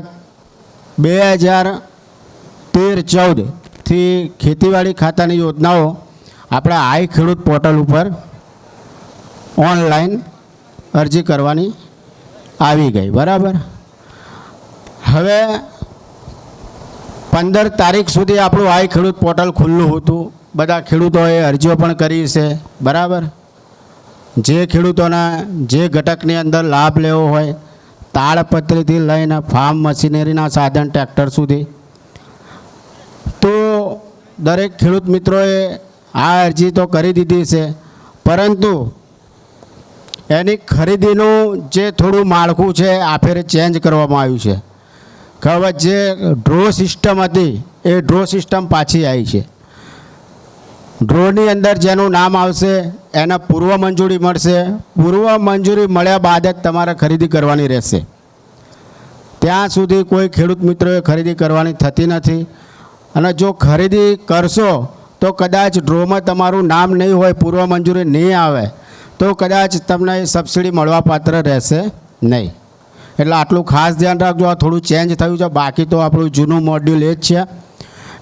2013-14થી ખેતીવાડી ખાતાની યોજનાઓ આપણા આઈ ખેડૂત પોર્ટલ ઉપર ઓનલાઈન અરજી કરવાની આવી ગઈ. બરાબર. હવે 15 તારીખ સુધી આપણું આઈ ખેડૂત પોર્ટલ ખુલ્લું હતું. બધા ખેડૂતોએ અરજીઓ પણ કરી છે. બરાબર. જે ખેડૂતોના જે ઘટકની અંદર લાભ લેવો હોય, તાળપત્રીથી લઈને ફાર્મ મશીનરીના સાધન ટ્રેક્ટર સુધી, તો દરેક ખેડૂત મિત્રોએ આ અરજી તો કરી દીધી છે. પરંતુ એની ખરીદીનું જે થોડું માળખું છે આ ફેરે ચેન્જ કરવામાં આવ્યું છે. હવે જે ડ્રો સિસ્ટમ હતી એ ડ્રો સિસ્ટમ પાછી આવી છે. ડ્રોની અંદર જેનું નામ આવશે એને પૂર્વ મંજૂરી મળશે. પૂર્વ મંજૂરી મળ્યા બાદ જ તમારે ખરીદી કરવાની રહેશે. ત્યાં સુધી કોઈ ખેડૂત મિત્રોએ ખરીદી કરવાની થતી નથી. અને જો ખરીદી કરશો તો કદાચ ડ્રોમાં તમારું નામ નહીં હોય, પૂર્વ મંજૂરી નહીં આવે, તો કદાચ તમને સબસિડી મળવાપાત્ર રહેશે નહીં. એટલે આટલું ખાસ ધ્યાન રાખજો. આ થોડું ચેન્જ થયું છે, બાકી તો આપણું જૂનું મોડ્યુલ એ જ છે.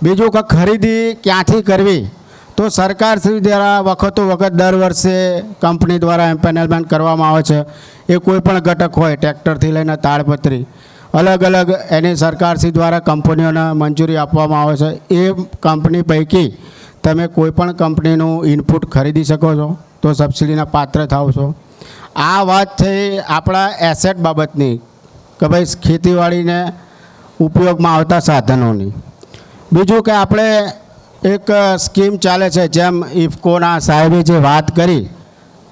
બીજું કે ખરીદી ક્યાંથી કરવી, તો સરકાર શ્રી દ્વારા વખતો વખત દર વર્ષે કંપની દ્વારા એમ્પેનલમેન્ટ કરવામાં આવે છે. એ કોઈ પણ ઘટક હોય, ટ્રેક્ટરથી લઈને તાળપત્રી, અલગ અલગ એની સરકારશ્રી દ્વારા કંપનીઓને મંજૂરી આપવામાં આવે છે. એ કંપની પૈકી તમે કોઈ પણ કંપનીનું ઇનપુટ ખરીદી શકો છો, તો સબસિડીના પાત્ર થાવ છો. આ વાત થઈ આપણા એસેટ બાબતની, કે ભાઈ ખેતીવાડીને ઉપયોગમાં આવતા સાધનોની. બીજું કે આપણે એક સ્કીમ ચાલે છે, જેમ ઇફકોના સાહેબે જે વાત કરી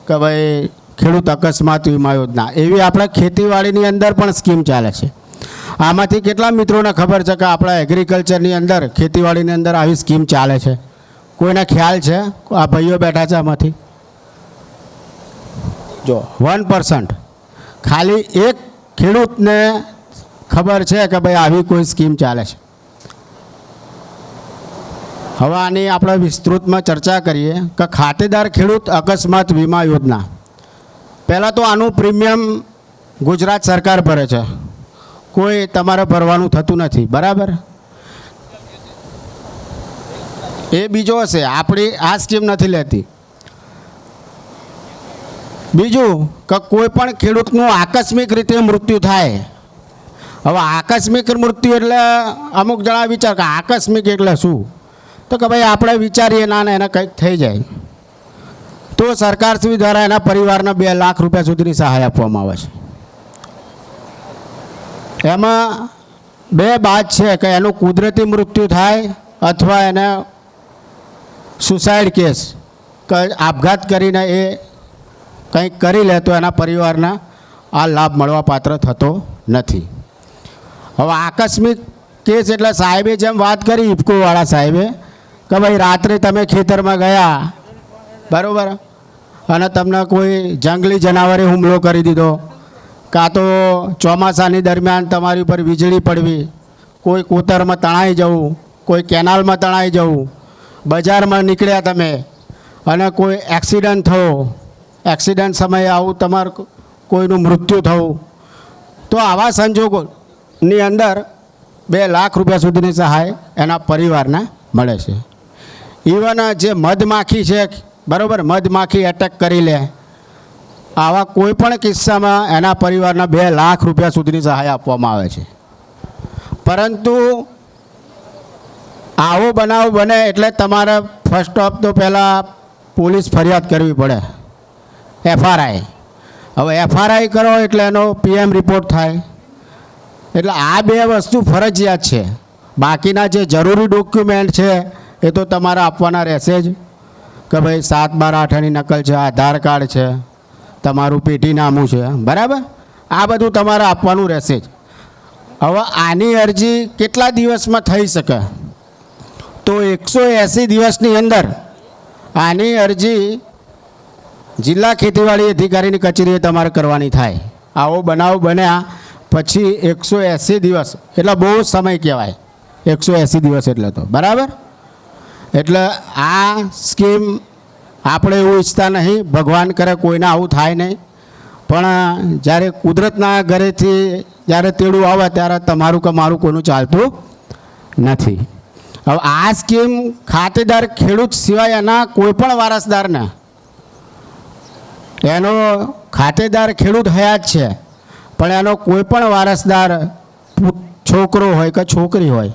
કે ભાઈ ખેડૂત અકસ્માત વીમા યોજના, એવી આપણે ખેતીવાડીની અંદર પણ સ્કીમ ચાલે છે. આમાંથી કેટલા મિત્રોને ખબર છે કે આપણા એગ્રીકલ્ચરની અંદર, ખેતીવાડીની અંદર આવી સ્કીમ ચાલે છે? કોઈને ખ્યાલ છે? આ ભાઈઓ બેઠા છે આમાંથી જો 1% ખાલી એક ખેડૂતને ખબર છે કે ભાઈ આવી કોઈ સ્કીમ ચાલે છે. હવે આની આપણે વિસ્તૃતમાં ચર્ચા કરીએ કે ખાતેદાર ખેડૂત અકસ્માત વીમા યોજના. પહેલાં તો આનું પ્રીમિયમ ગુજરાત સરકાર ભરે છે, કોઈ તમારે ભરવાનું થતું નથી, બરાબર? એ બીજો હશે, આપણી આ સ્કીમ નથી લેતી. બીજું કે કોઈ પણ ખેડૂતનું આકસ્મિક રીતે મૃત્યુ થાય. હવે આકસ્મિક મૃત્યુ એટલે અમુક જણા વિચાર કે આકસ્મિક એટલે શું? તો કે ભાઈ આપણે વિચારીએ ના ને એને કંઈક થઈ જાય તો સરકારશ્રી દ્વારા એના પરિવારને 2 લાખ રૂપિયા સુધીની સહાય આપવામાં આવે છે. એમાં 2 બાદ છે કે એનું કુદરતી મૃત્યુ થાય અથવા એને સુસાઇડ કેસ કે આપઘાત કરીને એ કંઈક કરી લે તો એના પરિવારને આ લાભ મળવા પાત્ર થતો નથી. હવે આકસ્મિક કેસ એટલે સાહેબે જેમ વાત કરી, ઇફકોવાળા સાહેબે, કે ભાઈ રાત્રે તમે ખેતરમાં ગયા, બરાબર, અને તમને કોઈ જંગલી જનાવરે હુમલો કરી દીધો, કાં તો ચોમાસાની દરમિયાન તમારી ઉપર વીજળી પડવી, કોઈ કોતરમાં તણાઈ જવું, કોઈ કેનાલમાં તણાઈ જવું, બજારમાં નીકળ્યા તમે અને કોઈ એક્સિડન્ટ થયો, એક્સિડન્ટ સમયે આવું તમારું કોઈનું મૃત્યુ થવું, તો આવા સંજોગોની અંદર 2 લાખ રૂપિયા સુધીની સહાય એના પરિવારને મળે છે. ઇવન જે મધમાખી છે, બરાબર, મધમાખી એટેક કરી લે, આવા કોઈ પણ કિસ્સામાં એના પરિવારના 2 લાખ રૂપિયા સુધીની સહાય આપવામાં આવે છે. પરંતુ આવો બનાવ બને એટલે તમારે ફર્સ્ટ ઓફ તો પહેલાં પોલીસ ફરિયાદ કરવી પડે, FRI. હવે FRI કરો એટલે એનો PM રિપોર્ટ થાય. એટલે આ 2 વસ્તુ ફરજિયાત છે. બાકીના જે જરૂરી ડોક્યુમેન્ટ છે એ તો તમારે આપવાના રહેશે જ, કે ભાઈ 7/12/8ની નકલ છે, આધાર કાર્ડ છે, તમારું પેટીનામું છે, બરાબર, આ બધું તમારે આપવાનું રહેશે જ. હવે આની અરજી કેટલા દિવસમાં થઈ શકે? તો 180 દિવસની અંદર આની અરજી જિલ્લા ખેતીવાડી અધિકારીની કચેરીએ તમારે કરવાની થાય. આવો બનાવ બન્યા પછી 180 દિવસ એટલે બહુ સમય કહેવાય. 180 દિવસ એટલે તો બરાબર. એટલે આ સ્કીમ આપણે એવું ઈચ્છતા નહીં, ભગવાન કરે કોઈને આવું થાય નહીં, પણ જ્યારે કુદરતના ઘરેથી જ્યારે તેડું આવે ત્યારે તમારું કે મારું કોઈનું ચાલતું નથી. હવે આ સ્કીમ ખાતેદાર ખેડૂત સિવાય એના કોઈ પણ વારસદારને, એનો ખાતેદાર ખેડૂત હયાત છે પણ એનો કોઈ પણ વારસદાર છોકરો હોય કે છોકરી હોય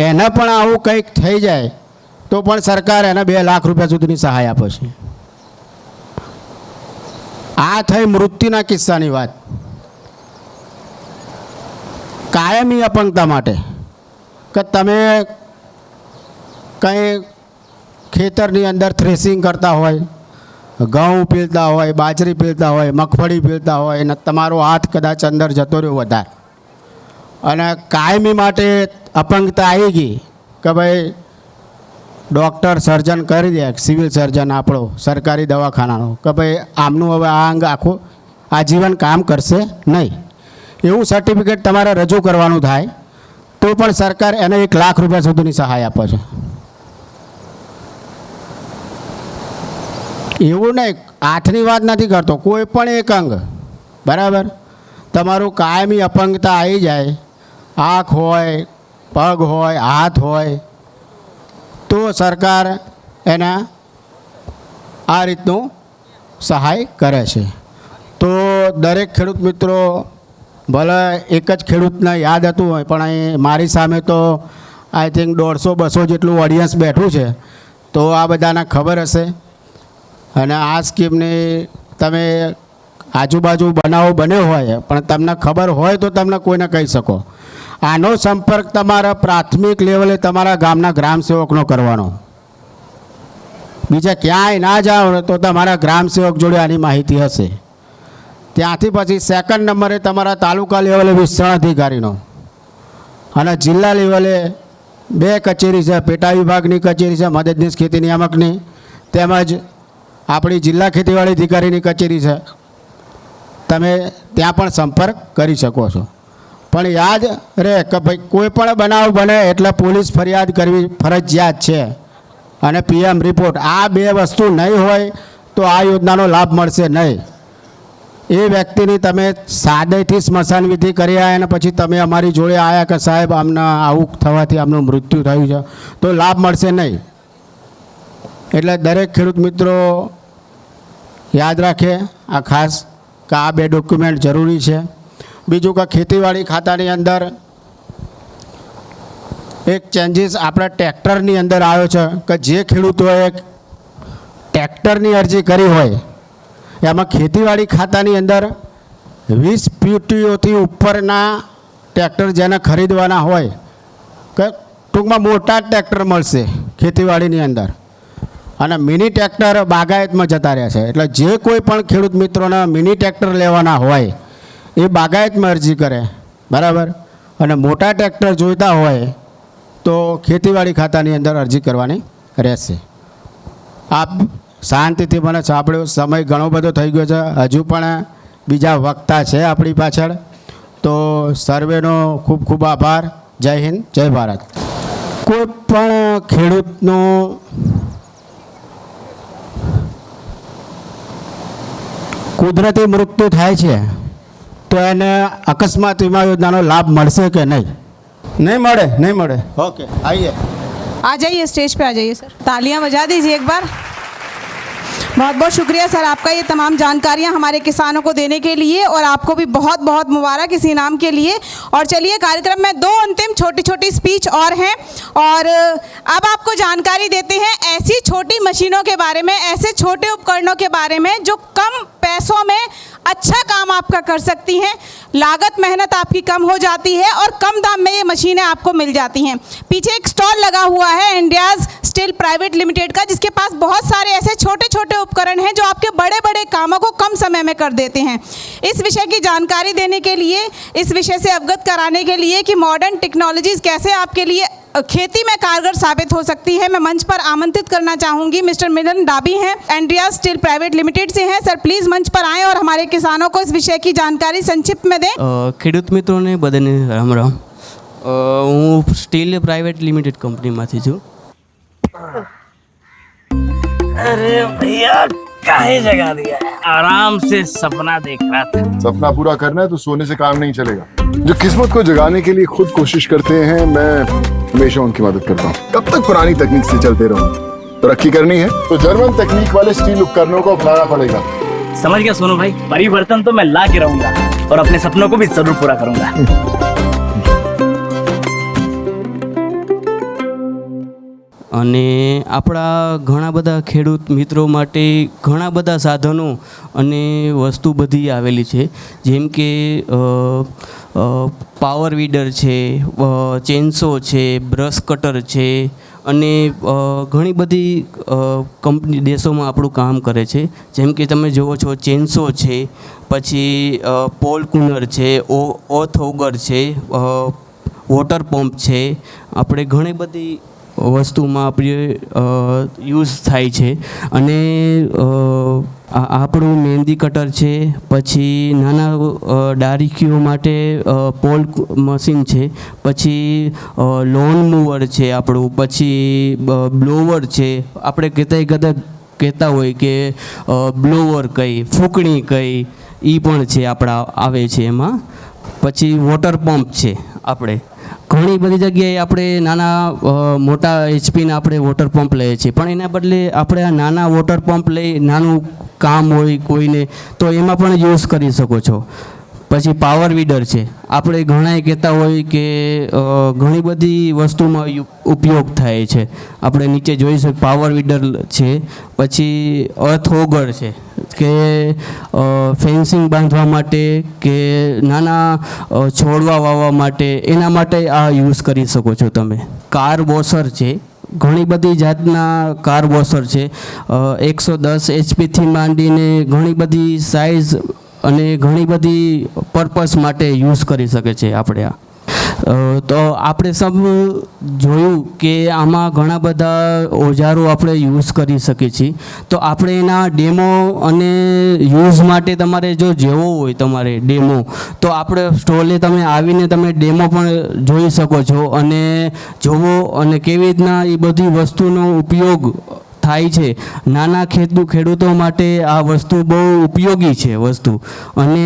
એને પણ આવું કંઈક થઈ જાય તો પણ સરકાર એને 2 લાખ રૂપિયા સુધીની સહાય આપે છે. આ થઈ મૃત્યુના કિસ્સાની વાત. કાયમી અપંગતા માટે કે તમે કંઈ ખેતરની અંદર થ્રેસિંગ કરતા હોય, ઘઉં પીલતા હોય, બાજરી પીલતા હોય, મગફળી પીલતા હોય અને તમારો હાથ કદાચ અંદર જતો રહ્યો વધારે અને કાયમી માટે અપંગતા આવી ગઈ કે ભાઈ ડૉક્ટર સર્જન કરી દે, સિવિલ સર્જન આપણો સરકારી દવાખાનાનો, કે ભાઈ આમનું હવે આ અંગ આખું આજીવન કામ કરશે નહીં, એવું સર્ટિફિકેટ તમારે રજૂ કરવાનું થાય તો પણ સરકાર એને 1 લાખ રૂપિયા સુધીની સહાય આપે છે. એવું નહીં, હાથની વાત નથી કરતો, કોઈ પણ એક અંગ, બરાબર, તમારું કાયમી અપંગતા આવી જાય, આંખ હોય, પગ હોય, હાથ હોય, તો સરકાર એના આ રીતનું સહાય કરે છે. તો દરેક ખેડૂત મિત્રો, ભલે એક જ ખેડૂતને યાદ હતું હોય પણ અહીં મારી સામે તો આઈ થિંક 150-200 જેટલું ઓડિયન્સ બેઠું છે, તો આ બધાને ખબર હશે. અને આ સ્કીમની તમે આજુબાજુ બનાવો બન્યો હોય પણ તમને ખબર હોય તો તમને કોઈને કહી શકો. આનો સંપર્ક તમારા પ્રાથમિક લેવલે તમારા ગામના ગ્રામ સેવકનો કરવાનો. બીજા ક્યાંય ના જાઓ તો તમારા ગ્રામ સેવક જોડે આની માહિતી હશે. ત્યાંથી પછી સેકન્ડ નંબરે તમારા તાલુકા લેવલે વિસ્તરણ અધિકારીનો અને જિલ્લા લેવલે 2 કચેરી છે, પેટા વિભાગની કચેરી છે, મદદનીશ ખેતી નિયામકની, તેમજ આપણી જિલ્લા ખેતીવાડી અધિકારીની કચેરી છે. તમે ત્યાં પણ સંપર્ક કરી શકો છો. પણ યાદ રહે કે ભાઈ કોઈ પણ બનાવ બને એટલે પોલીસ ફરિયાદ કરવી ફરજિયાત છે અને PM રિપોર્ટ. આ 2 વસ્તુ નહીં હોય તો આ યોજનાનો લાભ મળશે નહીં. એ વ્યક્તિની તમે સાદેથી સ્મશાન વિધિ કરી આવ્યા અને પછી તમે અમારી જોડે આવ્યા કે સાહેબ આમને આવું થવાથી આમનું મૃત્યુ થયું છે તો લાભ મળશે નહીં. એટલે દરેક ખેડૂત મિત્રો યાદ રાખે આ ખાસ કે આ 2 ડોક્યુમેન્ટ જરૂરી છે. બીજું કે ખેતીવાડી ખાતાની અંદર એક ચેન્જીસ આપણા ટ્રેક્ટરની અંદર આવ્યો છે કે જે ખેડૂતોએ ટ્રેક્ટરની અરજી કરી હોય એમાં ખેતીવાડી ખાતાની અંદર 20 PTOથી ઉપરના ટ્રેક્ટર જેને ખરીદવાના હોય કે ટૂંકમાં મોટા ટ્રેક્ટર મળશે ખેતીવાડીની અંદર અને મિની ટ્રેક્ટર બાગાયતમાં જતા રહ્યા છે. એટલે જે કોઈ પણ ખેડૂત મિત્રોને મિની ટ્રેક્ટર લેવાના હોય એ બાગાયતમાં અરજી કરે, બરાબર. અને મોટા ટ્રેક્ટર જોઈતા હોય તો ખેતીવાડી ખાતાની અંદર અરજી કરવાની રહેશે. આપ શાંતિથી મને સાંભળ્યો. સમય ઘણો બધો થઈ ગયો છે, હજુ પણ બીજા વક્તા છે આપણી પાછળ. તો સર્વેનો ખૂબ ખૂબ આભાર. જય હિન્દ, જય ભારત. કોઈ પણ ખેડૂતનું કુદરતી મૃત્યુ થાય છે તો એને અકસ્માત વીમા યોજનાનો લાભ મળશે કે નહીં? नहीं मरे. ओके, आइए. आ जाइए, स्टेज पे आ जाइए सर. तालियां बजा दीजिए एक बार. बहुत बहुत शुक्रिया सर आपका ये तमाम जानकारियां हमारे किसानों को देने के लिए, और आपको भी बहुत बहुत मुबारक इस इनाम के लिए. और चलिए, कार्यक्रम में 2 अंतिम छोटी छोटी स्पीच और हैं, और अब आपको जानकारी देते हैं ऐसी छोटी मशीनों के बारे में, ऐसे छोटे उपकरणों के बारे में जो कम पैसों में अच्छा काम आपका कर सकती हैं. लागत मेहनत आपकी कम हो जाती है और कम दाम में ये मशीनें आपको मिल जाती हैं. पीछे एक स्टॉल लगा हुआ है इंडियाज़ स्टील प्राइवेट लिमिटेड का, जिसके पास बहुत सारे ऐसे छोटे छोटे उपकरण हैं जो आपके बड़े बड़े कामों को कम समय में कर देते हैं. इस विषय की जानकारी देने के लिए, इस विषय से अवगत कराने के लिए कि मॉडर्न टेक्नोलॉजीज़ कैसे आपके लिए खेती में कारगर साबित हो सकती है, मैं मंच पर आमंत्रित करना चाहूँगी. मिस्टर मिलन डाबी हैं, इंडिया स्टील प्राइवेट लिमिटेड से हैं. सर प्लीज़ मंच पर आएँ और हमारे किसानों को इस विषय की जानकारी संक्षिप्त में दें. ખેડૂત મિત્રોને બધાને રામ રામ. હું સ્ટીલ પ્રાઇવેટ લિમિટેડ કંપનીમાંથી છું. अरे भैया काहे जगा दिया है? आराम से सपना देख रहा था. सपना पूरा करना है तो सोने से काम नहीं चलेगा. जो किस्मत को जगाने के लिए खुद कोशिश करते हैं, मैं हमेशा उनकी मदद करता हूँ. कब तक पुरानी तकनीक से चलते रहूं? तरक्की करनी है तो जर्मन तकनीक वाले स्टील उपकरणों को अपनाना पड़ेगा. समझ गया सोनू भाई. परिवर्तन तो मैं ला के रहूंगा और अपने सपनों को भी जरूर पूरा करूंगा. અને આપણા ઘણા બધા ખેડૂત મિત્રો માટે ઘણા બધા સાધનો અને વસ્તુ બધી આવેલી છે, જેમ કે પાવર વીડર છે, ચેનસો છે, બ્રશ કટર છે, અને ઘણી બધી કંપની દેશોમાં આપણું કામ કરે છે. જેમ કે તમે જુઓ છો, ચેનસો છે, પછી પોલ કુનર છે, ઓથ ઓગર છે, વોટર પંપ છે. આપણે ઘણી બધી વસ્તુમાં આપણે યુઝ થાય છે. અને આપણું મહેંદી કટર છે, પછી નાના ડારીકીઓ માટે પોલ મશીન છે, પછી લોન મૂવર છે આપણું, પછી બ્લોવર છે. આપણે કહેતા હોય કે બ્લોવર કઈ, ફૂંકણી કઈ, એ પણ છે આપણા આવે છે એમાં. પછી વોટર પંપ છે. આપણે ઘણી બધી જગ્યાએ આપણે નાના મોટા HPના આપણે વોટર પંપ લઈએ છીએ, પણ એના બદલે આપણે આ નાના વોટર પંપ લઈ નાનું કામ હોય કોઈને તો એમાં પણ યુઝ કરી શકો છો. પછી પાવર વીડર છે. આપણે ઘણાએ કહેતા હોય કે ઘણી બધી વસ્તુમાં ઉપયોગ થાય છે. આપણે નીચે જોઈ શકીએ પાવર વીડર છે. પછી અર્થ ઓગર છે કે ફેન્સિંગ બાંધવા માટે કે નાના છોડવા વાવવા માટે, એના માટે આ યુઝ કરી શકો છો તમે. કાર વોશર છે, ઘણી બધી જાતના કાર વોશર છે. 110 HPથી માંડીને ઘણી બધી સાઇઝ અને ઘણી બધી પર્પસ માટે યુઝ કરી શકે છે આપણે આ. તો આપણે સબ જોયું કે આમાં ઘણા બધા ઓજારો આપણે યુઝ કરી શકીએ છીએ. તો આપણે એના ડેમો અને યુઝ માટે તમારે જો જેવો હોય તમારે ડેમો, તો આપણે સ્ટોલે તમે આવીને તમે ડેમો પણ જોઈ શકો છો અને જોવો અને કેવી રીતના એ બધી વસ્તુનો ઉપયોગ થાય છે. નાના ખેડૂતો માટે આ વસ્તુ બહુ ઉપયોગી છે વસ્તુ. અને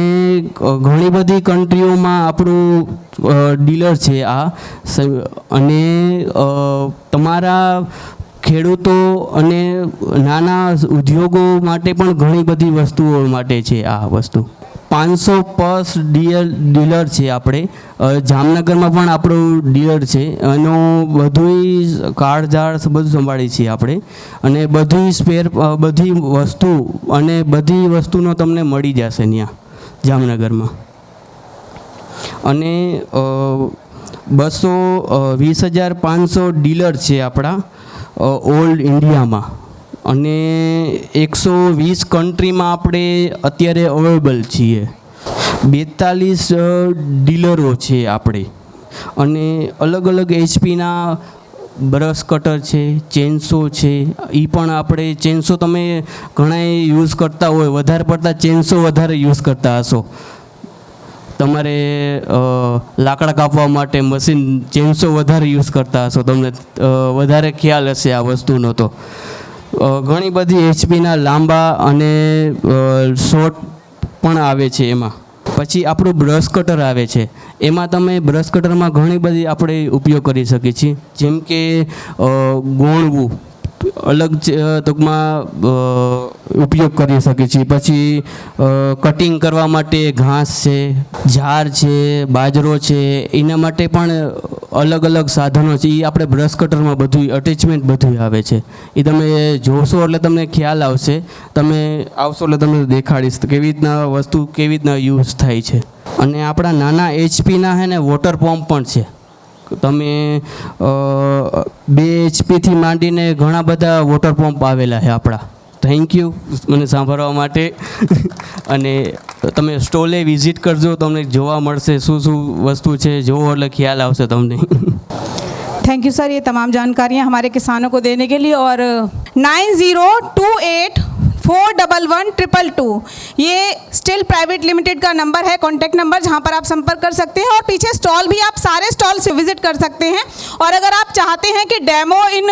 ઘણી બધી કન્ટ્રીઓમાં આપણું ડીલર છે આ. અને તમારા ખેડૂતો અને નાના ઉદ્યોગો માટે પણ ઘણી બધી વસ્તુઓ માટે છે આ વસ્તુ. 500+ ડીલર છે આપણે. જામનગરમાં પણ આપણું ડીલર છે. એનો બધું કાળઝાળ બધું સંભાળીએ છીએ આપણે. અને બધી વસ્તુ અને બધી વસ્તુનો તમને મળી જશે ત્યાં જામનગરમાં. અને 220,500 ડીલર છે આપણા ઓલ ઇન્ડિયામાં. અને 120 કન્ટ્રીમાં આપણે અત્યારે અવેલેબલ છીએ. 42 ડીલરો છે આપણે. અને અલગ અલગ HPના બ્રશ કટર છે, ચેનસો છે. એ પણ આપણે ચેનસો તમે ઘણા યુઝ કરતા હોય, વધારે પડતા ચેનસો વધારે યુઝ કરતા હશો. તમારે લાકડા કાપવા માટે મશીન ચેનસો વધારે યુઝ કરતા હશો, તમને વધારે ખ્યાલ હશે આ વસ્તુનો. તો ઘણી બધી HPના લાંબા અને શોર્ટ પણ આવે છે એમાં. પછી આપણું બ્રશ કટર આવે છે. એમાં તમે બ્રશ કટરમાં ઘણી બધી આપણે ઉપયોગ કરી શકીએ છીએ. જેમ કે ગોણવું અલગ ટૂંકમાં ઉપયોગ કરી શકીએ છીએ. પછી કટિંગ કરવા માટે ઘાસ છે, ઝાર છે, બાજરો છે, એના માટે પણ અલગ અલગ સાધનો છે. એ આપણે બ્રશ કટરમાં બધું અટેચમેન્ટ બધું આવે છે. એ તમે જોશો એટલે તમને ખ્યાલ આવશે. તમે આવશો એટલે તમને દેખાડીશ કેવી રીતના વસ્તુ કેવી રીતના યુઝ થાય છે. અને આપણા નાના HPના છે ને વોટર પંપ પણ છે. તમે 2 HPથી માંડીને ઘણા બધા વોટર પંપ આવેલા છે આપણા. થેન્ક યુ મને સાંભળવા માટે. અને તમે સ્ટોલે વિઝિટ કરજો, તમને જોવા મળશે શું શું વસ્તુ છે. જોવો એટલે ખ્યાલ આવશે તમને. थैंक यू सर, ये तमाम जानकारियाँ हमारे किसानों को देने के लिए. और 9028411222 ये स्टिल प्राइवेट लिमिटेड का नंबर है, कॉन्टैक्ट नंबर, जहाँ पर आप संपर्क कर सकते हैं. और पीछे स्टॉल भी आप सारे स्टॉल से विजिट कर सकते हैं. और अगर आप चाहते हैं कि डेमो इन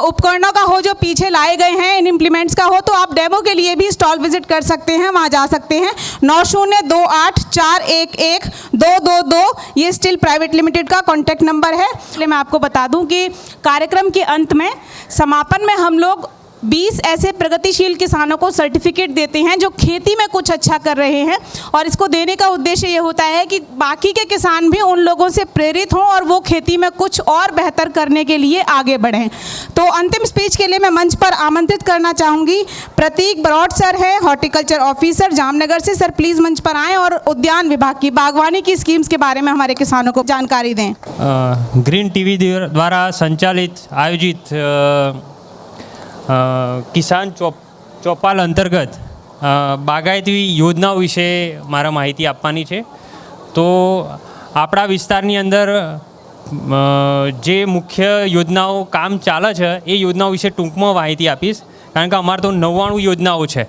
उपकरणों का हो जो पीछे लाए गए हैं, इन इम्प्लीमेंट्स का हो, तो आप डेमो के लिए भी स्टॉल विजिट कर सकते हैं, वहाँ जा सकते हैं. 9028411222 ये स्टिल प्राइवेट लिमिटेड का कॉन्टैक्ट नंबर है. इसलिए मैं आपको बता दूं कि कार्यक्रम के अंत में समापन में हम लोग 20 ऐसे प्रगतिशील किसानों को सर्टिफिकेट देते हैं जो खेती में कुछ अच्छा कर रहे हैं. और इसको देने का उद्देश्य ये होता है कि बाकी के किसान भी उन लोगों से प्रेरित हों और वो खेती में कुछ और बेहतर करने के लिए आगे बढ़ें. तो अंतिम स्पीच के लिए मैं मंच पर आमंत्रित करना चाहूँगी प्रतीक बरौट सर है, हॉर्टिकल्चर ऑफिसर जामनगर से. सर प्लीज़ मंच पर आएँ और उद्यान विभाग की बागवानी की स्कीम्स के बारे में हमारे किसानों को जानकारी दें. ग्रीन टीवी द्वारा संचालित आयोजित કિસાન ચોપાલ અંતર્ગત બાગાયતી યોજનાઓ વિશે મારા માહિતી આપવાની છે. તો આપણા વિસ્તારની અંદર જે મુખ્ય યોજનાઓ કામ ચાલે છે એ યોજનાઓ વિશે ટૂંકમાં માહિતી આપીશ, કારણ કે અમારે તો 99 યોજનાઓ છે.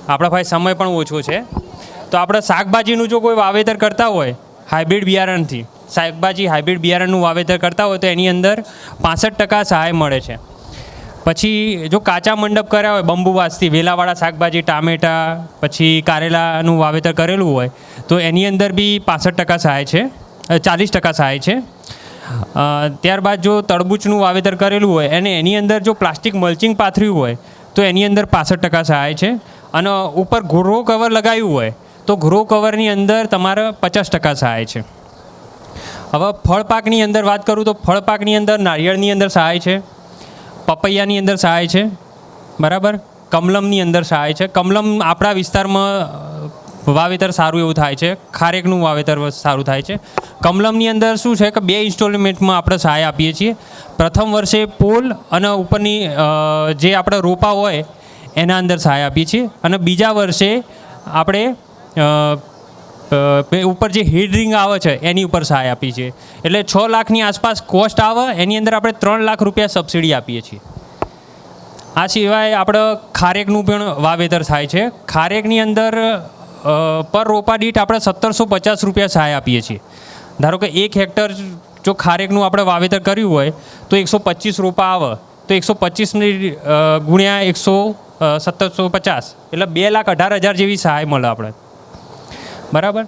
આપણા પાસે સમય પણ ઓછો છે. તો આપણે શાકભાજીનું જો કોઈ વાવેતર કરતા હોય હાઇબ્રિડ બિયારણથી, શાકભાજી હાઇબ્રિડ બિયારણનું વાવેતર કરતા હોય તો એની અંદર 65% સહાય મળે છે. પછી જો કાચા મંડપ કર્યા હોય બંબુવાસથી, વેલાવાળા શાકભાજી, ટામેટા, પછી કારેલાનું વાવેતર કરેલું હોય તો એની અંદર બી 65% સહાય છે, 40% સહાય છે. ત્યારબાદ જો તરબૂચનું વાવેતર કરેલું હોય અને એની અંદર જો પ્લાસ્ટિક મલ્ચિંગ પાથર્યું હોય તો એની અંદર 65% સહાય છે. અને ઉપર રો કવર લગાવ્યું હોય તો ગ્રો કવરની અંદર તમારે 50% સહાય છે. હવે ફળ પાકની અંદર વાત કરું તો ફળ પાકની અંદર નારિયેળની અંદર સહાય છે, પપૈયાની અંદર સહાય છે, બરાબર, કમલમની અંદર સહાય છે. કમલમ આપણા વિસ્તારમાં વાવેતર સારું એવું થાય છે, ખારેકનું વાવેતર સારું થાય છે. કમલમની અંદર શું છે કે 2 ઇન્સ્ટોલમેન્ટમાં આપણે સહાય આપીએ છીએ. પ્રથમ વર્ષે પોલ અને ઉપરની જે આપણે રોપા હોય એના અંદર સહાય આપીએ છીએ, અને બીજા વર્ષે આપણે ઉપર જે હેડ રિંગ આવે છે એની ઉપર સહાય આપીએ છીએ. એટલે 6 લાખની આસપાસ કોસ્ટ આવે, એની અંદર આપણે 3 લાખ રૂપિયા સબસિડી આપીએ છીએ. આ સિવાય આપણે ખારેકનું પણ વાવેતર થાય છે. ખારેકની અંદર પર રોપા દીઠ આપણે 1750 રૂપિયા સહાય આપીએ છીએ. ધારો કે 1 હેક્ટર જો ખારેકનું આપણે વાવેતર કર્યું હોય તો 125 રોપા આવે, તો 125 ગુણ્યા 1750 એટલે 2,18,000 જેવી સહાય મળે આપણે, બરાબર.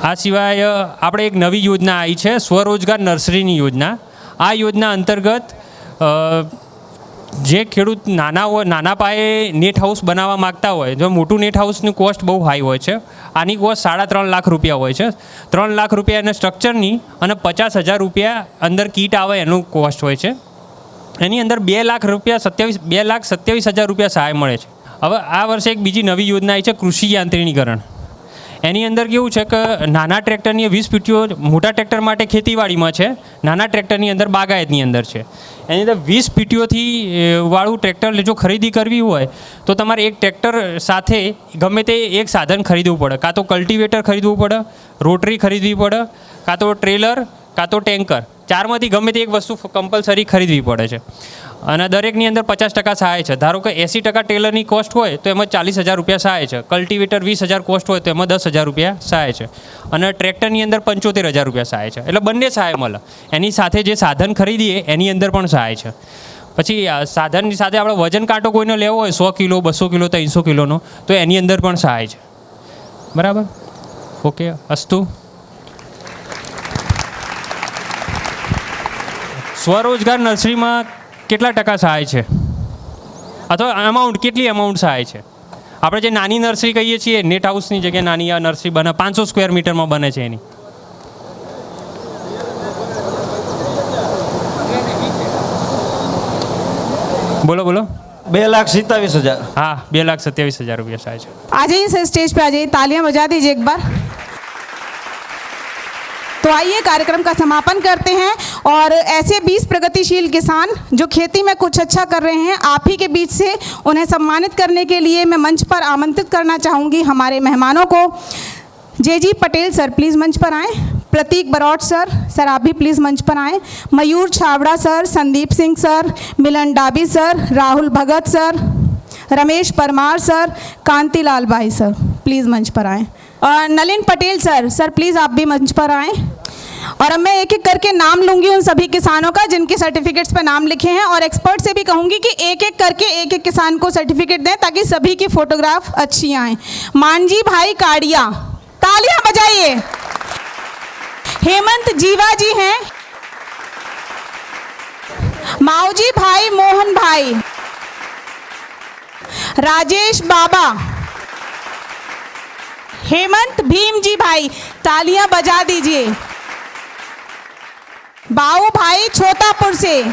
આ સિવાય આપણે એક નવી યોજના આવી છે, સ્વરોજગાર નર્સરીની યોજના. આ યોજના અંતર્ગત જે ખેડૂત નાના પાયે નેટ હાઉસ બનાવવા માગતા હોય, જો મોટું નેટ હાઉસની કોસ્ટ બહુ હાઈ હોય છે, આની કોસ્ટ 3.5 લાખ રૂપિયા હોય છે. 3 લાખ રૂપિયા એના સ્ટ્રક્ચરની અને 50,000 રૂપિયા અંદર કીટ આવે એનું કોસ્ટ હોય છે. એની અંદર 2,27,000 રૂપિયા સહાય મળે છે. હવે આ વર્ષે એક બીજી નવી યોજના આવી છે, કૃષિ યાંત્રિકીકરણ. એની અંદર કેવું છે કે નાના ટ્રેક્ટરની 20 પીટીઓ મોટા ટ્રેક્ટર માટે ખેતીવાડીમાં છે, નાના ટ્રેક્ટરની અંદર બાગાયતની અંદર છે. એની અંદર 20 પીટીઓથી વાળું ટ્રેક્ટર જો ખરીદી કરવી હોય તો તમારે એક ટ્રેક્ટર સાથે ગમે તે એક સાધન ખરીદવું પડે. કાં તો કલ્ટિવેટર ખરીદવું પડે, રોટરી ખરીદવી પડે, કાં તો ટ્રેલર, કાં તો ટેન્કર. 4માંથી ગમે તે એક વસ્તુ કમ્પલસરી ખરીદવી પડે છે. અને દરેકની અંદર 50% સહાય છે. ધારો કે 80% ટેલરની કોસ્ટ હોય તો એમાં 40,000 રૂપિયા સહાય છે. કલ્ટિવેટર 20,000 કોસ્ટ હોય તો એમાં 10,000 રૂપિયા સહાય છે. અને ટ્રેક્ટરની અંદર 75,000 રૂપિયા સહાય છે. એટલે બંને સહાય મળે. એની સાથે જે સાધન ખરીદીએ એની અંદર પણ સહાય છે. પછી સાધનની સાથે આપણે વજન કાંટો કોઈને લેવો હોય 100 કિલો, 200 કિલો, 300 કિલોનો, તો એની અંદર પણ સહાય છે, બરાબર. ઓકે, અસ્તુ. સ્વરોજગાર નર્સરીમાં કેટલા ટકા સહાય છે, અથવા અમાઉન્ટ, કેટલી અમાઉન્ટ સહાય છે? આપણે જે નાની નર્સરી કહીએ છીએ, નેટ હાઉસની જગ્યાએ નાની આ નર્સરી બને, 500 સ્ક્વેર મીટરમાં બને છે એની. બોલો બોલો. 2,27,000. हाँ, 2,27,000 रुपया सहाय है. आ जाइए सर, स्टेज पे आ जाइए, तालियां बजा दीजिए एक बार. तो आइए कार्यक्रम का समापन करते हैं. और ऐसे 20 प्रगतिशील किसान जो खेती में कुछ अच्छा कर रहे हैं, आप ही के बीच से उन्हें सम्मानित करने के लिए मैं मंच पर आमंत्रित करना चाहूँगी हमारे मेहमानों को. जे पटेल सर प्लीज़ मंच पर आएँ. प्रतीक बरौट सर आप भी प्लीज़ मंच पर आएँ. मयूर छावड़ा सर, संदीप सिंह सर, मिलन डाबी sir, Rahul Bhagat sir, Ramesh Parmar sir, Kantilal भाई सर प्लीज़ मंच पर आएँ. नलिन पटेल सर प्लीज़ आप भी मंच पर आएँ. और अब मैं एक एक करके नाम लूँगी उन सभी किसानों का जिनके सर्टिफिकेट्स पर नाम लिखे हैं, और एक्सपर्ट से भी कहूँगी कि एक एक करके एक एक किसान को सर्टिफिकेट दें ताकि सभी की फोटोग्राफ अच्छी आएँ. मांझी भाई काड़िया, तालियां बजाइए. हेमंत जीवा जी हैं. माऊजी भाई मोहन भाई, राजेश बाबा, हेमंत भीम जी भाई, तालियां बजा दीजिए. बाऊ भाई छोटापुर से,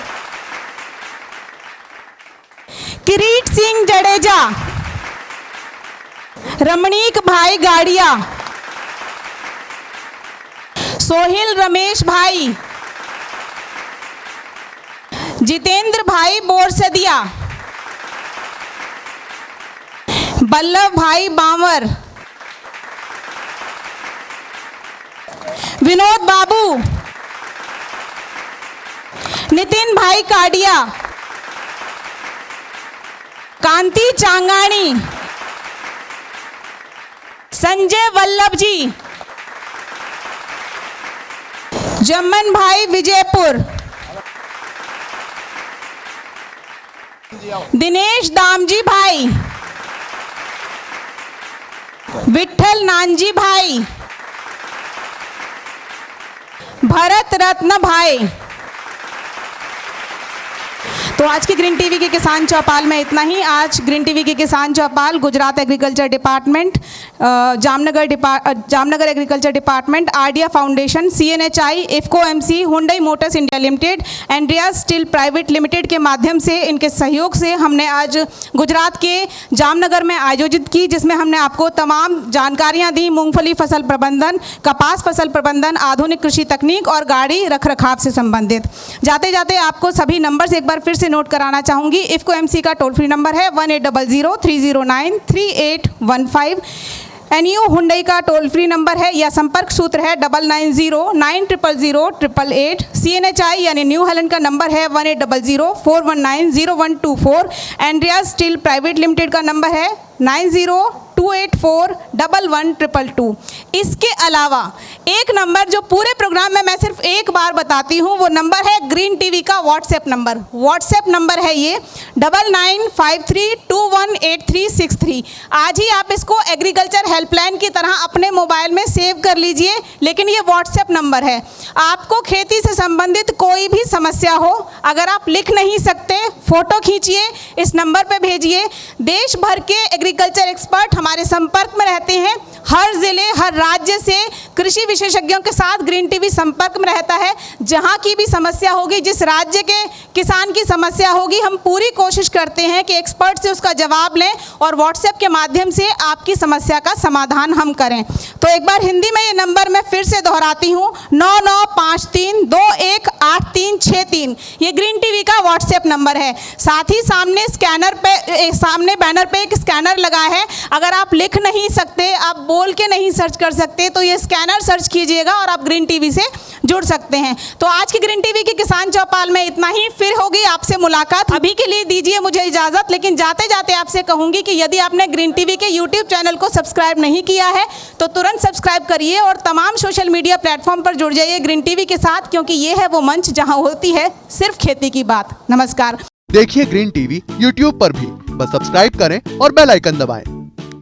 किरीट सिंह जडेजा, रमणीक भाई गाड़िया, सोहिल रमेश भाई, जितेंद्र भाई बोरसदिया, बल्लभ भाई बांवर, विनोद बाबू, नितिन भाई काडिया, कांति चांगाणी, संजय वल्लभ जी, जम्मन भाई विजयपुर, दिनेश दामजी भाई, विठल नानजी भाई, भरत रत्न भाई, तो आज की ग्रीन टीवी के किसान चौपाल में इतना ही। आज ग्रीन टीवी के Kisan Chaupal Gujarat agriculture department, Jamnagar agriculture department, RDA foundation, CNHI, IFFCO MC, Hyundai Motors India Limited, Andrea Steel Private Limited के माध्यम से, इनके सहयोग से हमने आज गुजरात के जामनगर में आयोजित की, जिसमें हमने आपको तमाम जानकारियां दी मूंगफली फसल प्रबंधन, कपास फसल प्रबंधन, आधुनिक कृषि तकनीक और गाड़ी रखरखाव से संबंधित। जाते जाते आपको सभी नंबर्स एक बार फिर से नोट कराना चाहूँगी। इफ्को MC का टोल फ्री नंबर है 1800-309-3815। NU हुंडई का टोल फ्री नंबर है या संपर्क सूत्र है 9909000888। CNHI यानी न्यू हॉलैंड का नंबर है 1800-419-0124। एंड्रिया स्टील प्राइवेट लिमिटेड का नंबर है 9028411222। इसके अलावा एक नंबर जो पूरे प्रोग्राम में मैं सिर्फ एक बार बताती हूँ, वो नंबर है ग्रीन टीवी का व्हाट्सएप नंबर। व्हाट्सएप नंबर है ये 9953218363। आज ही आप इसको एग्रीकल्चर हेल्पलाइन की तरह अपने मोबाइल में सेव कर लीजिए। लेकिन ये व्हाट्सएप नंबर है। आपको खेती से संबंधित कोई भी समस्या हो, अगर आप लिख नहीं सकते, फोटो खींचिए, इस नंबर पे भेजिए। देश भर के एग्रीकल्चर एक्सपर्ट हमारे संपर्क में रहते हैं। हर जिले, हर राज्य से कृषि विशेषज्ञों के साथ ग्रीन टीवी संपर्क में रहता है। जहां की भी समस्या होगी, जिस राज्य के किसान की समस्या होगी, हम पूरी कोशिश करते हैं कि एक्सपर्ट से उसका जवाब लें और व्हाट्सएप के माध्यम से आपकी समस्या का समाधान हम करें। तो एक बार हिंदी में ये नंबर मैं फिर से दोहराती हूँ, 9953218363। ये ग्रीन टीवी का व्हाट्सएप नंबर है। साथ ही सामने बैनर पे एक स्कैनर लगा है। अगर आप लिख नहीं सकते, आप बोल के नहीं सर्च कर सकते, तो ये स्कैनर सर्च कीजिएगा और आप ग्रीन टीवी से जुड़ सकते हैं। तो आज की ग्रीन टीवी के किसान चौपाल में इतना ही। फिर होगी आपसे मुलाकात। अभी के लिए दीजिए मुझे इजाज़त। लेकिन जाते जाते आपसे कहूँगी कि यदि आपने ग्रीन टीवी के यूट्यूब चैनल को सब्सक्राइब नहीं किया है तो तुरंत सब्सक्राइब करिए और तमाम सोशल मीडिया प्लेटफॉर्म पर जुड़ जाइए ग्रीन टीवी के साथ, क्योंकि ये है वो मंच जहाँ होती है सिर्फ खेती की बात। नमस्कार। देखिए ग्रीन टीवी यूट्यूब पर भी, बस सब्सक्राइब करें और बेल आइकन दबाएं।